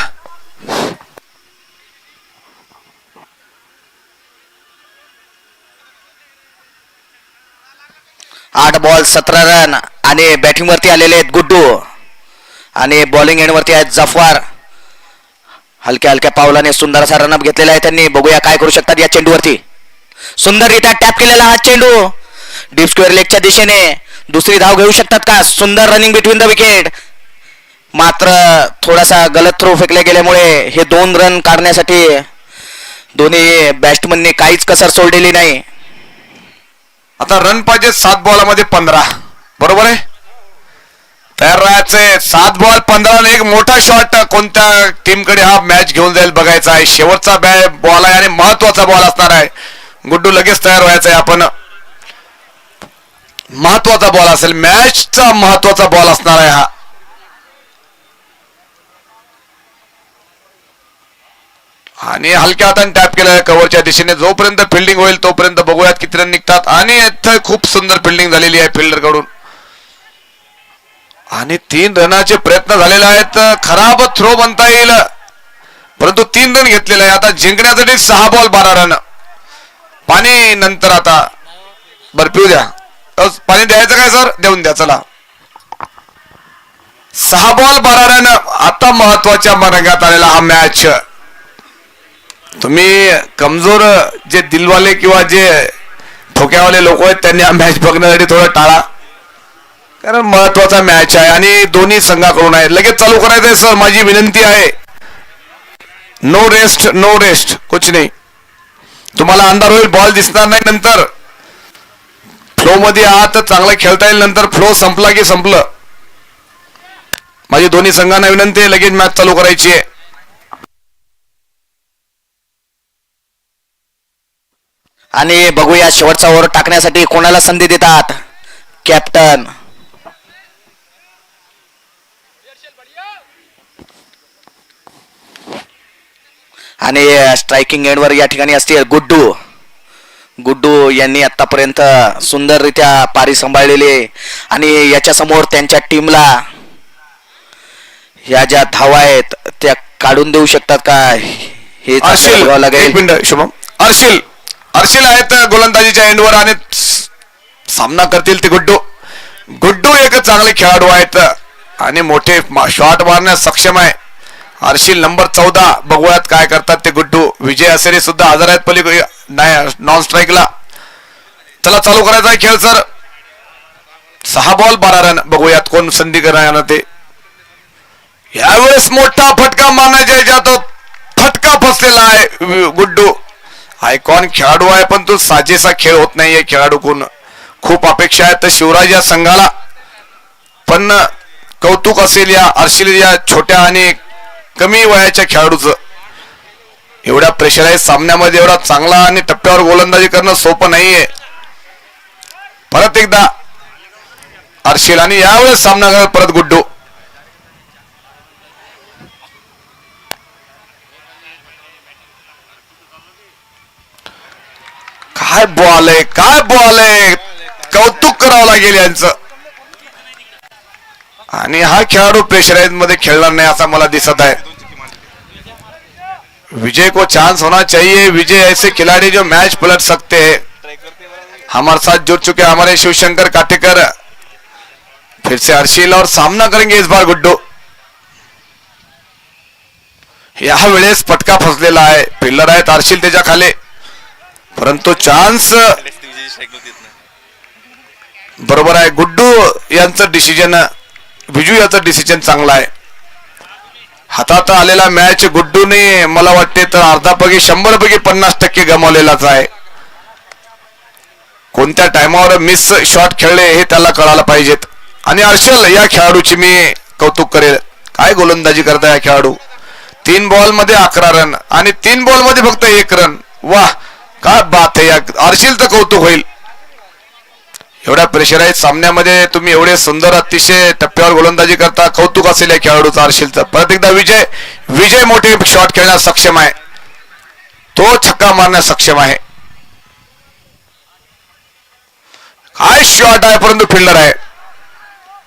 8 बॉल 17 रन. आणि बॅटिंग वरती आलेले आहेत गुड्डू आणि बॉलिंग एंड वरती आहेत जफर. हलक्या हलक्या पावलाने सुंदर असा रनअप घेतलेला आहे त्यांनी. बघूया काय करू शकतात या चेंडूवरती. सुंदररित्या टॅप केलेला हा चेंडू डीप स्क्वेअर लेगच्या दिशेने. दुसरी धाव घेऊ शकतात का? सुंदर रनिंग बिटवीन द विकेट. मात्र थोडासा गलत थ्रो फेकले गेल्यामुळे हे 2 रन काढण्यासाठी दोन्ही बॅट्समननी काहीच कसर सोडलेली नाही. आता रन पाहिजे 7 बॉलामध्ये 15. बरोबर आहे. तयार राहायचंय. 7 बॉल 15 आणि एक मोठा शॉट कोणत्या टीमकडे हा मॅच घेऊन जाईल बघायचा आहे. शेवटचा बॉल आहे आणि महत्वाचा बॉल असणार आहे. गुड्डू लगेच तयार व्हायचा आहे. आपण महत्वाचा बॉल असेल. मॅचचा महत्वाचा बॉल असणार आहे हा. आणि हलक्या हाताने टॅप केलं कव्हरच्या दिशेने. जोपर्यंत फिल्डिंग होईल तोपर्यंत बघूयात किती रन निघतात. आणि इथं खूप सुंदर फिल्डिंग झालेली आहे फिल्डर कडून. आणि 3 रनाचे प्रयत्न झालेले आहेत. खराब थ्रो बनता येईल परंतु 3 रन घेतलेले आहे. आता जिंकण्यासाठी 6 बॉल 12 रन. पाणी नंतर आता बरं पिऊ द्या. पाणी द्यायचं काय सर? देऊन द्या. चला 6 बॉल 12 रन. आता महत्वाच्या रंगात आलेला हा मॅच. तुम्ही कमजोर जे दिलवाले किंवा जे ठोक्यावाले लोक आहेत त्यांनी हा मॅच बघण्यासाठी थोडं टाळा, कारण महत्वाचा मॅच आहे आणि दोन्ही संघाकडून आहे. लगेच चालू करायचंय सर, माझी विनंती आहे. नो रेस्ट, नो रेस्ट, कुछ नाही. तुम्हाला अंधार होईल, बॉल दिसणार नाही. नंतर फ्लो मध्ये आहात तर चांगलं खेळता येईल. नंतर फ्लो संपला की संपलं. माझी दोन्ही संघांना विनंती आहे, लगेच मॅच चालू करायची आहे. आणि बघूया शेवटचा ओव्हर टाकण्यासाठी कोणाला संधी देतात कॅप्टन. आणि स्ट्रायकिंग एंडवर या ठिकाणी असतील गुड्डू. गुड्डू यांनी आतापर्यंत सुंदररित्या पारी सांभाळलेली आणि याच्या समोर त्यांच्या टीमला ह्या ज्या धावा आहेत त्या काढून देऊ शकतात का हे बघावं लागेल. एक मिनिट शुभम. अर्शिल आहेत गोलंदाजीच्या एंडवर आणि सामना करतील ते गुड्डू. गुड्डू एक चांगले खेळाडू आहेत आणि मोठे शॉट मारण्यास सक्षम आहे. अर्शिल नंबर 14. बघूयात काय करतात ते गुड्डू. विजय असेरी सुद्धा हजर आहेत पलीकडे नॉन स्ट्राईकला. चला चालू करायचा आहे खेळ सर. 6 ball 12 run. बघूयात कोण संधी करणार ते. यावेळेस मोठा फटका मारण्याच्या याच्यात फटका फसलेला आहे गुड्डू. आयकॉन खेळाडू आहे पण तो साजेसा खेळ होत नाहीये खेळाडूकडून. खूप अपेक्षा आहेत तर शिवराज या संघाला, पण कौतुक असेल या अर्शिल या छोट्या आणि कमी वयाच्या खेळाडूचं. एवढ्या प्रेशराईज सामन्यामध्ये एवढा चांगला आणि टप्प्यावर गोलंदाजी करणं सोपं नाहीये. परत एकदा अर्शिल आणि यावेळेस सामना करत परत गुड्डू. काय बॉल आहे, काय बॉल आहे. कौतुक करावं लागेल यांचं. आणि हा खेळाडू प्रेशराईज मध्ये खेळणार नाही असं मला दिसत आहे. विजय को चांस होना चाहिए. विजय ऐसे खिलाड़ी जो मैच पलट सकते हैं. हमारे साथ जुड़ चुके हमारे शिवशंकर काटेकर फिर से अर्शिल और सामना करेंगे इस बार गुड्डू. या वेळेस फटका फसलेला आहे. फिल्डर आहेत अर्शिल त्याच्या खाली, परंतु चान्स बरोबर आहे. गुड्डू यांचं डिसिजन, विजू याचं डिसिजन चांगलं आहे. हातात आलेला मॅच गुड्डूने मला वाटते तर अर्धापैकी 100पैकी 50% गमावलेलाच आहे. कोणत्या टायमावर मिस शॉट खेळले हे त्याला कळायला पाहिजेत. आणि अर्शल या खेळाडूची मी कौतुक करेल. काय गोलंदाजी करता या खेळाडू. 3 बॉल मध्ये 11 रन आणि 3 बॉल मध्ये फक्त 1 रन. वाह, काय बात आहे. या अर्शिलचं कौतुक होईल. एवढ्या प्रेशराईज सामन्यामध्ये तुम्ही एवढे सुंदर अतिशय टप्प्यावर गोलंदाजी करता. कौतुक असेल या खेळाडूचा अर्शिलचं. परत एकदा विजय मोठे शॉट खेळण्यास सक्षम आहे. तो छक्का मारण्यास सक्षम आहे. काय शॉट आहे, परंतु फिल्डर आहे,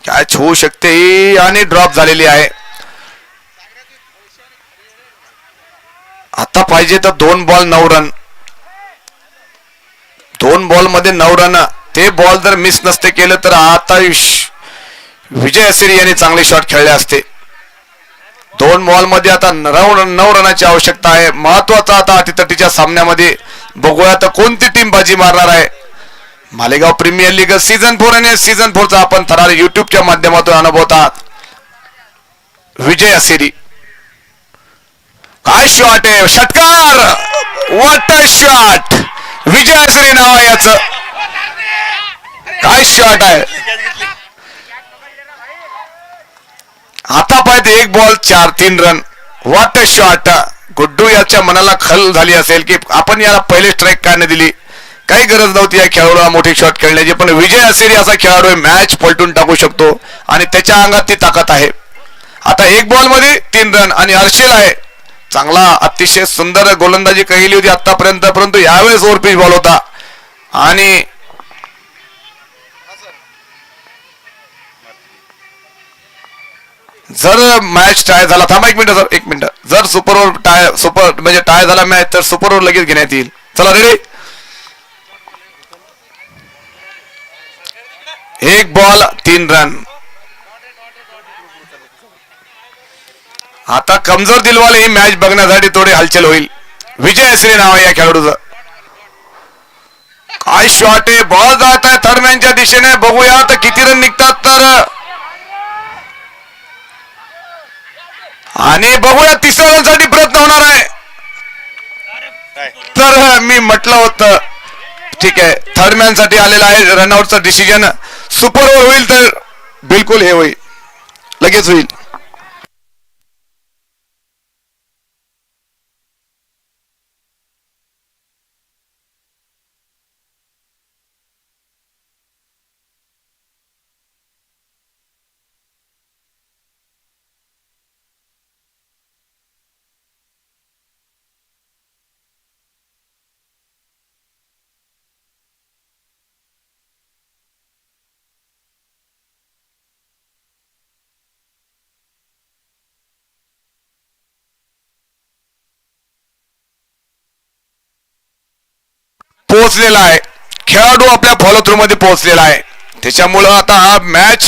कॅच होऊ शकते आणि ड्रॉप झालेली आहे. आता पाहिजे तर 2 बॉल 9 रन, 2 बॉल मध्ये 9 रन. ते बॉल जर मिस नसते केलं तर आता विजय असेरी यांनी चांगले शॉट खेळले असते. 2 बॉल मध्ये आता 9 रनाची आवश्यकता आहे. महत्वाचा आता अटीतटीच्या सामन्यामध्ये बघूया तर कोणती टीम बाजी मारणार आहे. मालेगाव प्रीमियर लीग सीझन 4 आणि सीझन 4 चा आपण थरार युट्यूबच्या माध्यमातून अनुभवतात. विजय असेरी, काय शॉट आहे, षटकार, व्हॉट अ शॉट. विजय असेरी नाव आहे याचं. काय शॉट आहे. आता पाहिजे 1 ball 4-3 run. What a shot. Guddu याच्या मनाला खल झाली असेल की आपण याला पहिले स्ट्राईक का नाही दिली. काही गरज नव्हती या खेळाडूला मोठी शॉट खेळण्याची, पण विजय असेरी असा खेळाडू मॅच पलटून टाकू शकतो आणि त्याच्या अंगात ती ताकद आहे. आता 1 बॉल मध्ये 3 रन आणि हर्षेल आहे. चांगला अतिशय सुंदर गोलंदाजी केली होती आतापर्यंत, परंतु यावेळेस ओव्हरपिच बॉल होता आणि जर मॅच टाय झाला, थांबा 1 मिनिट सर, 1 मिनिट, जर सुपर ओव्हर टाय झाला मॅच तर सुपर ओव्हर लगेच घेण्यात येईल. चला रेडी. 1 ball 3 run. आता कमजोर दिलवाले ही मॅच बघण्यासाठी थोडी हालचाल होईल. विजय असेरी नाव आहे या खेळाडूचं. काय शॉट आहे, बॉल जात आहे थर्डमॅनच्या दिशेने. बघूया तर किती रन निघतात तर, आणि बघूया 3ऱ्या रनसाठी प्रयत्न होणार आहे. तर मी म्हटलं होतं ठीक आहे, थर्डमॅन साठी आलेला आहे. रनआउटचा डिसिजन सुपर ओव्हर होईल तर बिलकुल हे होईल, लगेच होईल. पोहोचलेला आहे खेळाडू, आपल्या फॉलो थ्रू मध्ये पोहोचलेला आहे. त्याच्यामुळं आता हा मॅच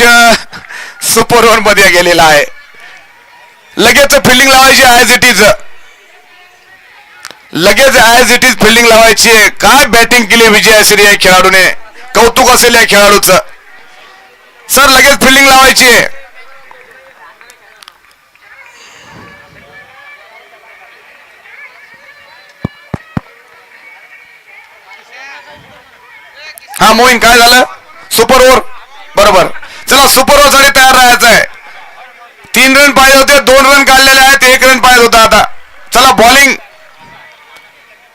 सुपर ओव्हर मध्ये गेलेला आहे. लगेच फिल्डिंग लावायची ऍज इट इज, लगेच ऍज इट इज फिल्डिंग लावायची आहे. काय बॅटिंग केली विजय असेरी या खेळाडूने, कौतुक असेल या खेळाडूचं. सर लगेच फिल्डिंग लावायची आहे. हा मोहीन, काय झालं, सुपर ओव्हर बरोबर. चला सुपर ओव्हर साठी तयार राहायचं आहे. 3 रन पाहिजे होते, 2 रन काढलेले आहेत, 1 रन पाहिजे होता. आता चला बॉलिंग.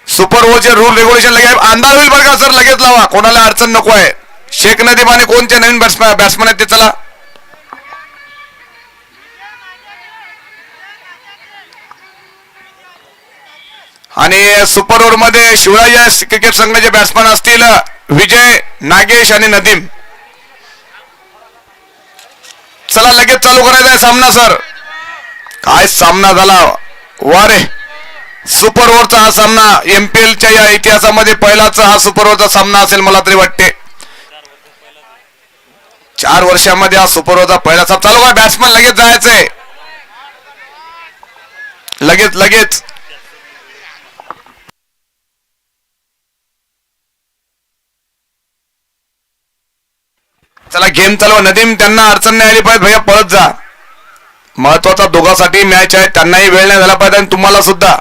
सुपर ओव्हरचे रूल रेग्युलेशन लगेच अंदाज होईल बरं का सर, लगेच लावा, कोणाला अडचण नको आहे. शेख नदीम आणि कोणते नवीन बॅट्समॅन आहेत ते चला. आणि सुपर ओव्हर मध्ये शिवराज क्रिकेट संघाचे बॅट्समॅन असतील विजय, नागेश आणि नदीम. चला लगेच चालू करायचा आहे सामना सर. काय सामना झाला, वा रे. सुपर ओव्हरचा हा सामना MPL च्या या इतिहासामध्ये पहिलाच हा सुपर ओव्हरचा सामना असेल मला तरी वाटते. 4 वर्षामध्ये हा सुपर ओव्हरचा पहिला सामना. चालू करा, बॅट्समॅन लगेच जायचंय, लगेच लगेच. चला गेम चालवा. नदीम, त्यांना अडचण नाही आली पाहिजे भैया, पळत जा. महत्वाचा दोघांसाठी मॅच आहे, त्यांनाही वेळ नाही झाला पाहिजे आणि तुम्हाला सुद्धा.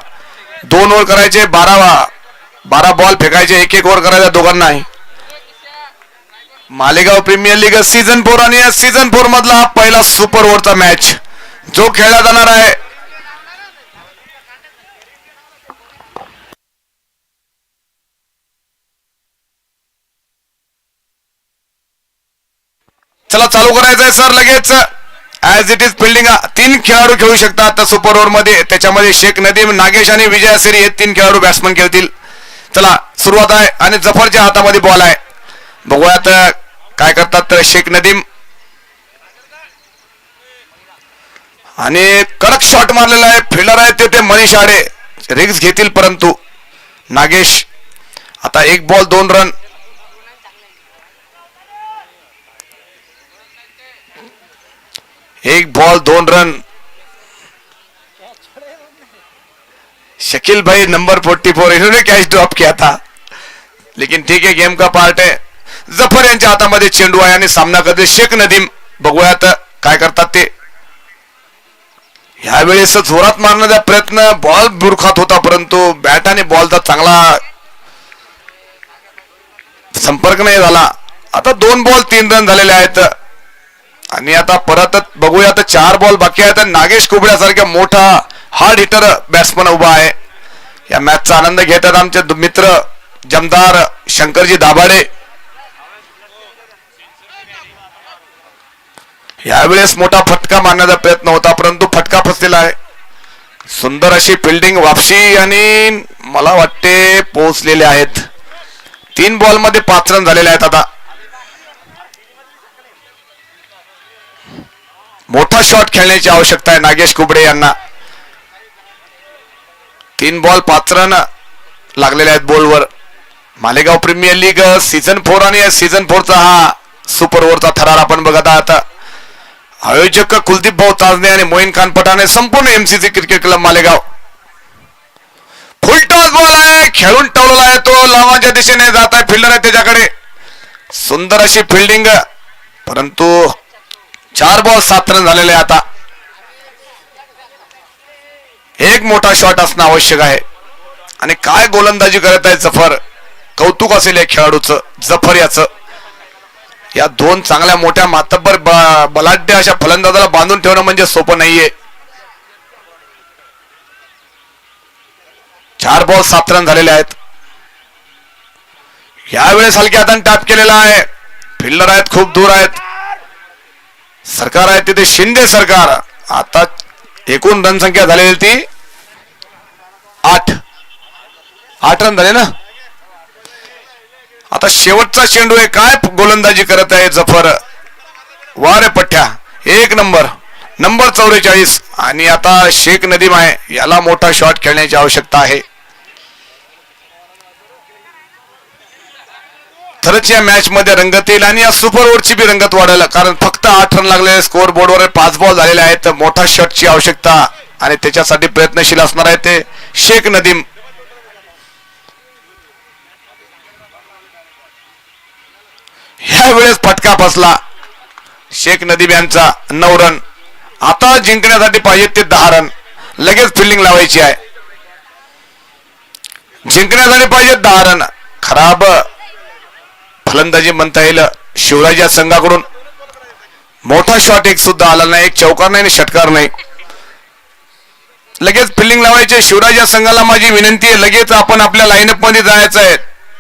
2 ओव्हर करायचे, 12 बॉल फेकायचे, 1-1 ओव्हर करायचा दोघांनाही. मालेगाव प्रीमियर लीग सीझन 4 आणि या सीझन 4 मधला हा पहिला सुपर ओव्हरचा मॅच जो खेळला जाणार आहे. चला चालू करायचंय सर लगेच. ऍज इट इज फिल्डिंग 3 खेळाडू खेळू शकतात सुपर ओव्हर मध्ये. त्याच्यामध्ये शेख नदीम, नागेश आणि विजय असेरी हे 3 खेळाडू बॅट्समन खेळतील. चला सुरुवात आहे आणि जफरच्या हातामध्ये बॉल आहे. बघूयात काय करतात शेख नदीम. आणि कडक शॉट मारलेला आहे. फिल्डर आहे ते मनीष आडे रिक्स घेतील, परंतु नागेश. आता 1 बॉल 2 रन. एक बॉल 2 रन. शकील भाई नंबर 44 इन्होंने कैच ड्रॉप किया था, लेकिन ठीक है, गेम का पार्ट है. जफर यांच्या हातामध्ये चेंडू आहे आणि सामना करते शेख नदीम. बघूयात काय करतात ते. यावेळेस जोरात मारण्याचा प्रयत्न, बॉल बुरखात होता, परंतु बॅट आणि बॉलचा चांगला संपर्क नाही झाला. आता 2 बॉल 3 रन झालेले आहेत. आणि आता परत बघूयात 4 बॉल बाकी आहेत. नागेश कुबड्यासारख्या मोठा हार्ड हिटर बॅट्समन उभा आहे. या मॅचचा आनंद घेतात आमचे मित्र जमदार शंकरजी दाभाडे. यावेळेस मोठा फटका मारण्याचा प्रयत्न होता, परंतु फटका फसलेला आहे. सुंदर अशी फिल्डिंग, वापसी आणि मला वाटते पोहोचलेले आहेत. 3 बॉल मध्ये 5 रन झालेले आहेत. आता मोठा शॉट खेळण्याची आवश्यकता आहे नागेश कुबडे यांना. 3 बॉल 5 रन लागलेले आहेत बॉलवर. मालेगाव प्रीमियर लीग सीझन 4 आणि सीझन 4चा हा सुपर ओव्हरचा थरार आपण बघत आहात. आयोजक कुलदीप भाऊ ताजने आणि मोईन खान पठाणे, संपूर्ण एमसीसी क्रिकेट क्लब मालेगाव. फुल टॉस बॉल आहे, खेळून टवलेला आहे तो, लावांच्या दिशेने जात आहे. फिल्डर आहे त्याच्याकडे. सुंदर अशी फिल्डिंग, परंतु 4 बॉल 7 रन झालेले. आता एक मोठा शॉट असणं आवश्यक आहे. आणि काय गोलंदाजी करत आहे जफर. कौतुक असेल या खेळाडूचं, जफर याचं. या 2 चांगल्या मोठ्या मातब्बर बलाढ्य अशा फलंदाजाला बांधून ठेवणं म्हणजे सोपं नाहीये. 4 बॉल 7 रन झालेले आहेत. यावेळेस हलक्या हाताने टॅप केलेला आहे. फिल्डर आहेत, खूप दूर आहेत. सरकार आहे तिथे शिंदे सरकार. आता एकूण रन संख्या झालेली ती 8 रन झाले ना. आता शेवटचा चेंडू आहे. काय गोलंदाजी करत आहे जफर. वारे पठ्ठ्या 1 नंबर 44. आणि आता शेख नदीम आहे, याला मोठा शॉट खेळण्याची आवश्यकता आहे. खरंच या मॅच मध्ये रंगत येईल आणि या सुपर ओव्हरची बी रंगत वाढेल, कारण फक्त 8 रन लागलेले. स्कोअर बोर्डवर 5 बॉल झालेले आहेत. मोठा शॉटची आवश्यकता आणि त्याच्यासाठी प्रयत्नशील असणार आहे ते शेख नदीम. यावेळेस फटका फसला शेख नदीम यांचा. 9 रन. आता जिंकण्यासाठी पाहिजे ते 10 रन. लगेच फिल्डिंग लावायची आहे. जिंकण्यासाठी पाहिजे 10 रन. खराब फलंदाजी म्हणता येईल शिवराज या संघाकडून. मोठा शॉट एक सुद्धा आला नाही, एक चौकार नाही आणि षटकार नाही. लगेच फिल्डिंग लावायचे. शिवराज या संघाला माझी विनंती आहे, लगेच आपण आपल्या लाईनअप मध्ये जायचं आहे,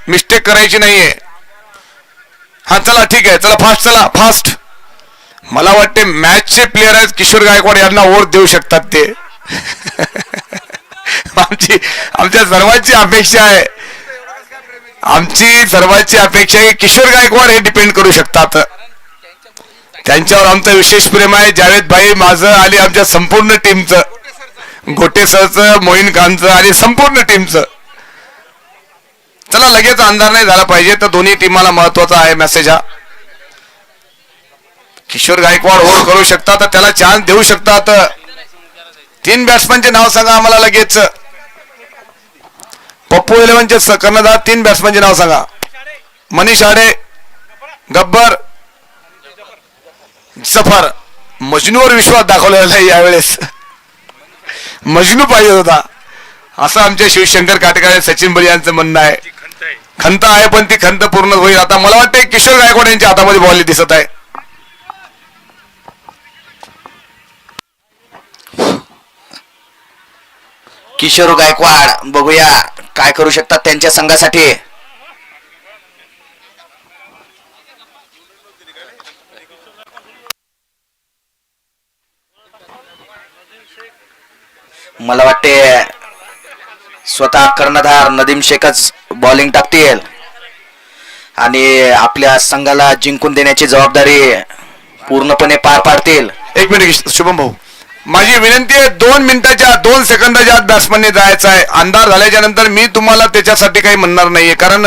मिस्टेक करायची नाहीये. हा चला ठीक आहे, चला फास्ट, चला फास्ट. मला वाटते मॅचचे प्लेयर आहेत किशोर गायकवाड, यांना ओव्हर देऊ शकतात ते. आमच्या सर्वांची अपेक्षा आहे, आमची सर्वांची अपेक्षा आहे की किशोर गायकवाड हे डिपेंड करू शकतात. त्यांच्यावर आमचं विशेष प्रेम आहे. जावेद भाई माझं आणि आमच्या संपूर्ण टीमचं, गोटे सरचं, मोईन खानचं आणि संपूर्ण टीमचं. चला लगेच अंधार नाही झाला पाहिजे, तर दोन्ही टीमाला महत्वाचा आहे मेसेज हा. किशोर गायकवाड ओव्हर करू शकतात, तर त्याला चान्स देऊ शकतात. 3 बॅट्समनचे नाव सांगा आम्हाला लगेच. पप्पू 11चे कर्णधार 3 बॅट्समनचे नाव सांगा. मनीष आडे, गब्बर, जफर. मजनूवर विश्वास दाखवलेला आहे यावेळेस. मजनू पाहिजे होता असं आमच्या शिवशंकर काटेकर, सचिन बळी यांचं म्हणणं आहे. खंत आहे पण ती खंत पूर्ण होईल. आता मला वाटतं किशोर गायकवाड यांच्या हातामध्ये बॉल दिसत आहे. किशोर गायकवाड बघूया काय करू शकतात त्यांच्या संघासाठी. मला वाटते स्वतः कर्णधार नदीम शेखच बॉलिंग टाकतील. आणि आपल्या संघाला जिंकून देण्याची जबाबदारी पूर्णपणे पार पाडतील. एक मिनिट शुभम भाऊ, माझी विनंती आहे 2 मिनिटाच्या 2 सेकंदाच्या आत बॅट्समनने जायचं आहे. अंधार झाल्याच्या नंतर मी तुम्हाला त्याच्यासाठी काही म्हणणार नाहीये, कारण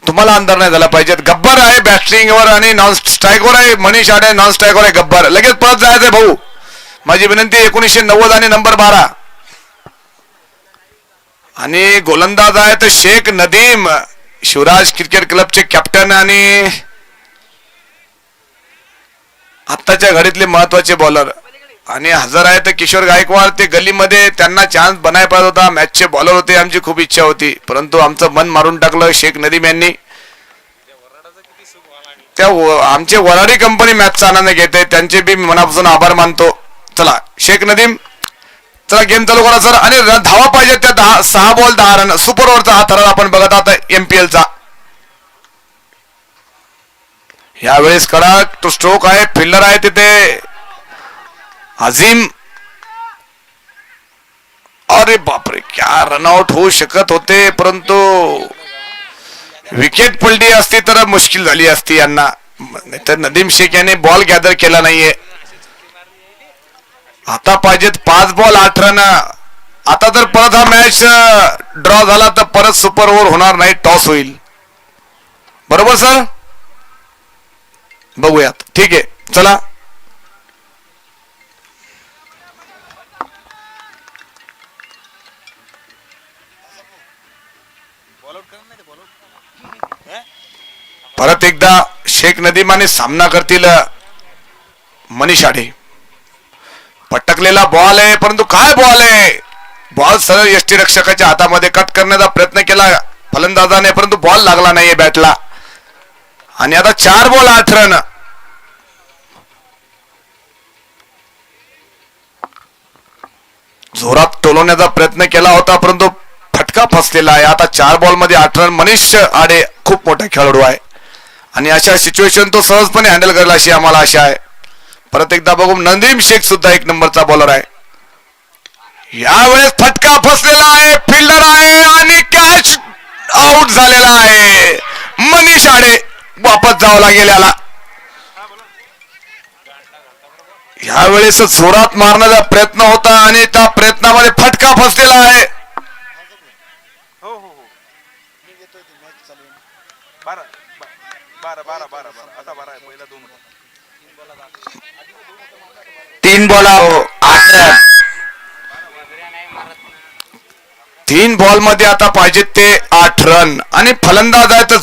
तुम्हाला अंधार नाही झाला पाहिजे. गब्बर आहे बॅटिंगवर आणि नॉन स्ट्राईकवर आहे मनीष आडे, नॉन स्ट्राईकवर आहे गब्बर. लगेच परत जायचंय भाऊ, माझी विनंती 1990 आणि नंबर 12. आणि गोलंदाज आहेत शेख नदीम, शिवराज क्रिकेट क्लबचे कॅप्टन आणि आत्ताच्या घडीतले महत्वाचे बॉलर. आणि हजर आहेत किशोर गायकवाड, ते गल्लीमध्ये त्यांना चान्स बनाय पाहिजे होता, मॅचचे बॉलर होते, आमची खूप इच्छा होती, परंतु आमचं मन मारून टाकलं शेख नदीम यांनी. त्या आमचे वराडी कंपनी मॅचचा आनंद घेते, त्यांचे बी मनापासून आभार मानतो. चला शेख नदीम, चला गेम चालू करा सर. आणि धावा पाहिजे त्या 6 बॉल 10 रन, सुपर ओव्हरचा हा थरार आपण बघत आहात MPL चा. यावेळेस कडक तो स्ट्रोक आहे, फिल्डर आहे तिथे अजीम. अरे बापरे, क्या रनआउट होऊ शकत होते, परंतु विकेट पलटी असती तर मुश्किल झाली असती यांना. नाहीतर नदीम शेख याने बॉल गॅदर केला नाहीये. आता पाहिजेत 5 बॉल 8 रन. आता जर परत हा मॅच ड्रॉ झाला तर परत सुपर ओव्हर होणार नाही, टॉस होईल. बरोबर सर, बघूयात. ठीक आहे, चला. परत एकदा शेख नदीमाने सामना करतील मनीष आडे. पटकलेला बॉल आहे, परंतु काय बॉल आहे, बॉल सरळ यष्टीरक्षकाच्या हातामध्ये कट करण्याचा प्रयत्न केला फलंदाजाने, परंतु बॉल लागला नाहीये बॅटला. आणि आता 4 बॉल 8 रन. जोरात टोलवण्याचा प्रयत्न केला होता, परंतु फटका फसलेला आहे. आता 4 बॉल मध्ये 8 रन. मनीष आडे खूप मोठा खेळाडू आहे आणि अशा सिच्युएशन तो सहजपणे हँडल करेल अशी आम्हाला आशा आहे. परत एकदा बघू, नदीम शेख सुद्धा 1 नंबरचा बॉलर आहे. यावेळेस फटका फसलेला आहे, फिल्डर आहे आणि कॅच आउट झालेला आहे. मनीष आडे वापस जावं लागेल याला. यावेळेस जोरात मारण्याचा प्रयत्न होता आणि त्या प्रयत्नामध्ये फटका फसलेला आहे. तीन बॉल 8 रन. 3 बॉल मध्ये आता पाहिजे ते 8 रन. आणि फलंदाज आहेत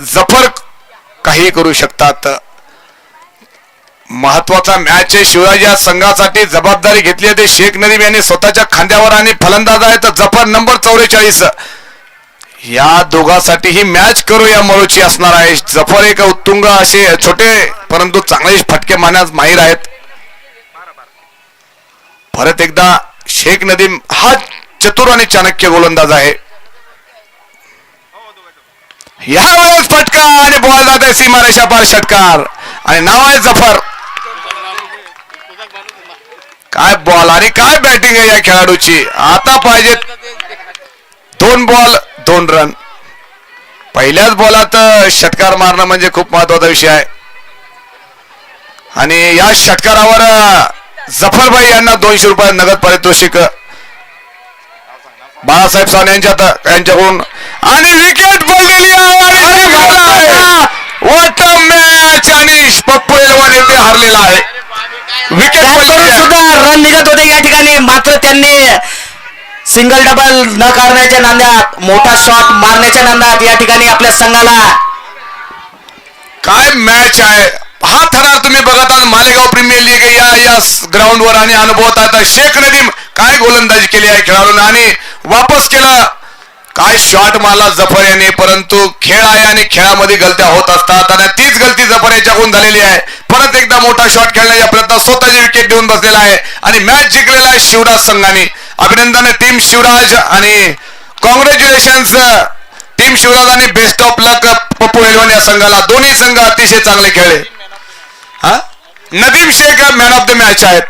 जफर काही करू शकतात. महत्वाचा मॅच आहे. शिवराज या संघासाठी जबाबदारी घेतली आहे ते शेख नदीम यांनी स्वतःच्या खांद्यावर. आणि फलंदाज आहेत जफर नंबर 44. या दोघांसाठी ही मॅच करूया मरोची असणार आहे. जफर एक उत्तुंग असे छोटे परंतु चांगले फटके मारण्यास माहीर आहेत. परत एकदा शेख नदीम हा चतुर आणि चाणक्य गोलंदाज आहे. यावेळेस फटका आणि बॉल जात आहे सीमारेषा पार, षटकार. आणि नाव आहे जफर. काय बॉल आणि काय बॅटिंग आहे या खेळाडूची. आता पाहिजे 2 बॉल 2 रन. पहिल्याच बॉलात षटकार मारणं म्हणजे खूप महत्वाचा विषय आहे. आणि या षटकारावर जफरभाई यांना 200 रुपये नगद पारितोषिक बाळासाहेब सावंत यांच्याकडून. आणि विकेट पडलेली आहे. What a match. आणि पप्पू एलवान येथे हारलेला आहे. विकेट सुद्धा रन निघत होते या ठिकाणी, मात्र त्यांनी सिंगल डबल न करण्याच्या नांदात, मोठा शॉट मारण्याच्या नांदात या ठिकाणी आपल्या संघाला. काय मॅच आहे. हा थरार तुम्ही बघत आहात मालेगाव प्रीमियर लीग या ग्राउंडवर आणि अनुभवत आता शेख नदीम काय गोलंदाजी केली आहे खेळाडूंना आणि वापस केलं. काय शॉट मारला जफर याने, परंतु खेळ आहे आणि खेळामध्ये गलत्या होत असतात आणि तीच गलती जफर याच्याकडून झालेली आहे. परत एकदा मोठा शॉट खेळण्याच्या प्रयत्नात स्वतःची विकेट देऊन बसलेला आहे आणि मॅच जिंकलेला आहे शिवराज संघाने. अभिनंदन टीम शिवराज आणि कॉंग्रॅच्युलेशन्स टीम शिवराज आणि best of luck Pappu eleven या संघाला. दोन्ही संघ अतिशय चांगले खेळले. Nadeem Shaikh man of the match आहेत.